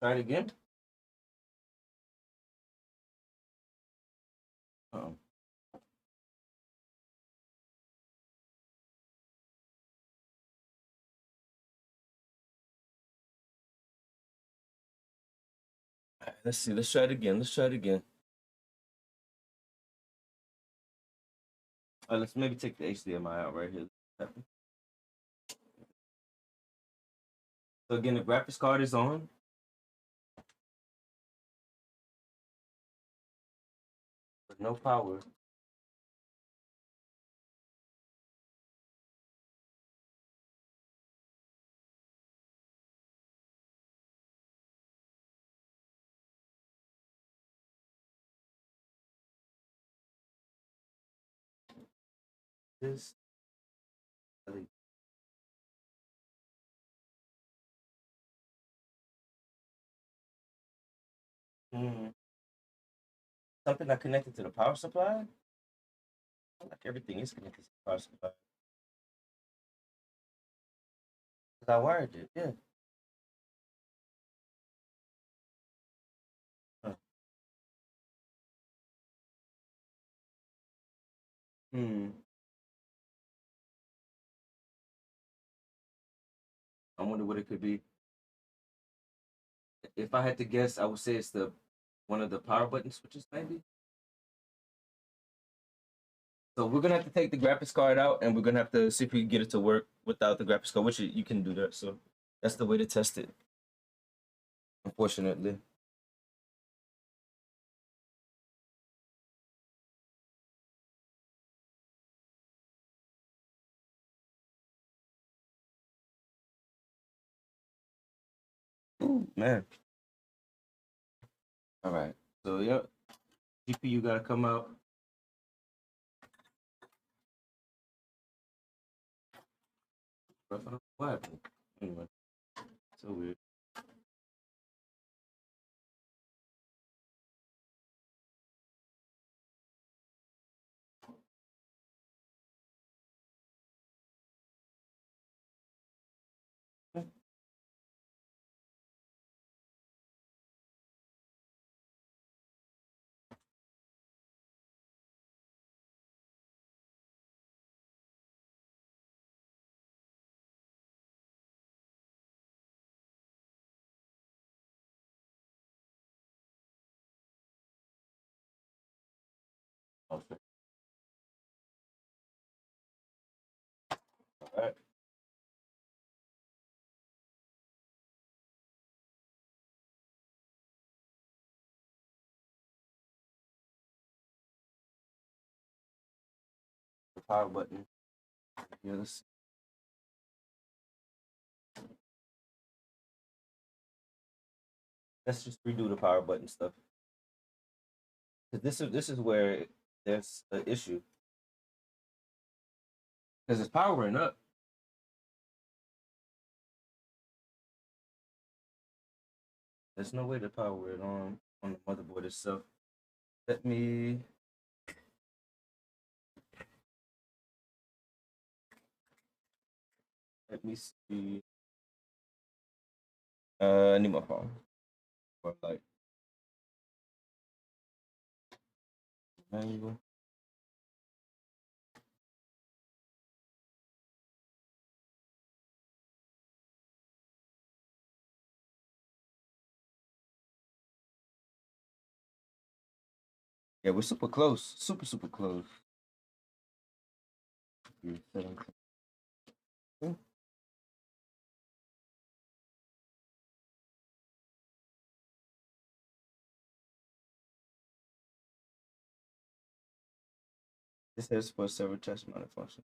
[SPEAKER 1] Try it again. Um, let's see. Let's try it again. Let's try it again. Let's maybe take the HDMI out right here. So again, the graphics card is on. But no power. This. Hmm. Something not connected to the power supply? Like everything is connected to the power supply. 'Cause I wired it, yeah. Huh. Hmm. I wonder what it could be. If I had to guess, I would say it's the one of the power button switches, maybe. So we're gonna have to take the graphics card out, and we're gonna have to see if we can get it to work without the graphics card. Which you can do that. So that's the way to test it. Unfortunately. Ooh, man. All right. So yep, GPU gotta come out. What happened? Anyway, so weird. Okay. All right. The power button. Yeah, let's just redo the power button stuff. 'Cause this is where there's an issue. Because it's powering up. There's no way to power it on the motherboard itself. Let me see. I need my phone. Or like manual. Yeah, we're super close. Super close. This is for server test monitor function.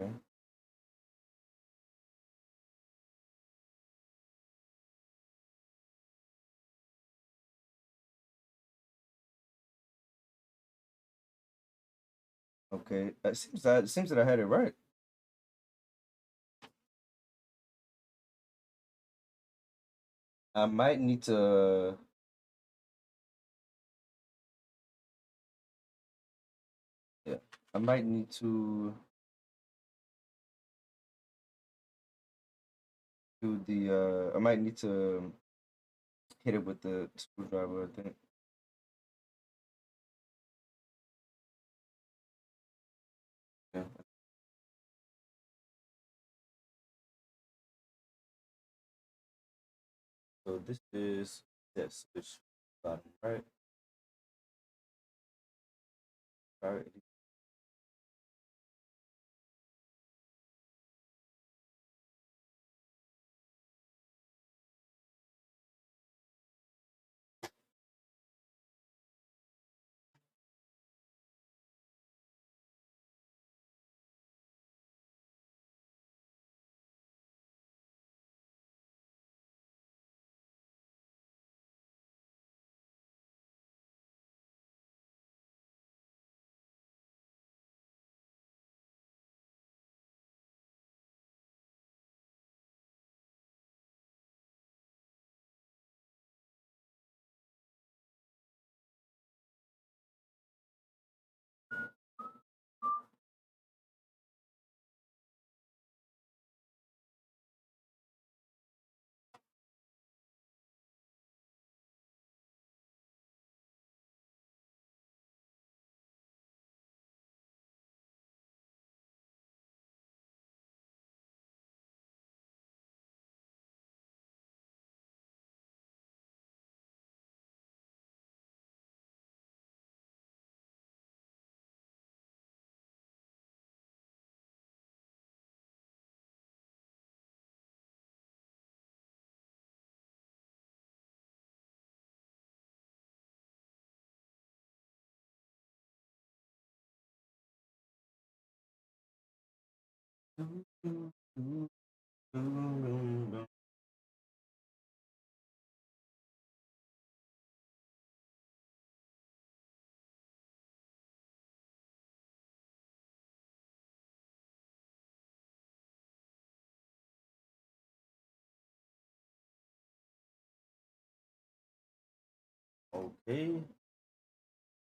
[SPEAKER 1] Okay. Okay. It seems that I had it right. I might need to yeah. I might need to do the I might need to hit it with the screwdriver, I think. Yeah. So this is that switch button, right? All right. Okay.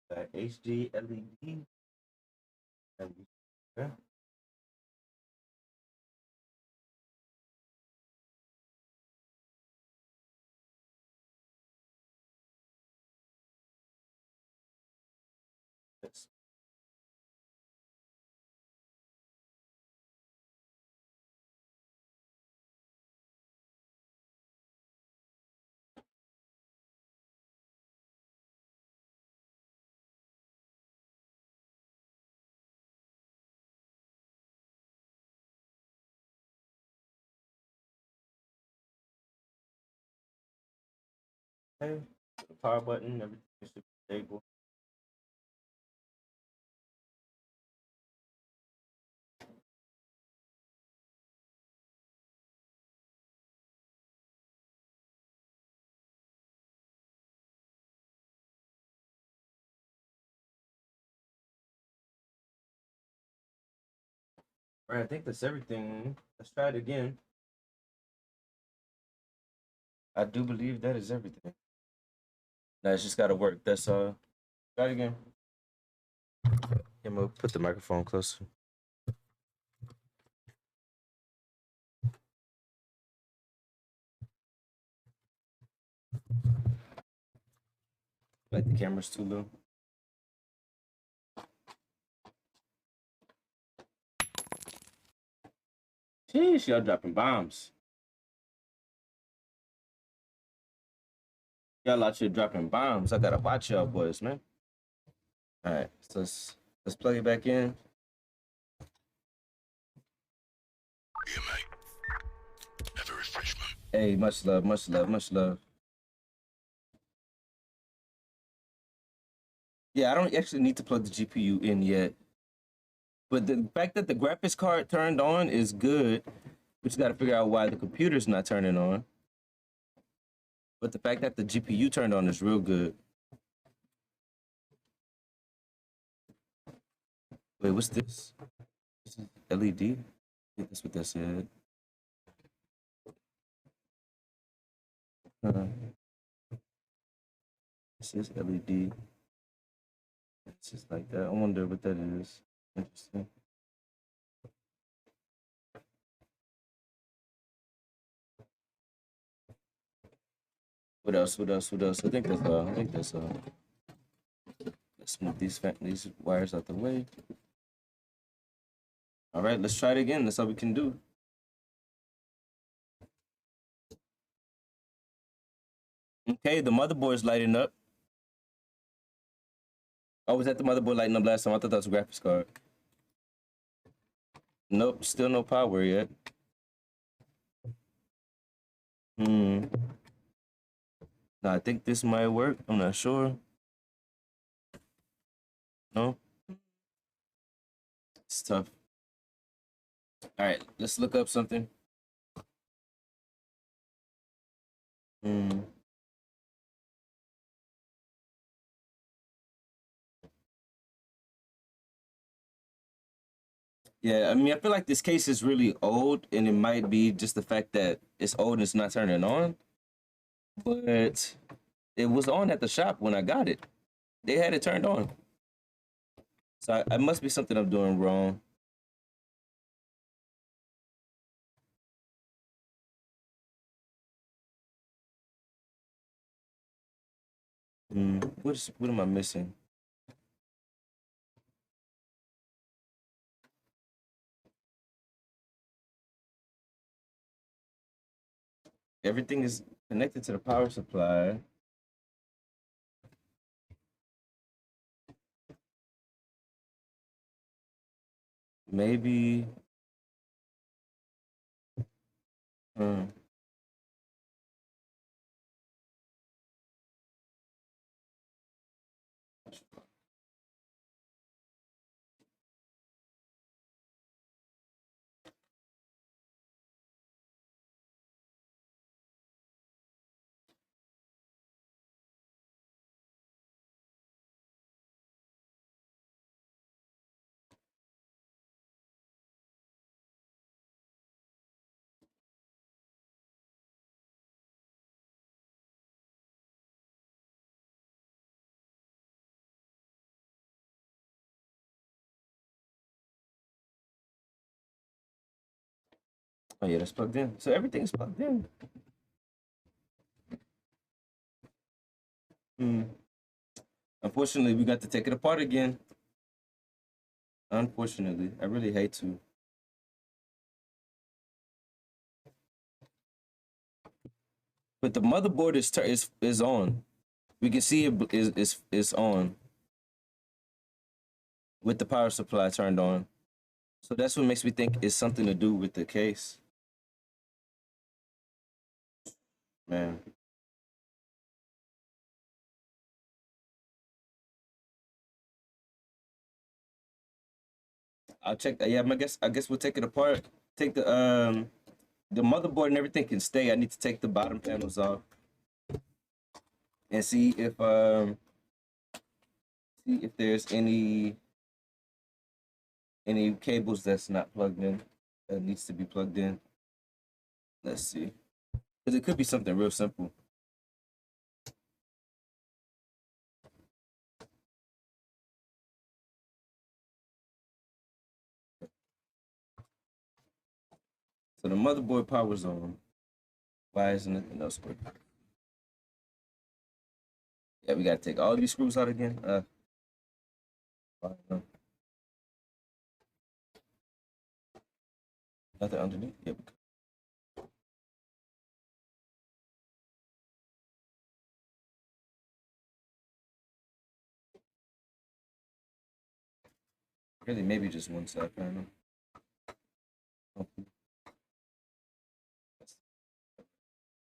[SPEAKER 1] Got HD LED. Okay. Yes. Okay. The power button, everything should be stable. All right, I think that's everything. Let's try it again. I do believe that is everything. Now it's just gotta work. That's try it again. Yeah, I'm gonna put the microphone closer. Like the camera's too low. Sheesh, y'all dropping bombs. Y'all out here dropping bombs. I gotta watch y'all boys, man. All right, so let's plug it back in.
[SPEAKER 3] Yeah, mate. Have a refreshment.
[SPEAKER 1] Hey, much love, much love, much love. Yeah, I don't actually need to plug the GPU in yet. But the fact that the graphics card turned on is good. We just gotta figure out why the computer's not turning on. But the fact that the GPU turned on is real good. Wait, what's this? This is LED? I think that's what that said. This is LED. It's just like that. I wonder what that is. Interesting. What else? What else? What else? I think that's all. I think that's all. Let's move these wires out the way. All right, let's try it again. That's all we can do. Okay, the motherboard's lighting up. Oh, was that the motherboard lighting up last time? I thought that was a graphics card. Nope, still no power yet. No, I think this might work. I'm not sure. No? It's tough. All right, let's look up something. Yeah, I mean, I feel like this case is really old, and it might be just the fact that it's old and it's not turning on. But it was on at the shop when I got it. They had it turned on. So it must be something I'm doing wrong. What am I missing? Everything is connected to the power supply. Maybe. Oh yeah, that's plugged in. So everything's plugged in. Hmm. Unfortunately, we got to take it apart again. Unfortunately, I really hate to. But the motherboard is on. We can see it is on with the power supply turned on. So that's what makes me think it's something to do with the case. Man. I'll check that. Yeah, I guess we'll take it apart. Take the motherboard and everything can stay. I need to take the bottom panels off and see if there's any cables that's not plugged in that needs to be plugged in. Let's see. Because it could be something real simple. So the motherboard power's on. Why isn't it no square? Yeah, we gotta take all these screws out again. Nothing underneath. Yep. Really, maybe just one side panel. Okay.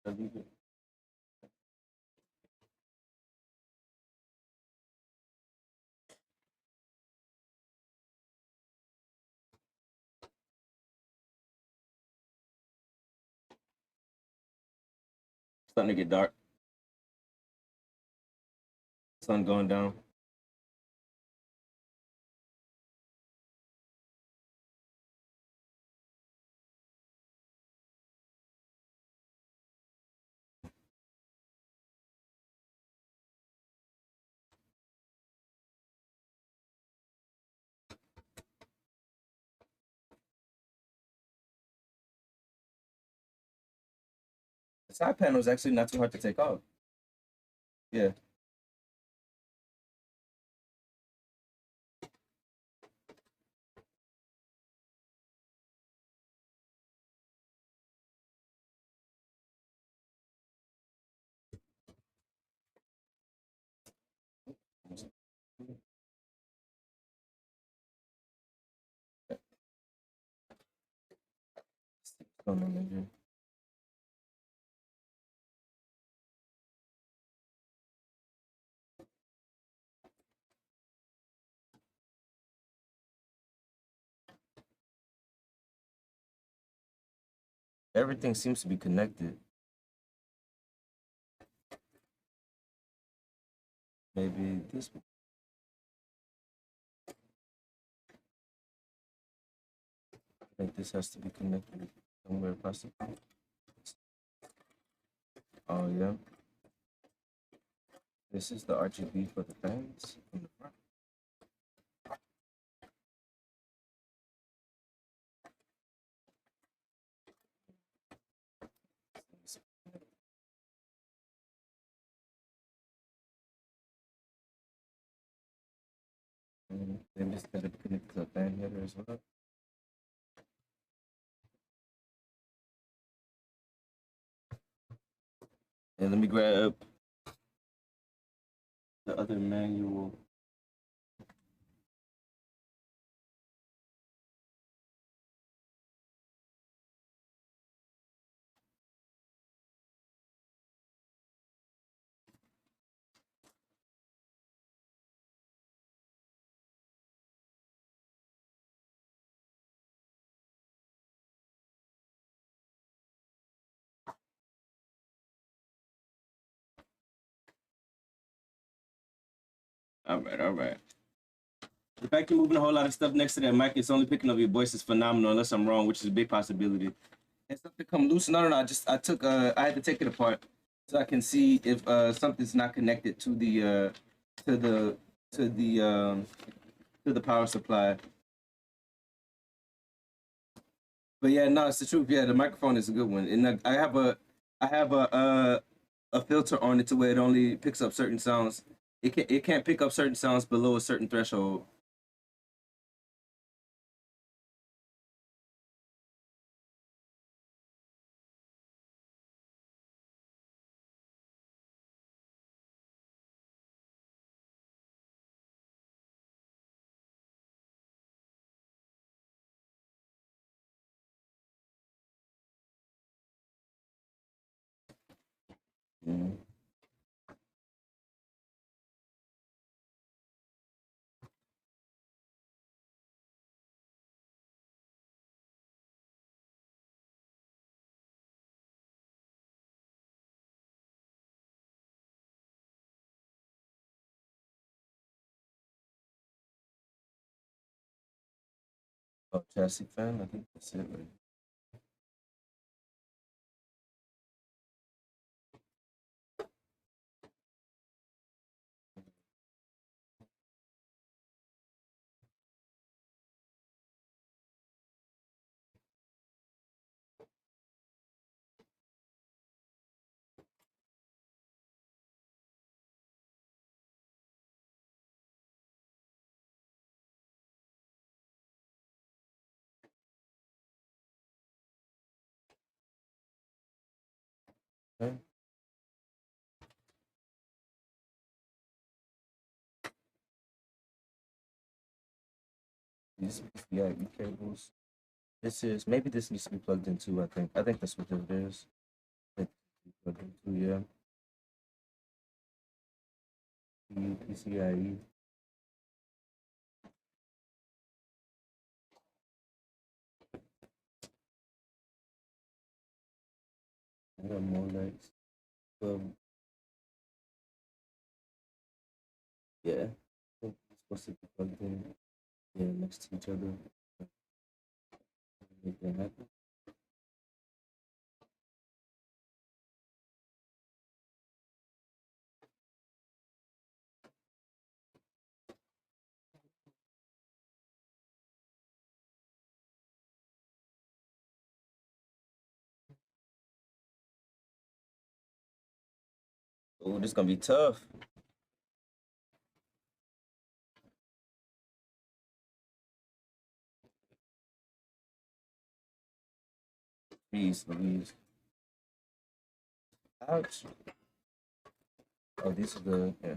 [SPEAKER 1] That'd be good. Starting to get dark. Sun going down. The side panel is actually not too hard to take off. Yeah. Everything seems to be connected. Maybe this. I think this has to be connected somewhere possible. Oh yeah. This is the RGB for the fans in the front. Then this got to be connected to the fan header as well. And let me grab the other manual. All right, all right. The fact you're moving a whole lot of stuff next to that mic, it's only picking up your voice is phenomenal, unless I'm wrong, which is a big possibility. And stuff to come loose. No, I had to take it apart so I can see if something's not connected to the power supply. But yeah, no, it's the truth. Yeah, the microphone is a good one, and I have a filter on it to where it only picks up certain sounds. It can't pick up certain sounds below a certain threshold. Mhm. Oh, chassis fan. I think that's it. Right? Okay. These PCIe cables. This is maybe this needs to be plugged into. I think that's what it is. I think it's plugged into, yeah. PCIe. I got more lights. Yeah. I think it's supposed to be plugged in. Yeah, next to each other. Make that happen. Oh, this is gonna be tough. Please, Louise. Ouch. Oh, these are the yeah.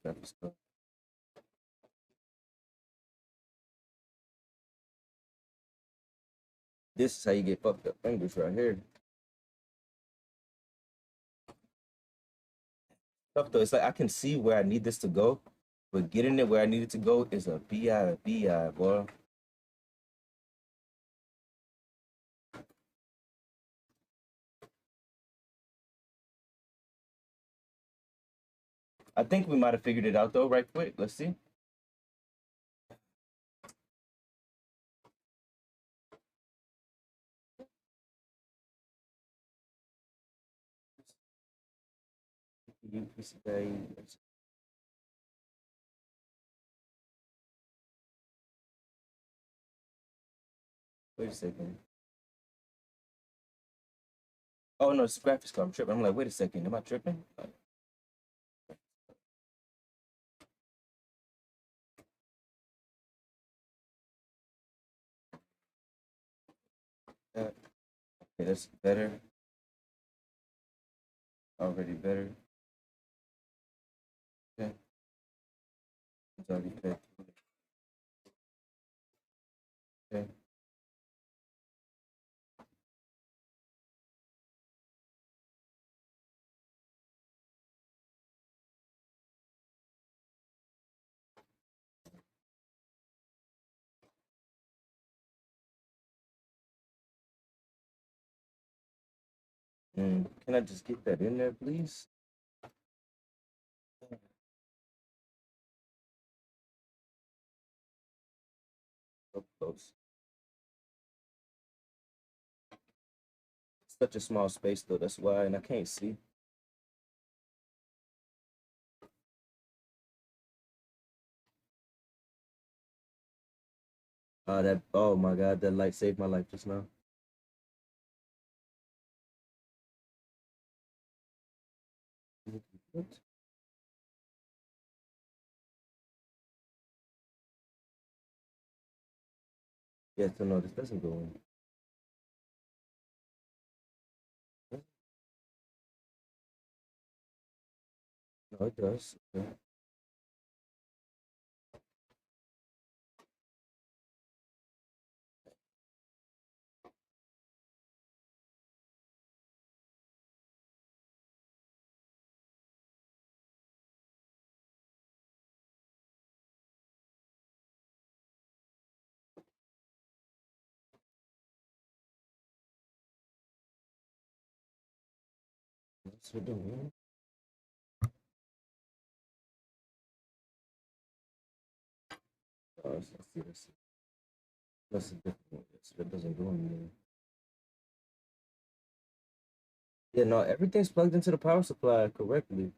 [SPEAKER 1] Got this stuff. This is how you get fucked up fingers right here. Tough though. It's like I can see where I need this to go, but getting it where I need it to go is a bi, boy. I think we might have figured it out though, right quick. Let's see. Wait a second. Oh no, it's graphics card. I'm tripping. I'm like, wait a second. Am I tripping? Okay, that's better. Already better. Okay. It's already fed. Okay. Can I just get that in there, please? So close. Such a small space though, that's why, and I can't see. Oh my god, that light saved my life just now. What? Yeah, so no, this doesn't go in. No, it does. Okay. That's what doing. Oh, let's see. Let's see. That's a different one. So that doesn't go in there. Yeah, no, everything's plugged into the power supply correctly.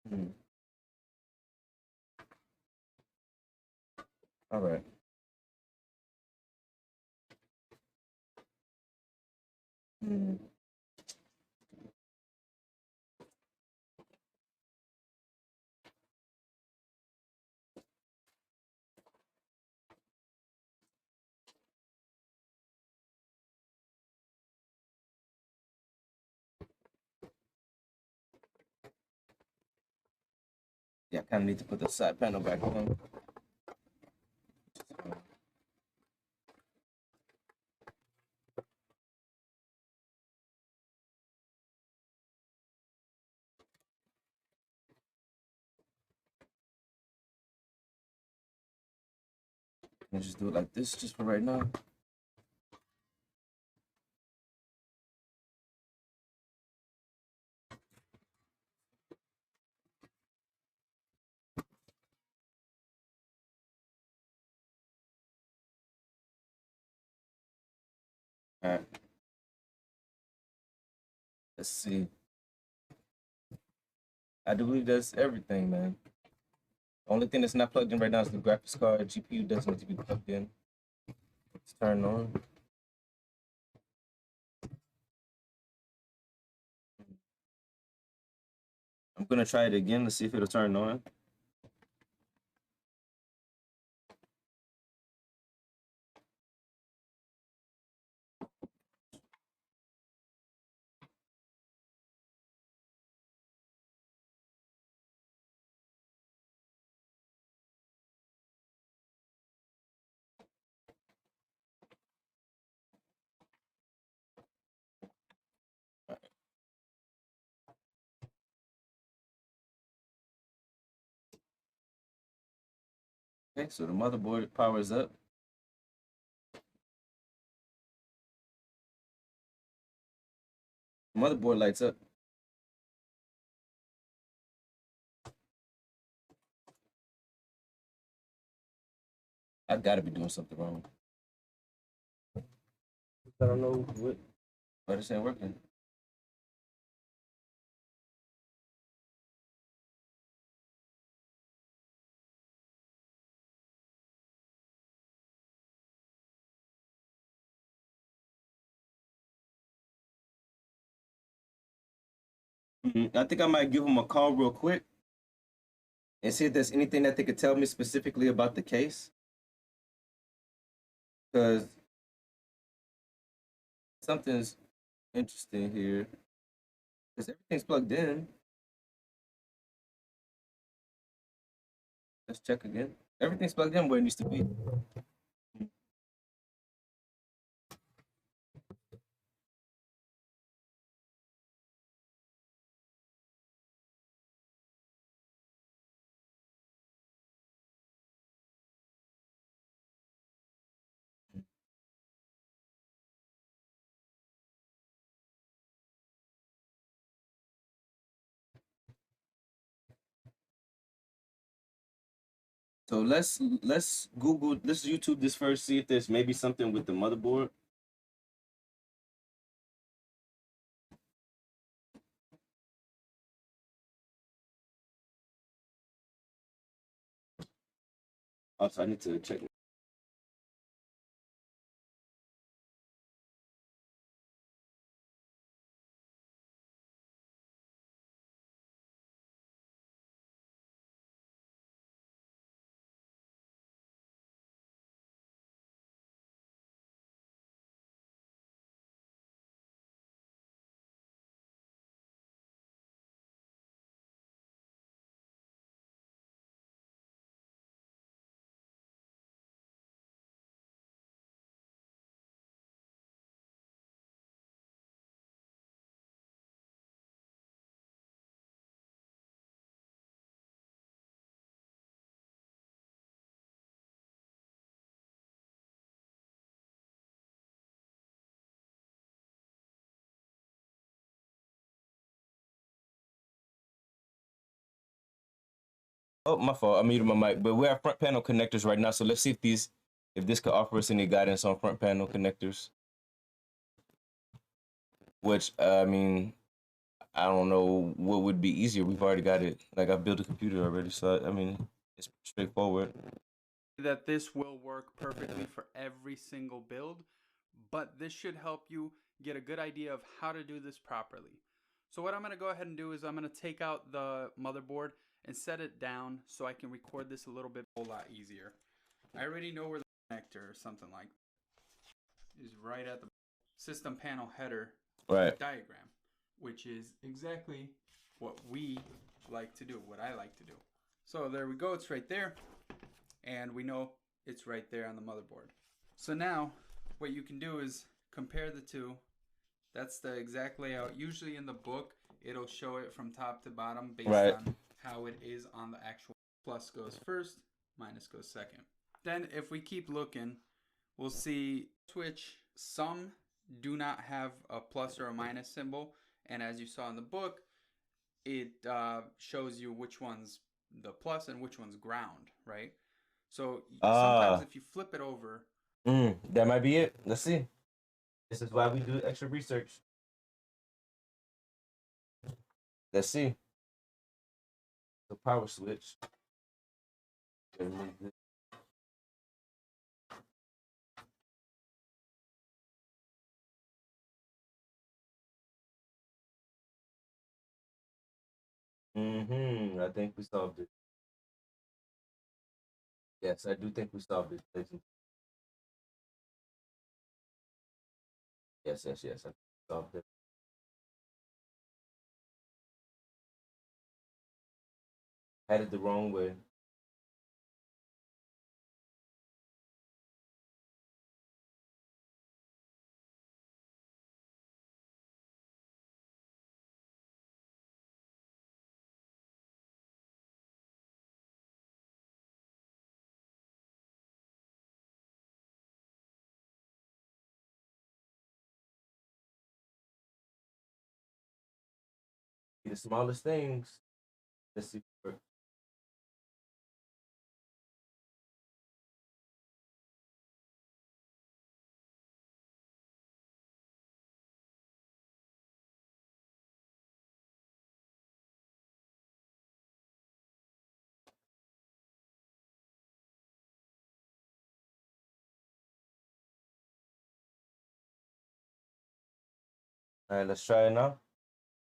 [SPEAKER 1] Hmm. All right. Hmm. Yeah, I kind of need to put the side panel back on. I'll just do it like this just for right now. All right. Let's see. I do believe that's everything, man. Only thing that's not plugged in right now is the graphics card. GPU doesn't need to be plugged in. It's turned on. I'm gonna try it again to see if it'll turn on. Okay, so the motherboard powers up. The motherboard lights up. I gotta be doing something wrong. I don't know what, but this ain't working. I think I might give them a call real quick and see if there's anything that they could tell me specifically about the case. Because something's interesting here. Because everything's plugged in. Let's check again. Everything's plugged in where it needs to be. So let's Google, let's YouTube this first, see if there's maybe something with the motherboard. Also, I need to check. Oh, my fault. I muted my mic. But we're at front panel connectors right now. So let's see if this could offer us any guidance on front panel connectors. Which I mean, I don't know what would be easier. We've already got it. Like I've built a computer already, so I mean, it's straightforward.
[SPEAKER 7] That this will work perfectly for every single build, but this should help you get a good idea of how to do this properly. So what I'm going to go ahead and do is I'm going to take out the motherboard and set it down so I can record this a little bit a lot easier. I already know where the connector or something like is right at the system panel header diagram, which is exactly what we like to do, what I like to do. So there we go, it's right there, and we know it's right there on the motherboard. So now what you can do is compare the two. That's the exact layout. Usually in the book it'll show it from top to bottom based on how it is on the actual. Plus goes first, minus goes second. Then if we keep looking, we'll see switch. Some do not have a plus or a minus symbol, and as you saw in the book, it shows you which one's the plus and which one's ground, right? So sometimes if you flip it over,
[SPEAKER 1] that might be it. Let's see. This is why we do extra research. Let's see. The power switch. I think we solved it. Yes, I do think we solved it. Yes, I think we solved it. Had it the wrong way. The smallest things. Let's see. All right, let's try it now.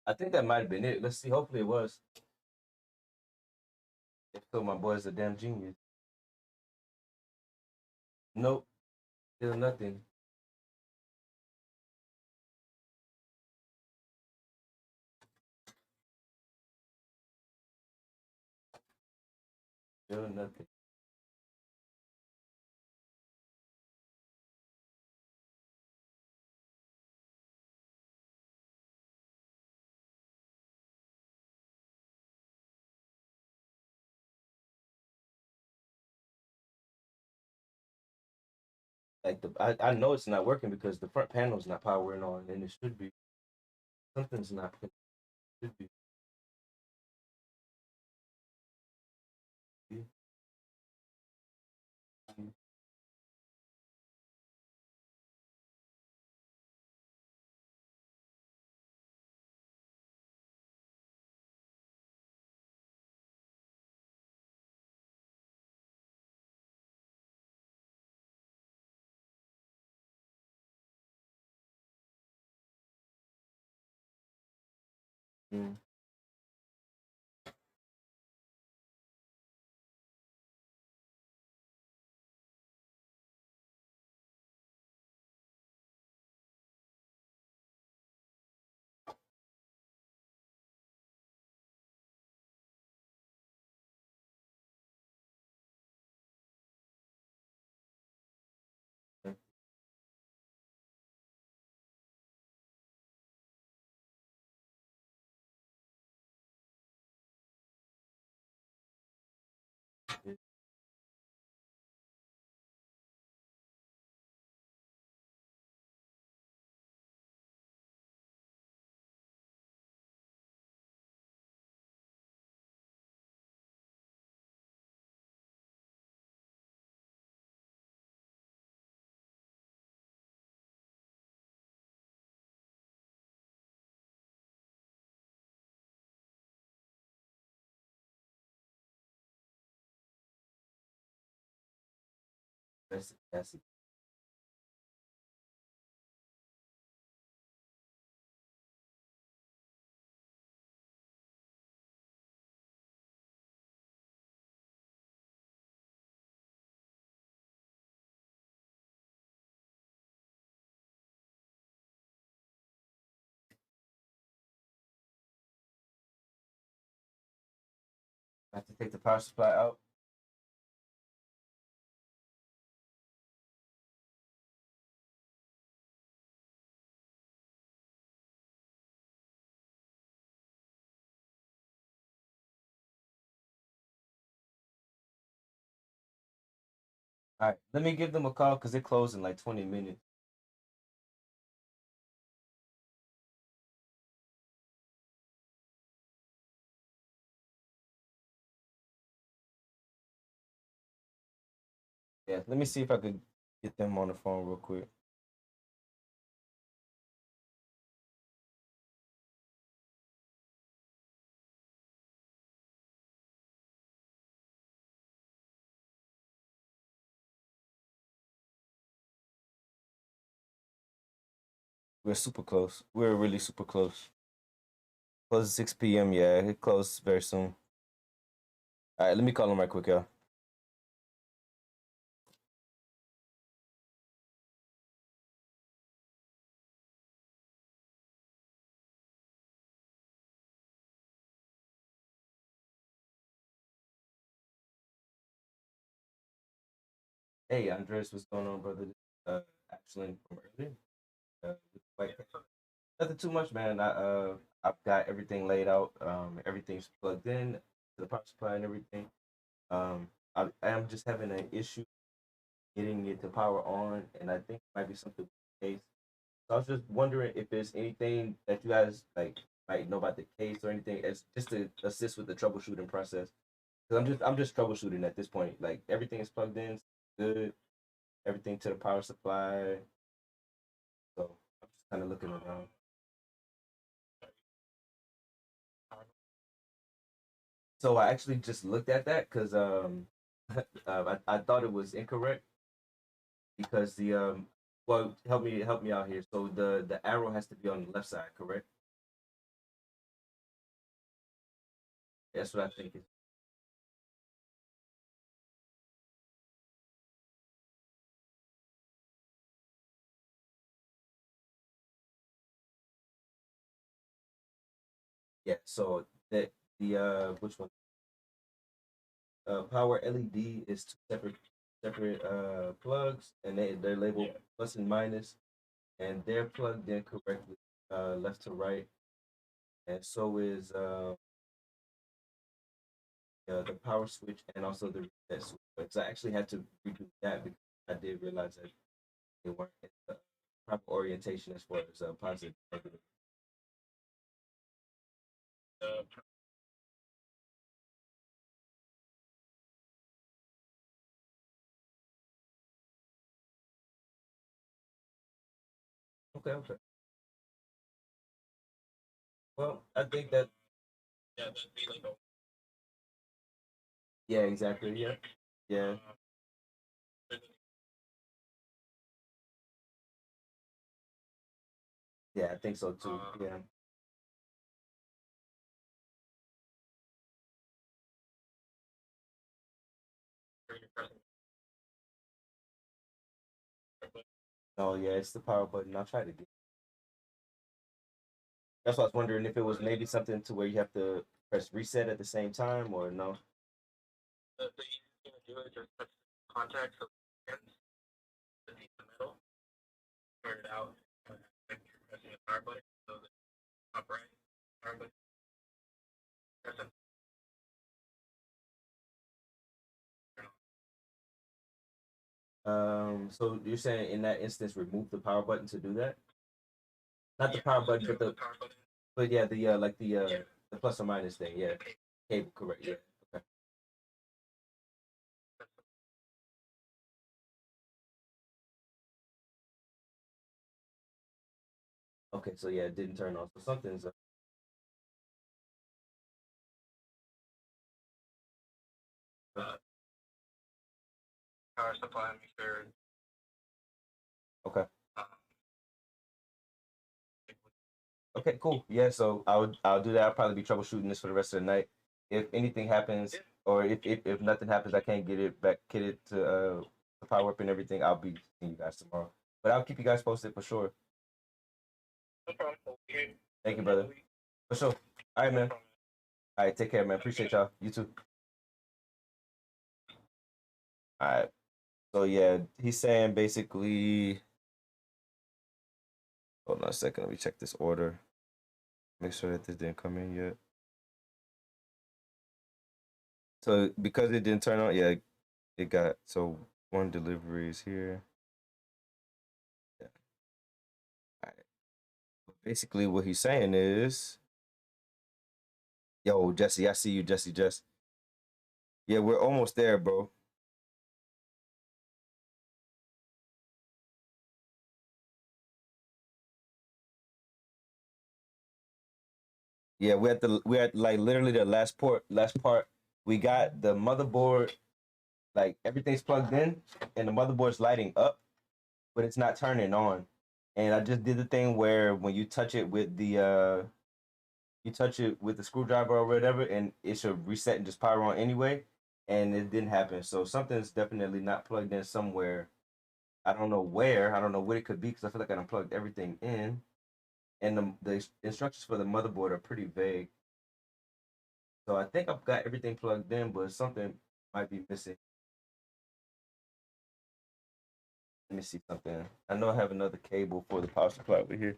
[SPEAKER 1] I think that might have been it. Let's see. Hopefully it was. If so, my boy's a damn genius. Nope. Still nothing. Still nothing. Like I know it's not working because the front panel's not powering on, and it should be. Something's not. It should be. Mm. That's it. I have to take the power supply out. All right, let me give them a call because they close in like 20 minutes. Yeah, let me see if I could get them on the phone real quick. We're super close. We're really super close. Close at 6 p.m. Yeah, it closes very soon. All right, let me call them right quick, y'all. Hey, Andres, what's going on, brother? Ashland from earlier. Wait, nothing too much, man. I've got everything laid out. Everything's plugged in to the power supply and everything. I am just having an issue getting it to power on, and I think it might be something with the case. So I was just wondering if there's anything that you guys like might know about the case or anything, as just to assist with the troubleshooting process. Because I'm just troubleshooting at this point. Like everything is plugged in, good. Everything to the power supply. So I'm just kind of looking around. So I actually just looked at that because I thought it was incorrect because the well help me out here. So the arrow has to be on the left side, correct? That's what I think. Yeah. So the which one? power LED is two separate plugs, and they're labeled plus and minus, and they're plugged in correctly, left to right, and so is the power switch and also the reset switch. Because I actually had to redo that because I did realize that they weren't in the proper orientation as far as positive and negative. Okay, okay. Well, I think that yeah, exactly. Yeah, yeah, yeah. I think so too. Yeah. Oh yeah, it's the power button. I'll try to get. That's why I was wondering if it was maybe something to where you have to press reset at the same time or no. So you're saying in that instance, remove the power button to do that? Not the power button, but yeah, like the plus or minus thing. Yeah, cable, correct. Yeah. Okay. Okay. So yeah, it didn't turn on. So something's okay. Okay, cool. Yeah, so I'll do that. I'll probably be troubleshooting this for the rest of the night. If anything happens, or if nothing happens, I can't get it to power up and everything. I'll be seeing you guys tomorrow. But I'll keep you guys posted for sure. Thank you, brother. For sure. All right, man. All right, take care, man. Appreciate y'all. You too. All right. So yeah, he's saying basically. Hold on a second. Let me check this order. Make sure that this didn't come in yet. So because it didn't turn on, yeah, it got so one delivery is here. Yeah. All right. Basically, what he's saying is, yo, Jesse, I see you, Jesse. Just yeah, we're almost there, bro. Yeah, we're at like literally the last part. We got the motherboard, like everything's plugged in, and the motherboard's lighting up, but it's not turning on. And I just did the thing where when you touch it with the screwdriver or whatever, and it should reset and just power on anyway. And it didn't happen. So something's definitely not plugged in somewhere. I don't know where. I don't know what it could be because I feel like I unplugged everything in. And the instructions for the motherboard are pretty vague. So I think I've got everything plugged in, but something might be missing. Let me see something. I know I have another cable for the power supply over here.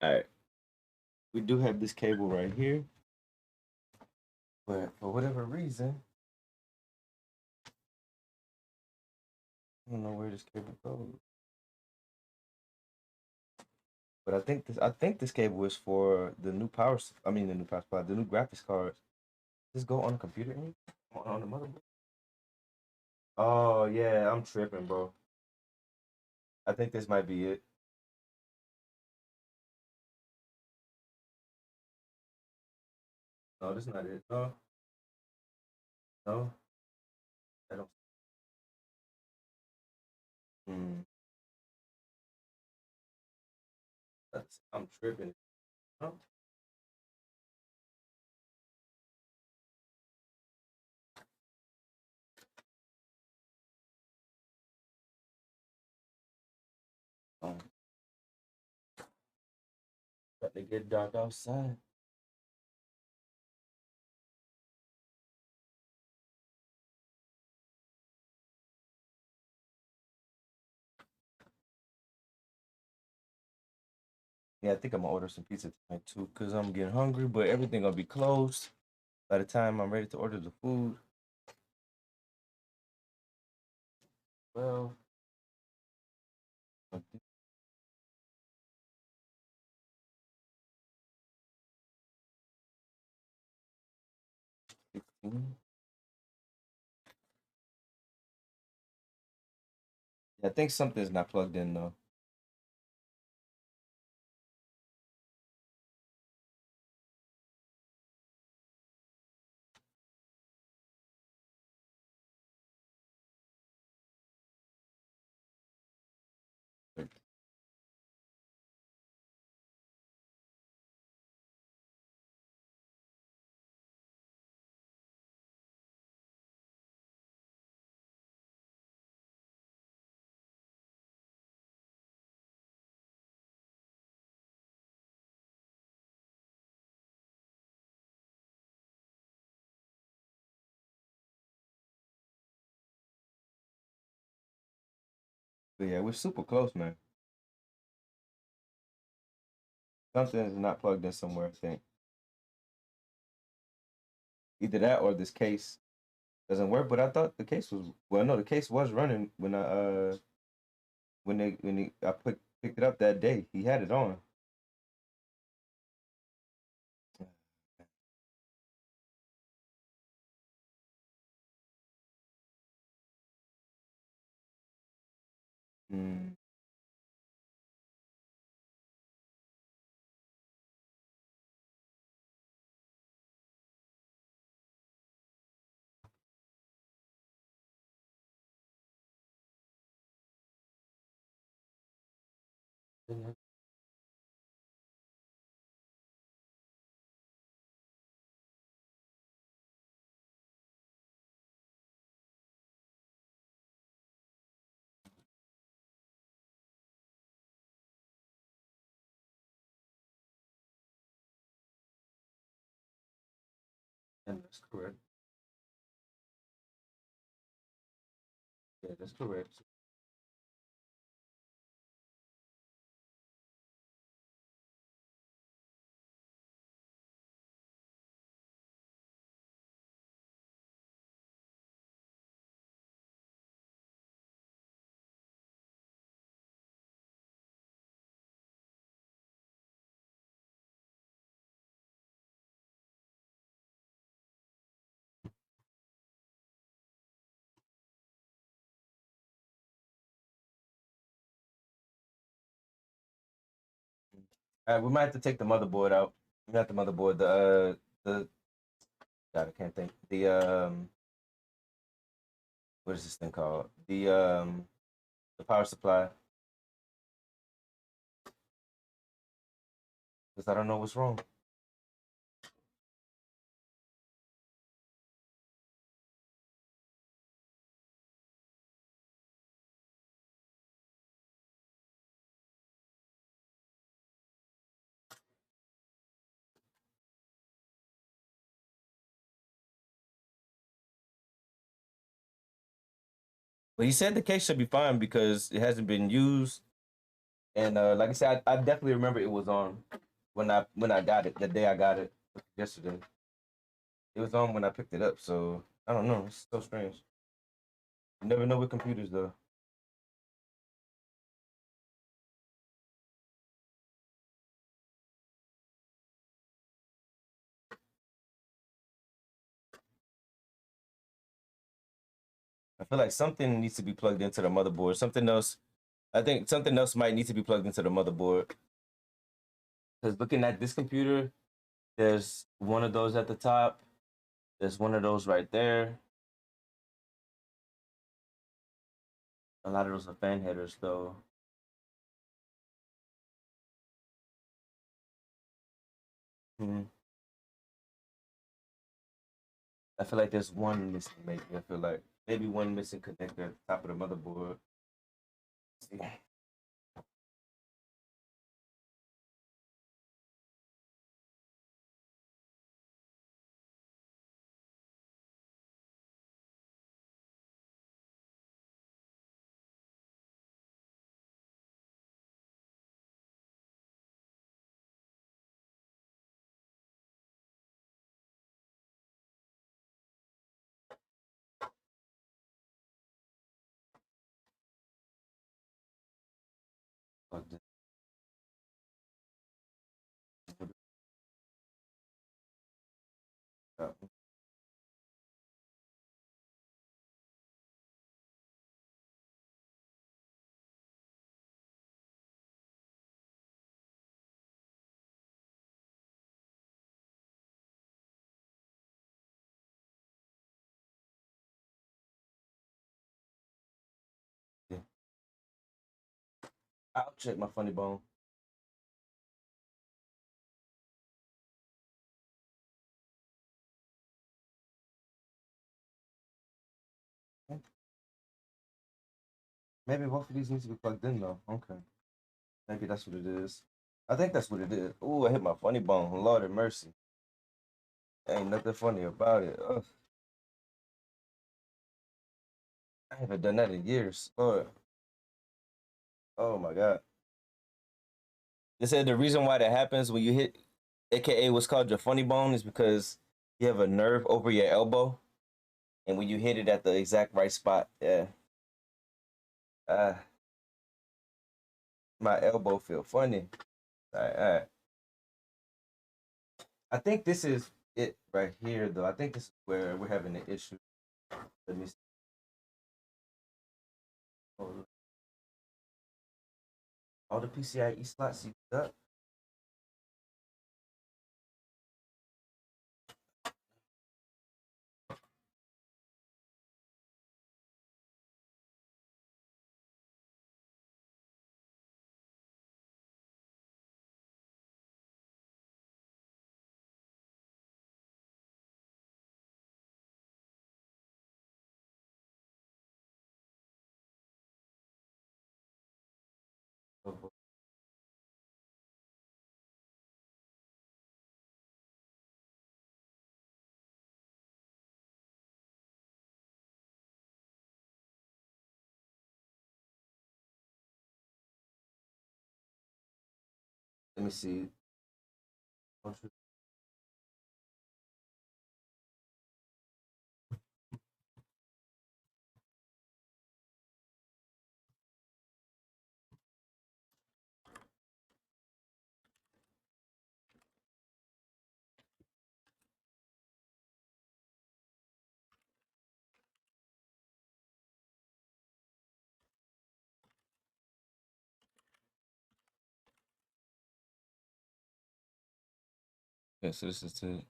[SPEAKER 1] All right. We do have this cable right here, but for whatever reason, I don't know where this cable goes. But I think this cable is for the new I mean the new power supply, the new graphics cards. Does this go on the computer? On the motherboard? Oh yeah, I'm tripping, bro. I think this might be it. No, this is not it. No, no, I don't. Hmm, I'm tripping. No. Oh, about to get dark outside. Yeah, I think I'm gonna order some pizza tonight too, cause I'm getting hungry. But everything gonna be closed by the time I'm ready to order the food. Well, I think 16. Yeah, I think something's not plugged in though. But yeah, we're super close, man. Something is not plugged in somewhere, I think. Either that or this case doesn't work. But I thought the case was well, no, the case was running when I picked it up that day. He had it on. Mm, and that's correct. Yeah, that's correct. We might have to take the motherboard out. Not the motherboard. The God, I can't think. What is this thing called? The power supply. Because I don't know what's wrong. But he said the case should be fine because it hasn't been used. And like I said, I definitely remember it was on when I got it, the day I got it yesterday. It was on when I picked it up, so I don't know. It's so strange. You never know with computers though. I feel like something needs to be plugged into the motherboard. Something else. I think something else might need to be plugged into the motherboard. Because looking at this computer, there's one of those at the top. There's one of those right there. A lot of those are fan headers though. Hmm. I feel like there's one missing, maybe. I feel like maybe one missing connector at the top of the motherboard. Let's see. Plugged in. Yeah. I'll check my funny bone. Maybe both of these need to be plugged in though. Okay. Maybe that's what it is. I think that's what it is. Ooh, I hit my funny bone. Lord have mercy. Ain't nothing funny about it. Ugh. I haven't done that in years. Lord. Oh my God. They said the reason why that happens when you hit, AKA what's called your funny bone, is because you have a nerve over your elbow. And when you hit it at the exact right spot, yeah. Uh, my elbow feel funny. All right. I think this is it right here, though. I think this is where we're having the issue. Let me see. Oh, all the PCIe slots you got. Let me see. Okay, so this is it.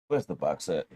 [SPEAKER 1] Where's the box at?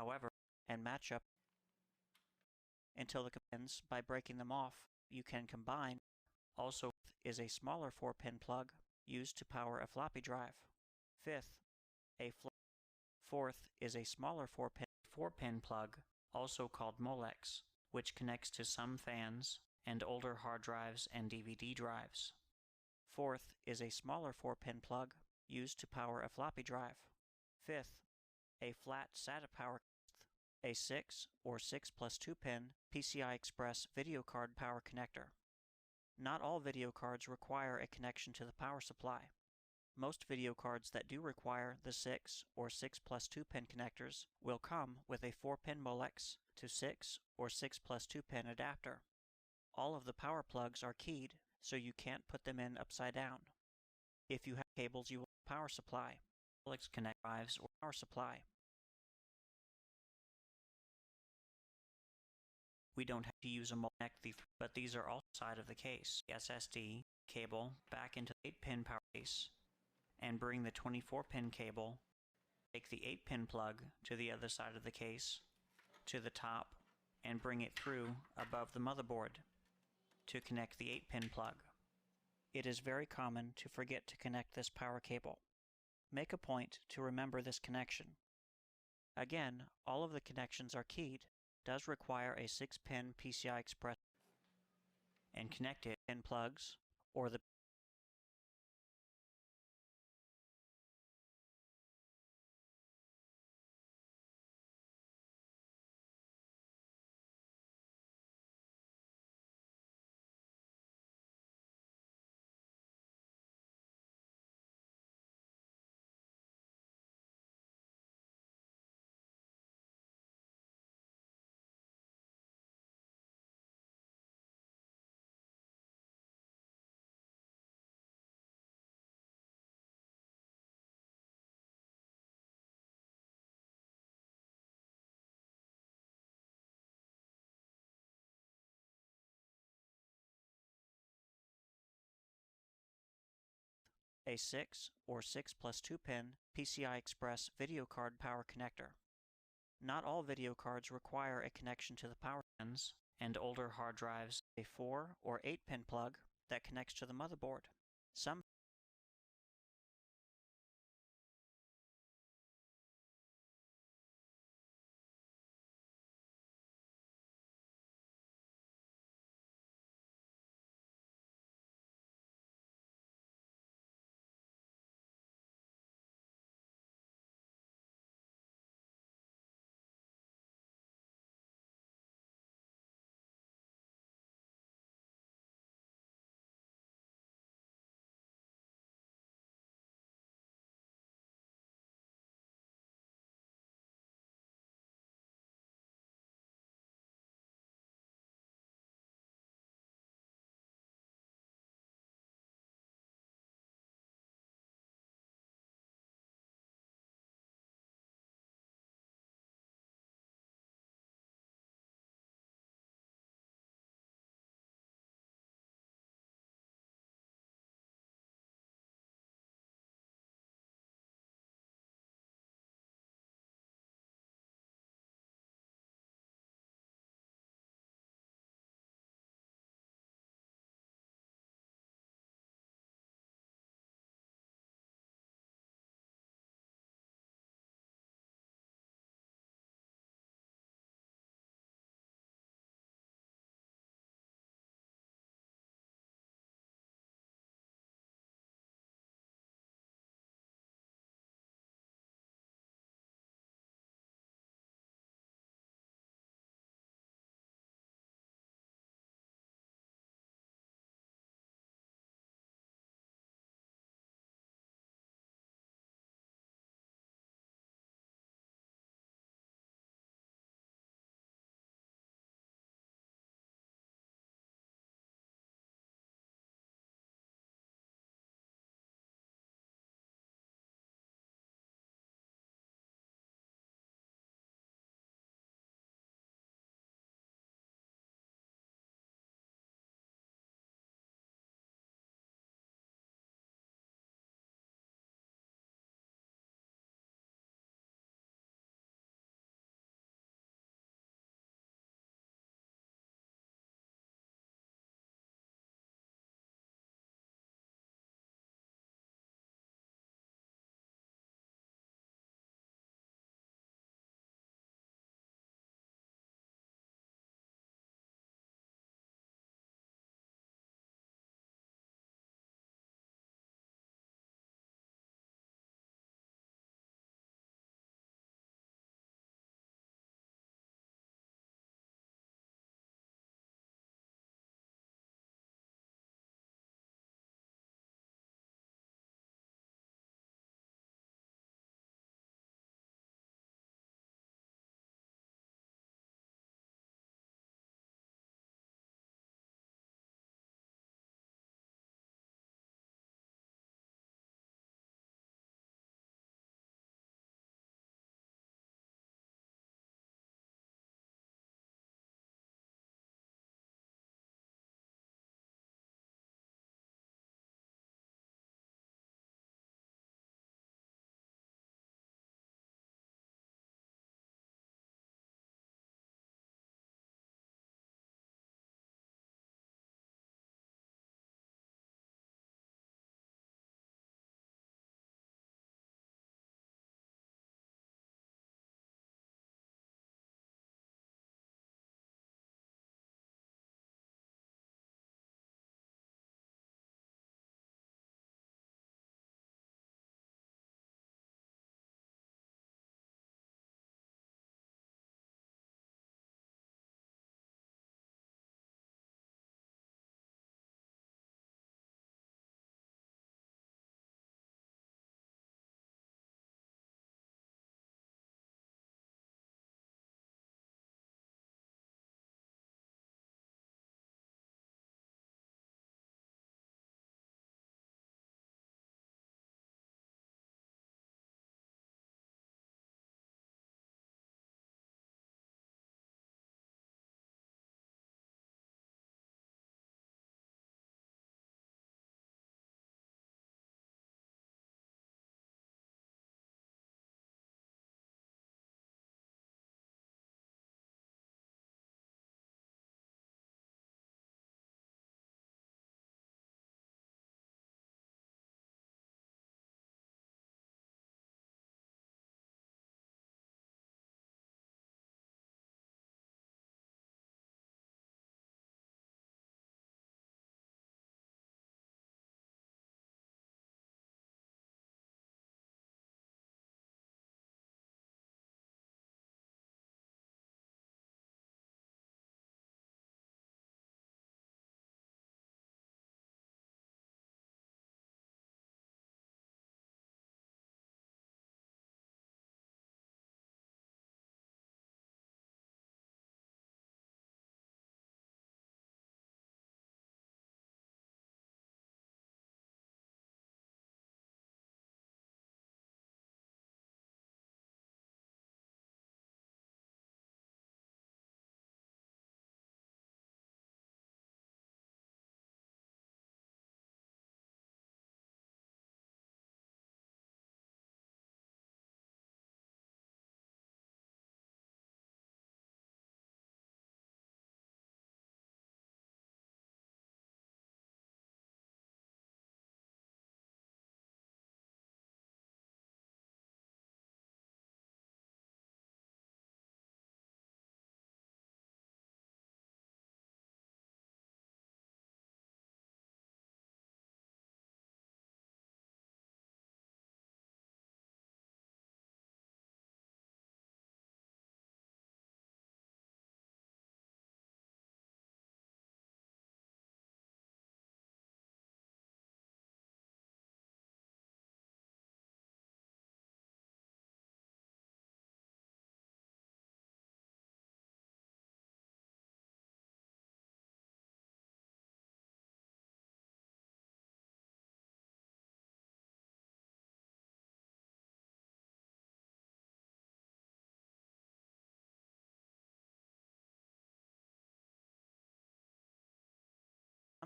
[SPEAKER 8] however, and match up until the ends by breaking them off. You can combine. Also is a smaller 4-pin plug used to power a floppy drive. Fourth is a smaller 4-pin plug, also called Molex, which connects to some fans and older hard drives and DVD drives. Fourth is a smaller 4-pin plug used to power a floppy drive. Fifth, a flat SATA power. A 6 or 6 plus 2-pin PCI Express video card power connector. Not all video cards require a connection to the power supply. Most video cards that do require the 6 or 6 plus 2-pin connectors will come with a 4-pin Molex to 6 or 6 plus 2-pin adapter. All of the power plugs are keyed, so you can't put them in upside down. If you have cables, you will power supply, Molex connect drives or power supply. We don't have to use a Molex, but these are all side of the case. SSD cable back into the 8-pin power case, and bring the 24-pin cable. Take the 8-pin plug to the other side of the case, to the top, and bring it through above the motherboard to connect the 8-pin plug. It is very common to forget to connect this power cable. Make a point to remember this connection. Again, all of the connections are keyed. Does require a 6-pin PCI Express and connected pin plugs or the a 6 or 6 plus 2-pin PCI Express video card power connector. Not all video cards require a connection to the power pins, and older hard drives a 4 or 8-pin plug that connects to the motherboard. Some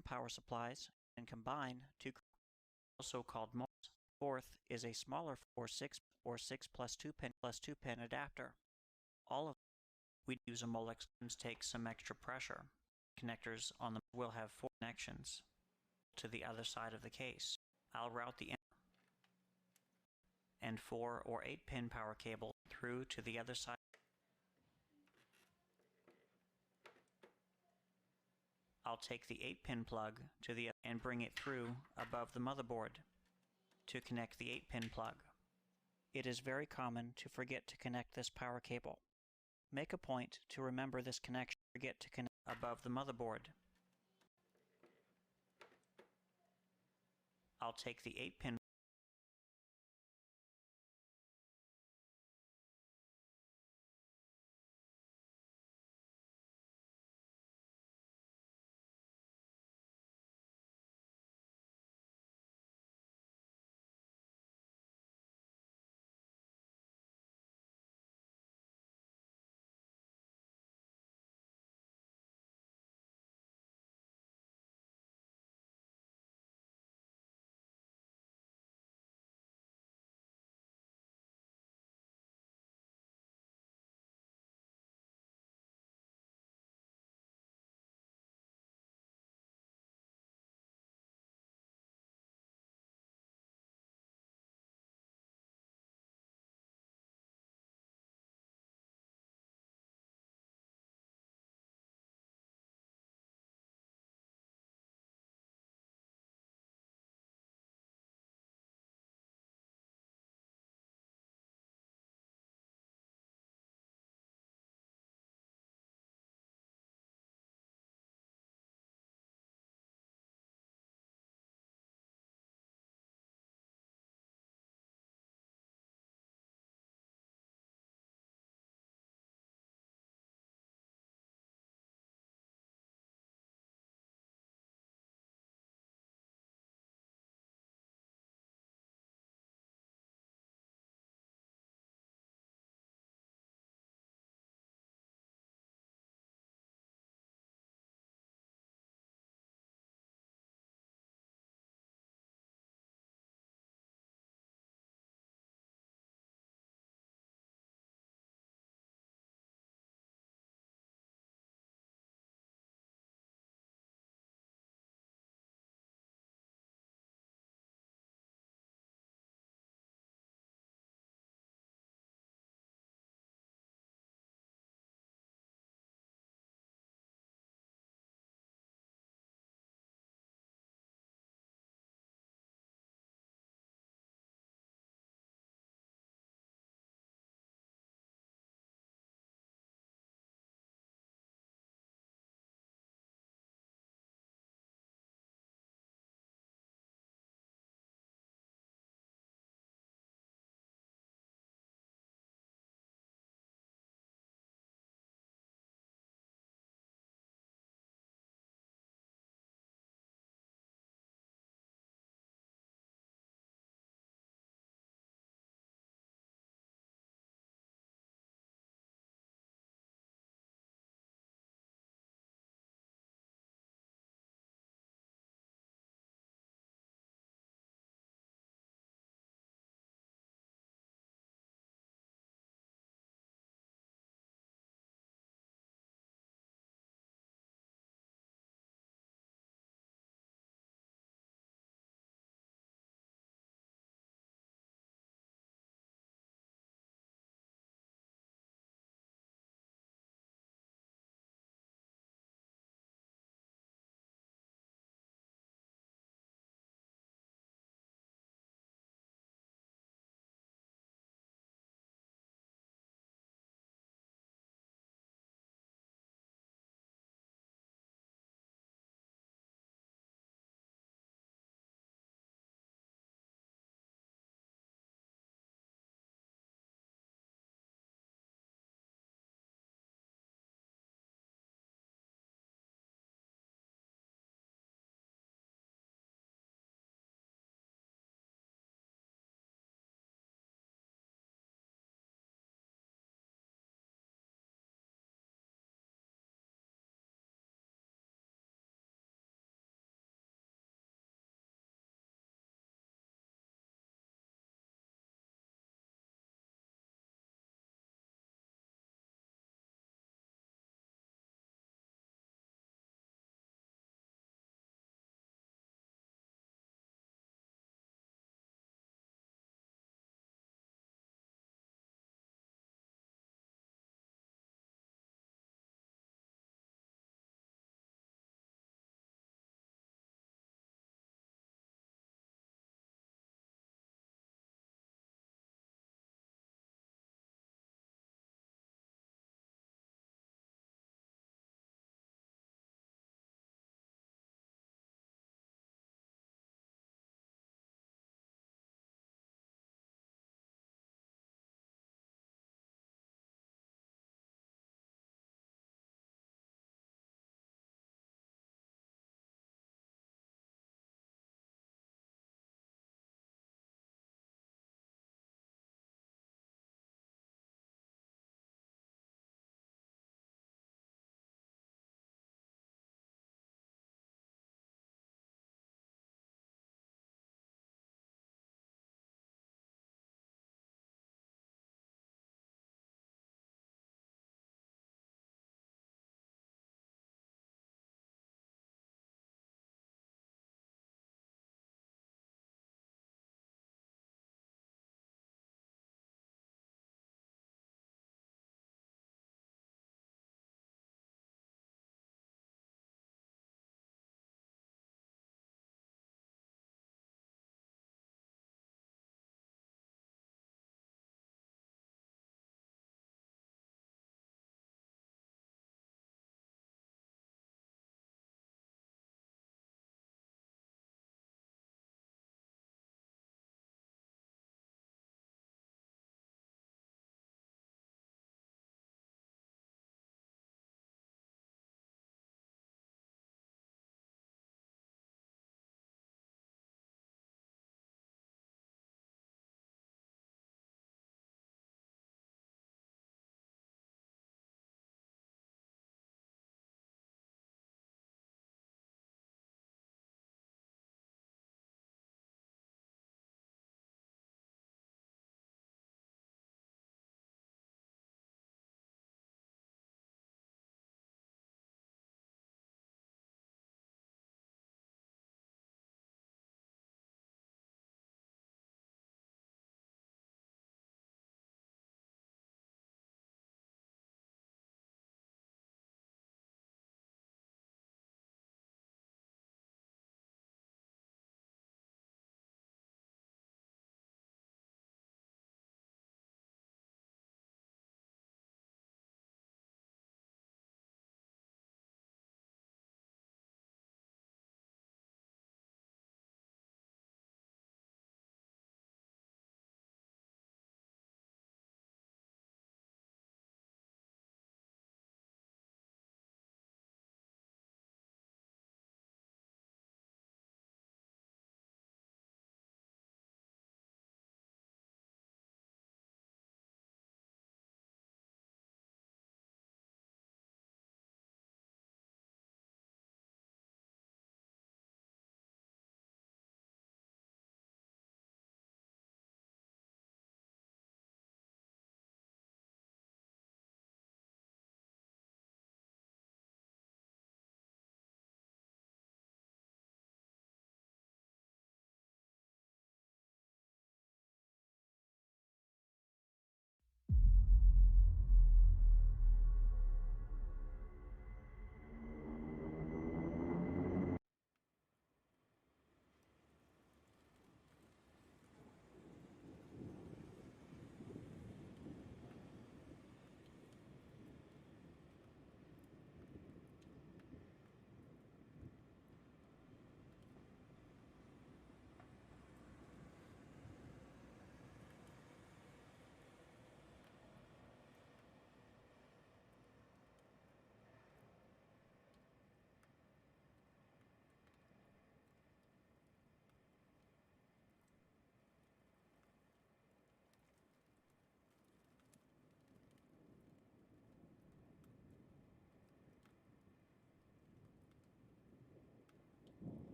[SPEAKER 8] some power supplies and combine to also called moles. Fourth is a smaller 6 plus 2 pin adapter. All of we use a Molex to take some extra pressure. Connectors on them will have 4 connections to the other side of the case. I'll route the and 4 or 8 pin power cable through to the other side. I'll take the 8 pin plug to the and bring it through above the motherboard to connect the 8 pin plug. It is very common to forget to connect this power cable. Make a point to remember this connection. Forget to connect above the motherboard. I'll take the 8 pin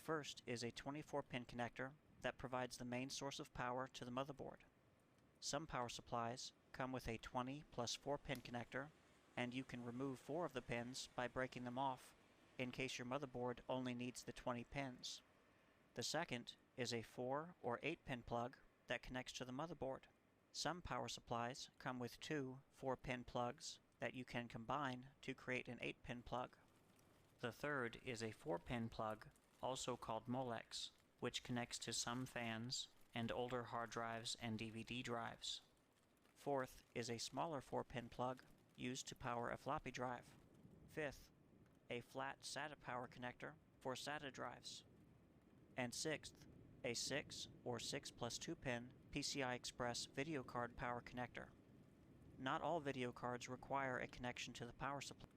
[SPEAKER 8] first is a 24-pin connector that provides the main source of power to the motherboard. Some power supplies come with a 20 plus 4-pin connector, and you can remove 4 of the pins by breaking them off, in case your motherboard only needs the 20 pins. The second is a 4 or 8-pin plug that connects to the motherboard. Some power supplies come with 2 4-pin plugs that you can combine to create an 8-pin plug. The third is a 4-pin plug, also called Molex, which connects to some fans and older hard drives and DVD drives. Fourth is a smaller 4-pin plug used to power a floppy drive. Fifth, a flat SATA power connector for SATA drives. And sixth, a 6 or 6 plus 2-pin PCI Express video card power connector. Not all video cards require a connection to the power supply.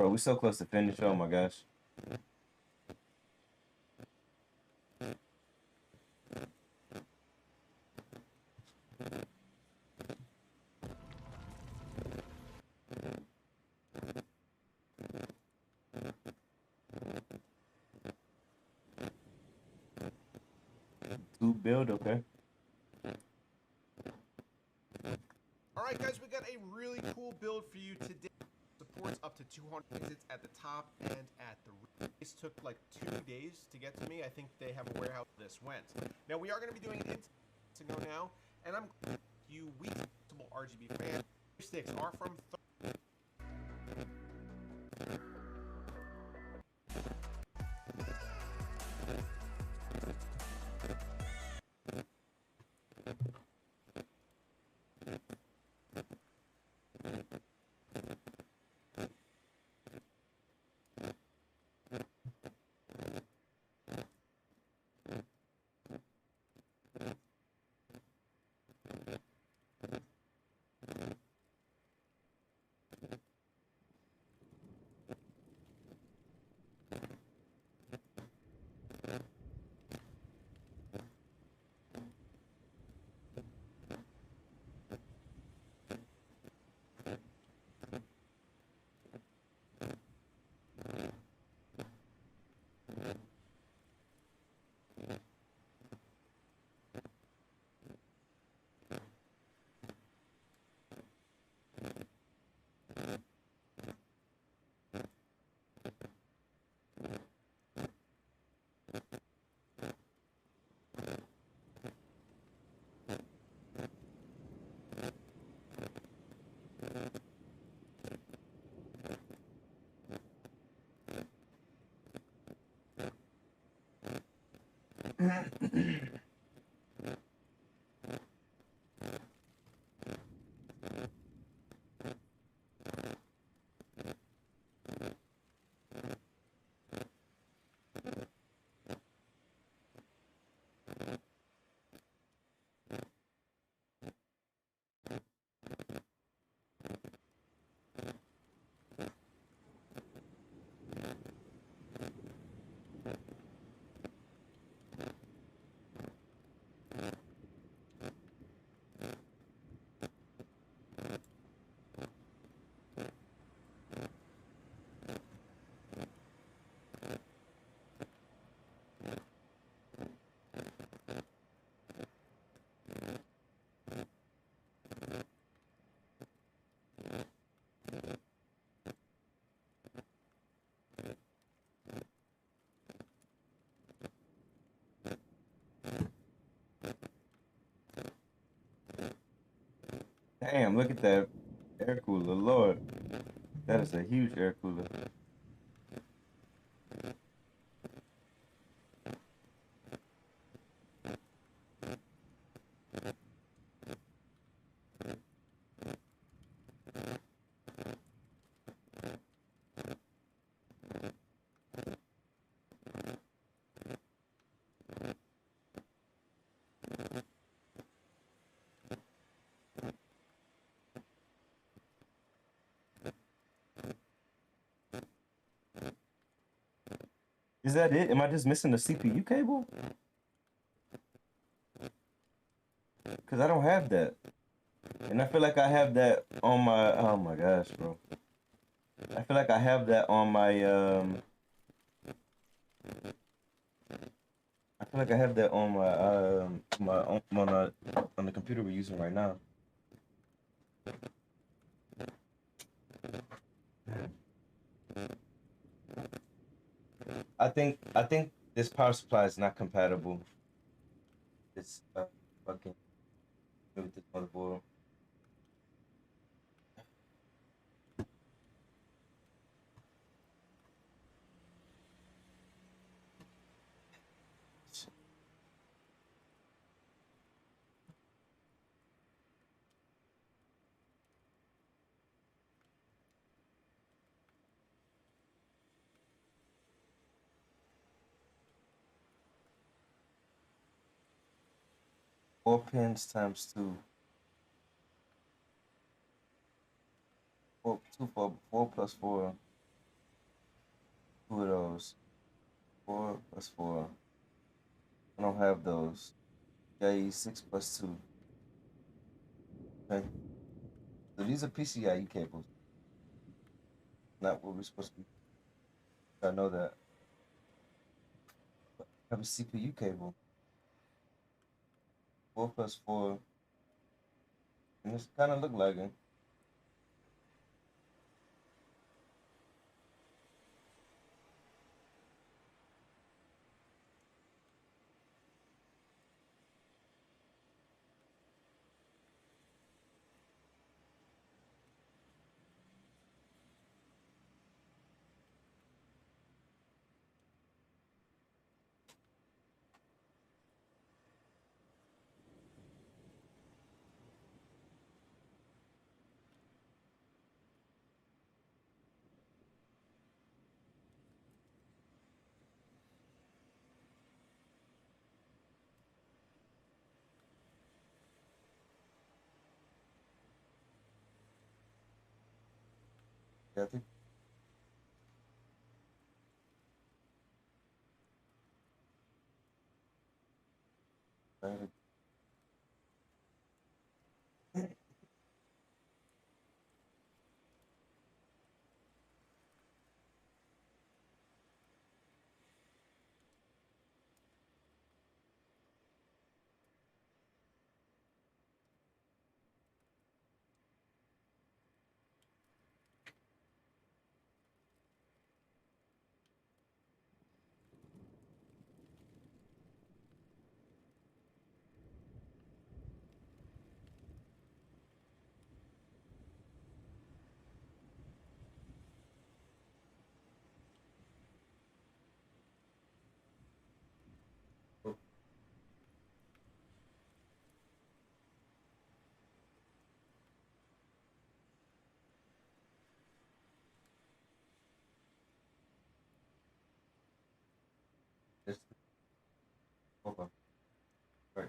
[SPEAKER 1] Bro, we so close to finish. Oh my gosh. To build, okay.
[SPEAKER 9] All right, guys, we got a really cool build for you today. Supports up to 200 exits at the top and at the rear. This took like 2 days to get to me. I think they have a warehouse this went. Now, we are going to be doing it to go now, and I'm going to you weekly RGB fans. Sticks are from
[SPEAKER 1] Damn, look at that air cooler, Lord. That is a huge air cooler. Is that it? Am I just missing the CPU cable? Because I don't have that. And I feel like I have that on my... Oh my gosh, bro. I feel like I have that on my... I feel like I have that on on the computer we're using right now. I think this power supply is not compatible. It's fucking with this motherboard. Four pins times two. Four plus four. Two of those. 4 plus 4. I don't have those. J 6 plus 2. Okay. So these are PCIe cables. Not what we're supposed to be. I know that. I have a CPU cable. 4 plus 4. And this kind of look like it. Yeah, I think. Just hold on. Right.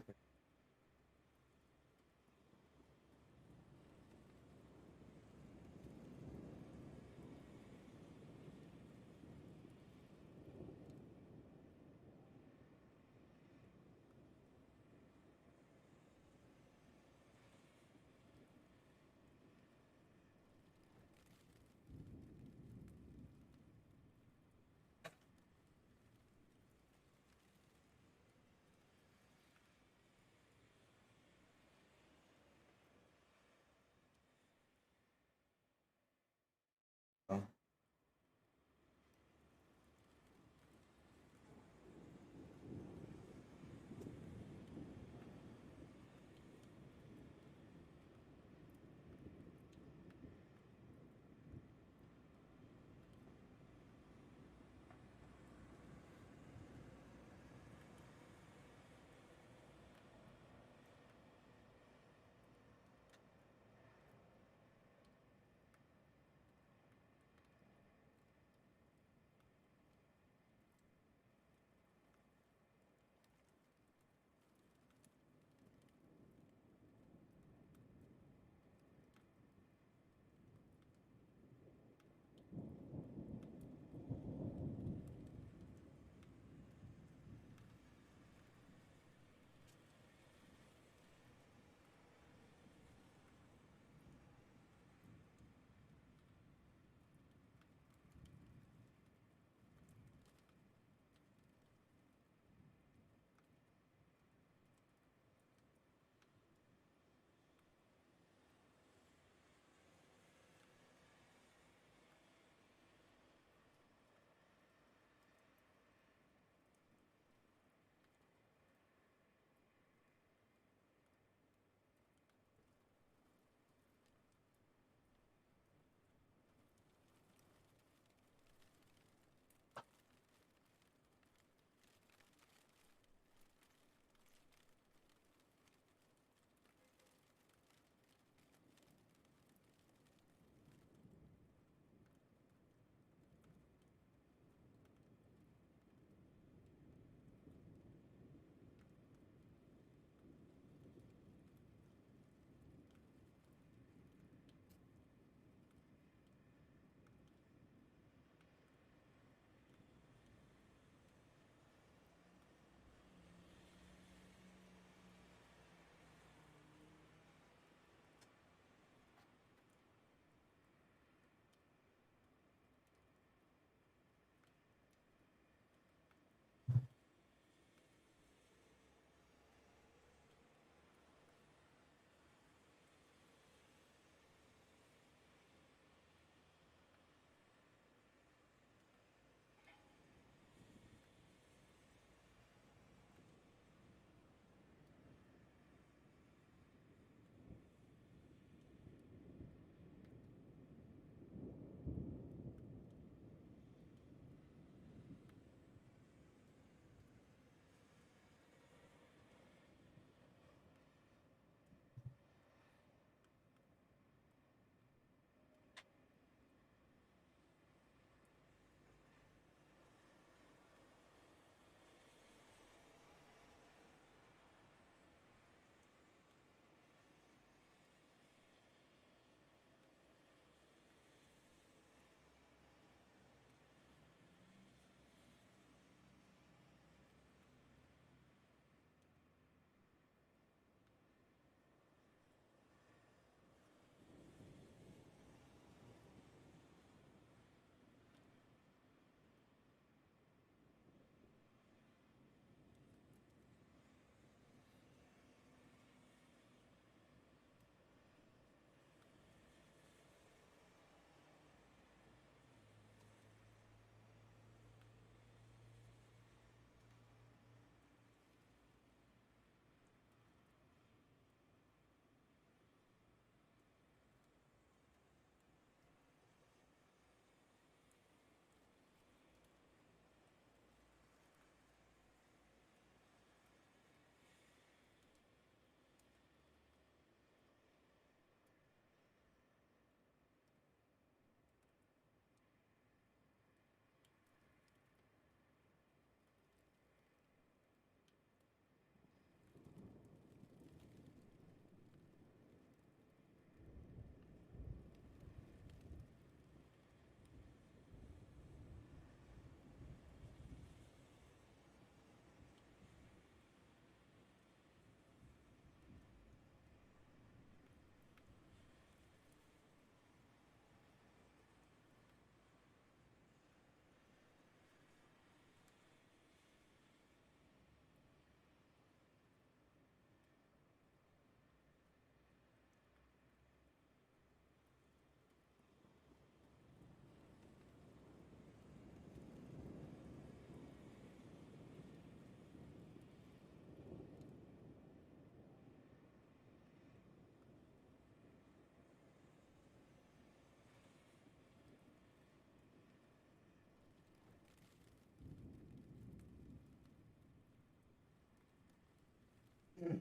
[SPEAKER 1] All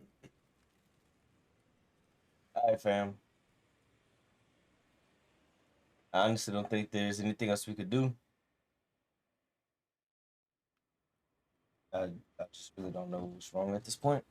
[SPEAKER 1] right, fam. I honestly don't think there's anything else we could do. I just really don't know what's wrong at this point.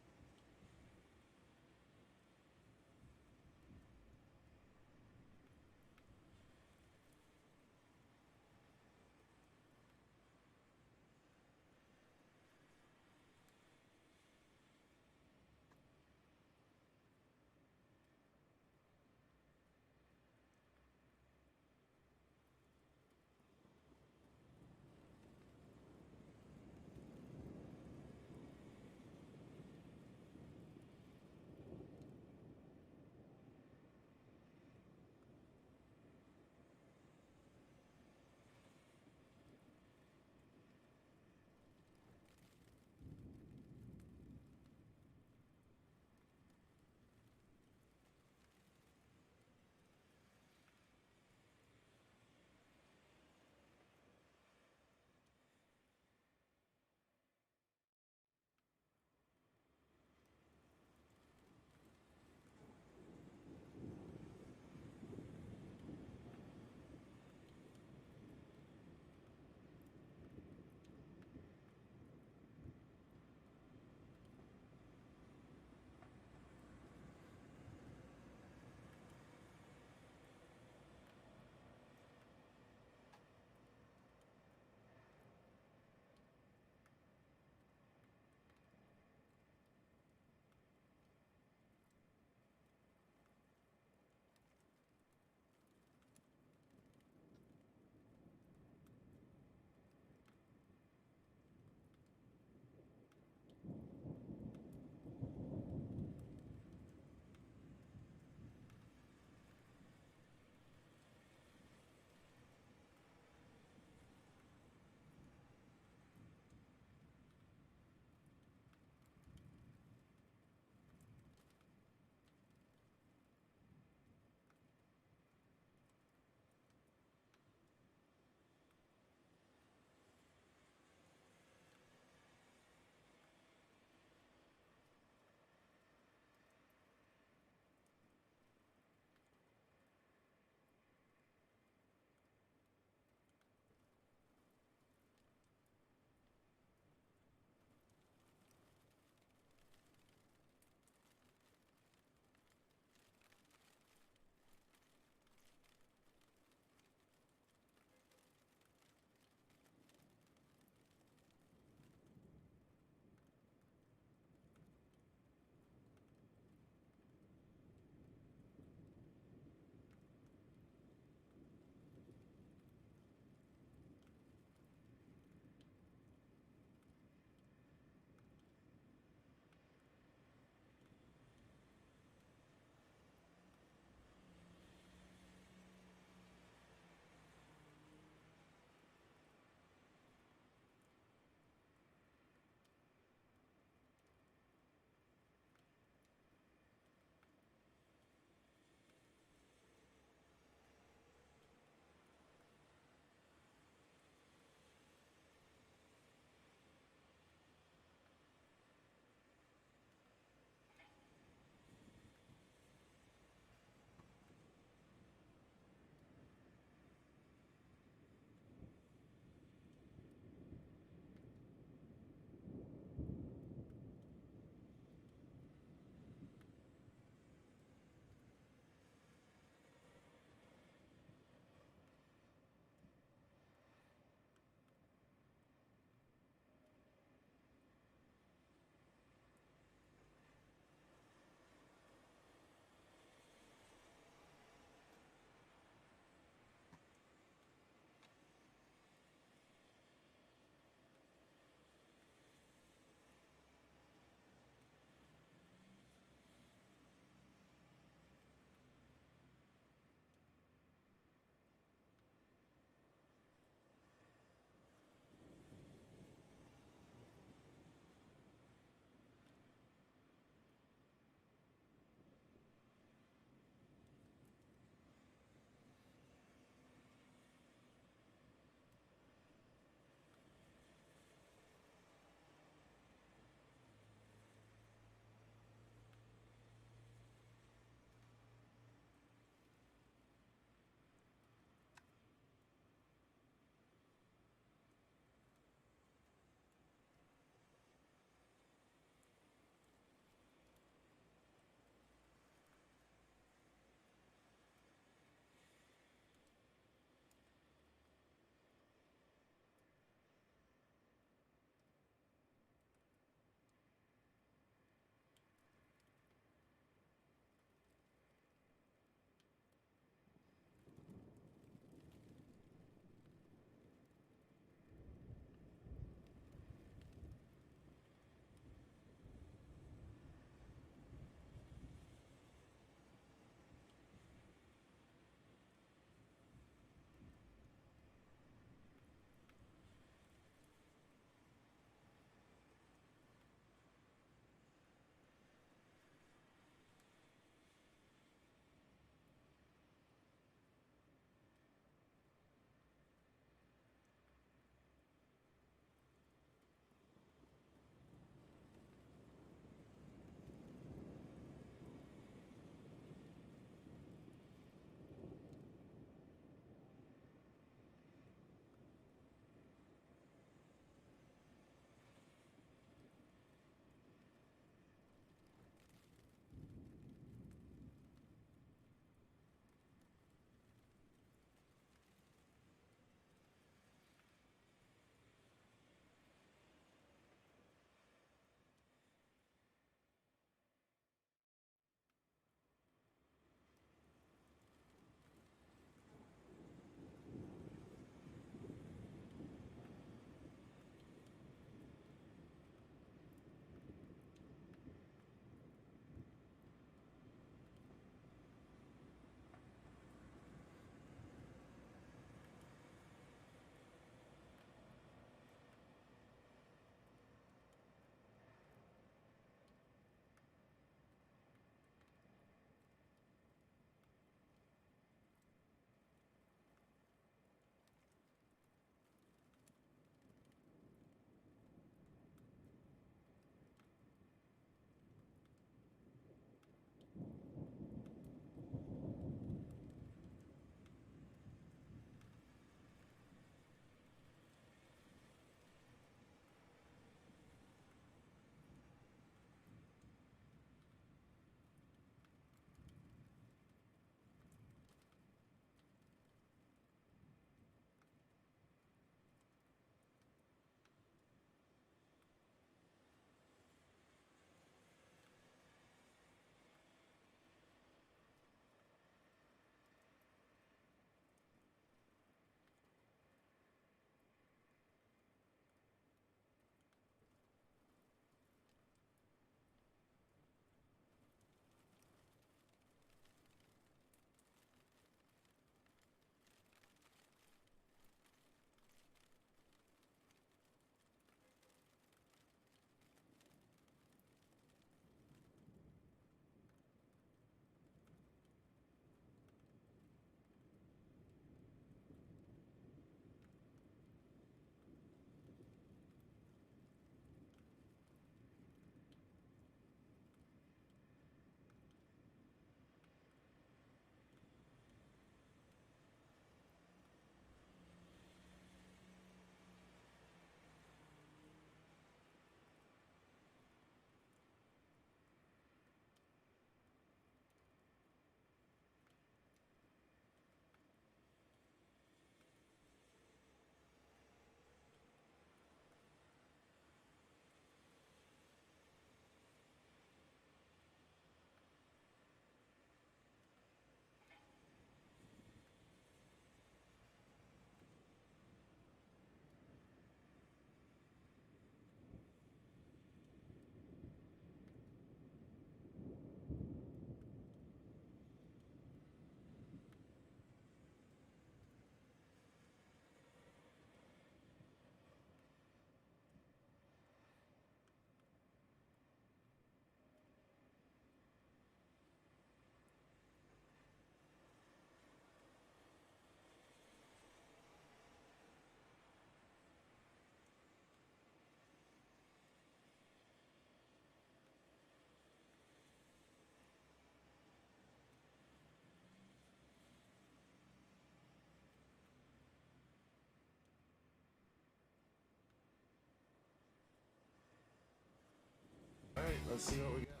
[SPEAKER 2] Let's see what we got.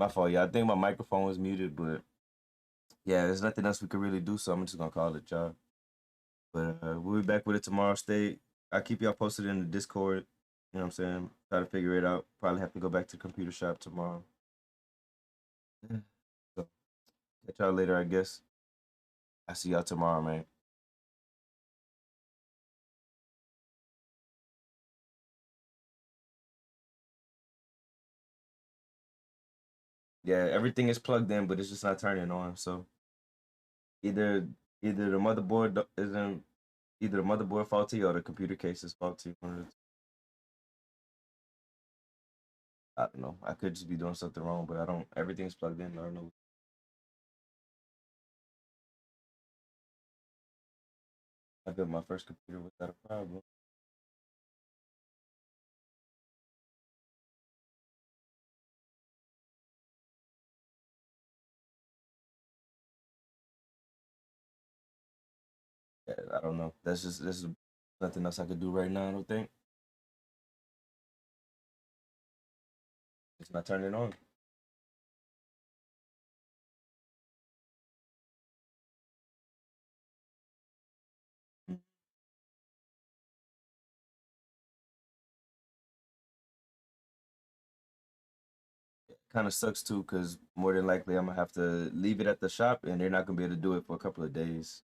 [SPEAKER 1] My fault, yeah. I think my microphone was muted, but yeah, there's nothing else we could really do, so I'm just gonna call it, y'all. But we'll be back with it tomorrow. I'll keep y'all posted in the Discord. You know what I'm saying? Try to figure it out. Probably have to go back to the computer shop tomorrow. Yeah. So catch y'all later, I guess. I'll see y'all tomorrow, man. Yeah, everything is plugged in, but it's just not turning on. So either either the motherboard isn't either the motherboard faulty or the computer case is faulty. One of the two. I don't know. I could just be doing something wrong, but I don't. Everything's plugged in. I don't know. I built my first computer without a problem. Yeah, I don't know. This is nothing else I could do right now. I don't think it's not turning on. Kind of sucks too, because more than likely I'm gonna have to leave it at the shop, and they're not gonna be able to do it for a couple of days.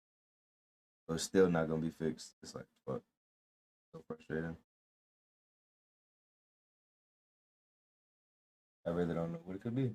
[SPEAKER 1] So it's still not gonna be fixed. It's like fuck, so frustrating. I really don't know what it could be.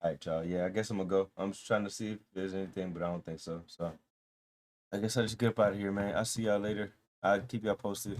[SPEAKER 1] All right, y'all. Yeah, I guess I'm gonna go. I'm just trying to see if there's anything, but I don't think so. So I guess I just get up out of here, man. I'll see y'all later. I'll keep y'all posted.